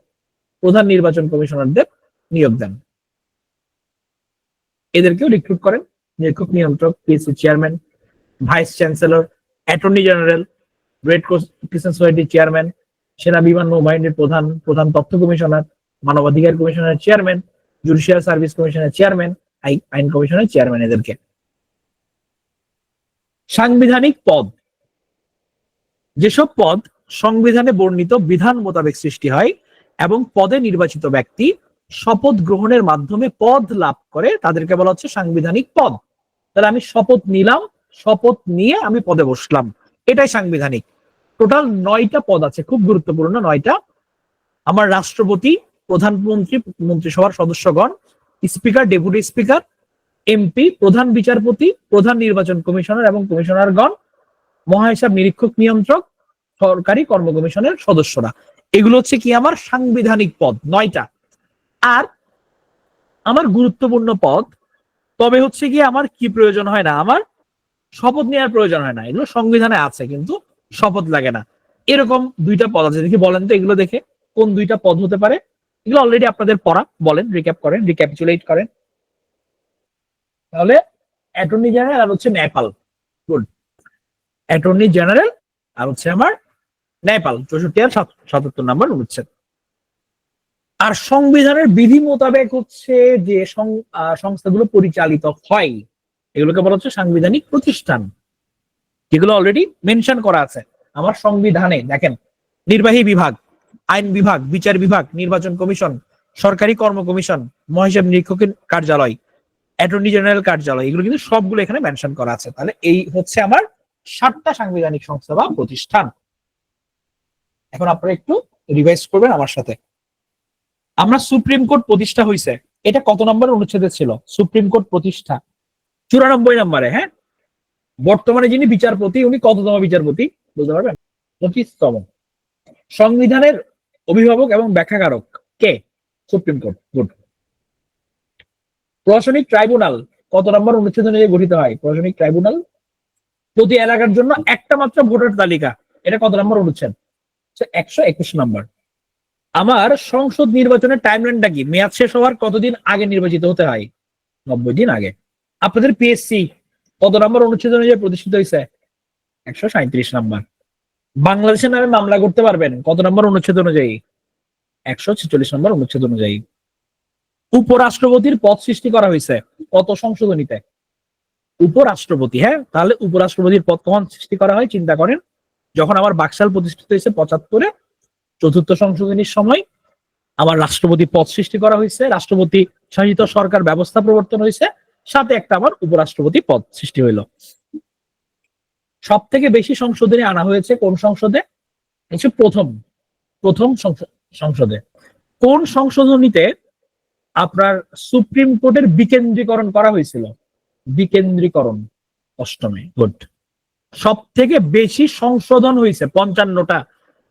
প্রধান নির্বাচন কমিশনারদের নিয়োগ দেন। এদেরকেও রিক্রুট করেন নিরীক্ষক নিয়ন্ত্রক, PSC chairman, vice chancellor, attorney general, red crescent সোসাইটির চেয়ারম্যান, সেনা বিমান নৌবাহিনীর প্রধান, প্রধান তথ্য কমিশনার, মানবাধিকার কমিশনের চেয়ারম্যান, জুডিশিয়াল সার্ভিস কমিশনের চেয়ারম্যান, আইন কমিশনের চেয়ারম্যান। এদেরকে সাংবিধানিক পদ, যেসব পদ সংবিধানে বর্ণিত বিধান মোতাবেক সৃষ্টি হয় এবং পদে নির্বাচিত ব্যক্তি শপথ গ্রহণের মাধ্যমে পদ লাভ করে, তাদেরকে বলা হচ্ছে সাংবিধানিক পদ। তাহলে আমি শপথ নিলাম, শপথ নিয়ে আমি পদে বসলাম, এটাই সাংবিধানিক। টোটাল 9টা পদ আছে, খুব গুরুত্বপূর্ণ 9টা। আমার রাষ্ট্রপতি, প্রধানমন্ত্রী, মন্ত্রিসভার সদস্যগণ, স্পিকার, ডেপুটি স্পিকার, এমপি, প্রধান বিচারপতি, প্রধান নির্বাচন কমিশনার এবং কমিশনারগণ, মহাহিসাব নিরীক্ষক নিয়ন্ত্রক, সরকারি কর্ম কমিশনের সদস্যরা। এগুলো হচ্ছে কি আমার সাংবিধানিক পদ 9টা। আর আমার গুরুত্বপূর্ণ পদ, তবে হচ্ছে কি আমার কি প্রয়োজন হয় না, আমার শপথ নেওয়ার প্রয়োজন হয় না। এগুলো সংবিধানে আছে কিন্তু শপথ লাগে না। এরকম 2টা পদ আছে, দেখি বলেন তো এগুলো দেখে কোন 2টা পদ হতে পারে। এগুলো অলরেডি আপনাদের পড়া, বলেন, রিক্যাপ করেন, রিক্যাপিচুলেট করেন। তাহলে অ্যাটর্নি জেনারেল আর হচ্ছে ন্যায়পাল। গুড। অ্যাটর্নি জেনারেল আর হচ্ছে আমার ন্যায়পাল, 64 আর 77 নম্বর অনুচ্ছেদ। আর সংবিধানের বিধি মোতাবেক হচ্ছে যে সংস্থাগুলো পরিচালিত হয়, এগুলোকে বলা হচ্ছে সাংবিধানিক প্রতিষ্ঠান, যেগুলো অলরেডি মেনশন করা আছে আমার সংবিধানে। দেখেন, নির্বাহী বিভাগ, আইন বিভাগ, বিচার বিভাগ, নির্বাচন কমিশন, সরকারি কর্ম কমিশন, মহাহিসাব নিরীক্ষকের কার্যালয়, অ্যাটর্নি জেনারেল কার্যালয়, এগুলো কিন্তু সবগুলো এখানে মেনশন করা আছে। তাহলে এই হচ্ছে আমার 7টা সাংবিধানিক সংস্থা বা প্রতিষ্ঠান। এখন আপনারা একটু রিভাইজ করবেন আমার সাথে। আমরা সুপ্রিম কোর্ট প্রতিষ্ঠা হয়েছে, এটা কত নম্বর অনুচ্ছেদে ছিল? সুপ্রিম কোর্ট প্রতিষ্ঠা 94 নম্বরে। হ্যাঁ, বর্তমানে যিনি বিচারপতি উনি কততম বিচারপতি বুঝতে পারবেন? 25তম। সংবিধানের অভিভাবক এবং ব্যাখ্যাকারক কে? Supreme court. গুড। প্রশাসনিক ট্রাইব্যুনাল কত নম্বর অনুচ্ছেদ অনুযায়ী গঠিত হয়? প্রশাসনিক ট্রাইব্যুনাল প্রতি এলাকার জন্য একটা মাত্র ভোটার তালিকা, এটা কত নম্বর অনুচ্ছেদ? 121 নম্বর। আমার সংসদ নির্বাচনের টাইমলাইনটা কি? মেয়াদ শেষ হওয়ার কতদিন আগে নির্বাচিত হতে হয়? 90 দিন আগে। আপনাদের পিএসসি কত নম্বর অনুচ্ছেদ অনুযায়ী প্রতিষ্ঠিত হয়েছে? 137 নম্বর। বাংলাদেশের নামে মামলা করতে পারবেন কত নম্বর অনুচ্ছেদ অনুযায়ী? 146 নম্বর অনুচ্ছেদ অনুযায়ী। উপরাষ্ট্রপতির পদ সৃষ্টি করা হয়েছে কত সংশোধনীতে? উপরাষ্ট্রপতি। হ্যাঁ, তাহলে উপরাষ্ট্রপতির পদ কখন সৃষ্টি করা হয় চিন্তা করেন? যখন আমার বাকশাল প্রতিষ্ঠিত হয়েছে 75-এ, 4র্থ সংশোধনীর সময় আমার রাষ্ট্রপতি পদ সৃষ্টি করা হয়েছে, রাষ্ট্রপতি শাসিত সরকার ব্যবস্থা প্রবর্তন হয়েছে, সাথে একটা আমার উপরাষ্ট্রপতি পদ সৃষ্টি হইল। সব থেকে বেশি সংশোধনী আনা হয়েছে কোন সংসদে? প্রথম সংসদে। কোন সংশোধনীতে আপনার সুপ্রিম কোর্টের বিকেন্দ্রীকরণ করা হয়েছিল? বিকেন্দ্রীকরণ 8মে। গুড। সব থেকে বেশি সংশোধন হয়েছে 55টা,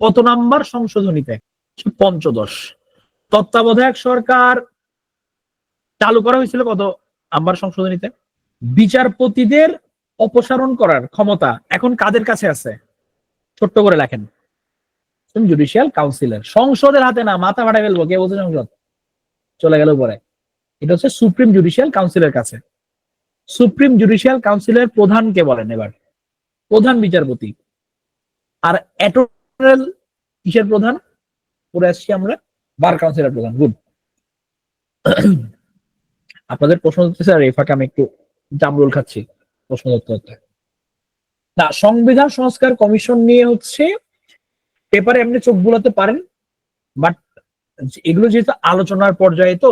কত নাম্বার সংশোধনীতে? 15। তত্ত্বাবধায়ক সরকার চালু করা হয়েছিল কত নাম্বার সংশোধনীতে? বিচারপতিদের অপসারণ করার ক্ষমতা এখন কাদের কাছে আছে? ছোট্ট করে লেখেন। জুডিশিয়াল কাউন্সিলের। সংসদের হাতে না, মাথা ফাটা ফেলবো। কে বলছে সংসদ? চলে গেল উপরে। এটা হচ্ছে সুপ্রিম জুডিশিয়াল কাউন্সিলের কাছে। সুপ্রিম জুডিশিয়াল কাউন্সিলের প্রধান কে বলেন এবার? প্রধান বিচারপতি। আর অ্যাটর্নি কিসের প্রধান? পড়ে আসছি আমরা, বার কাউন্সিলের প্রধান। গুড। আপনাদের প্রশ্ন হচ্ছে স্যার, এই ফাঁকে আমি একটু জামরুল খাচ্ছি প্রশ্ন উত্তর। না, সংবিধান সংস্কার কমিশন নিয়ে হচ্ছে পেপারে এমনি চোখ বুলাতে পারেন, বাট এগুলো যেহেতু আলোচনার পর্যায়ে, তো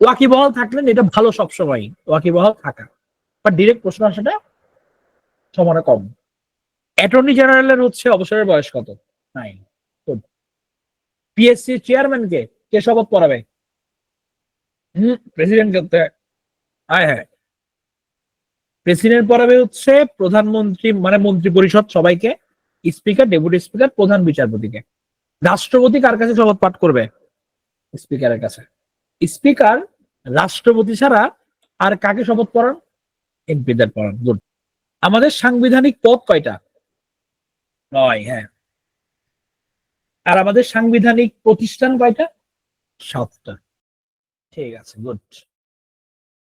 ওয়াকিবহাল থাকলেন এটা ভালো, সবসময় ওয়াকিবহাল থাকা, বাট ডিরেক্ট প্রশ্ন আসাটা সম্ভাবনা কম। অ্যাটর্নি জেনারেলের হচ্ছে অবসরের বয়স কত? 9। পিএসসি চেয়ারম্যানকে কে শপথ পড়াবে? প্রেসিডেন্ট করতে। হ্যাঁ হ্যাঁ, প্রেসিডেন্ট পড়াবে হচ্ছে প্রধানমন্ত্রী, মানে মন্ত্রী পরিষদ সবাইকে, স্পিকার, ডেপুটি স্পিকার, প্রধান বিচারপতিকে। রাষ্ট্রপতি কার কাছে শপথ পাঠ করবে? স্পিকারের কাছে। স্পিকার রাষ্ট্রপতি ছাড়া আর কাকে শপথ পড়ান? এমপিদের পড়ান। গুড। আমাদের সাংবিধানিক পদ কয়টা? 9। হ্যাঁ। আর আমাদের সাংবিধানিক প্রতিষ্ঠান কয়টা? 7টা। ঠিক আছে, গুড।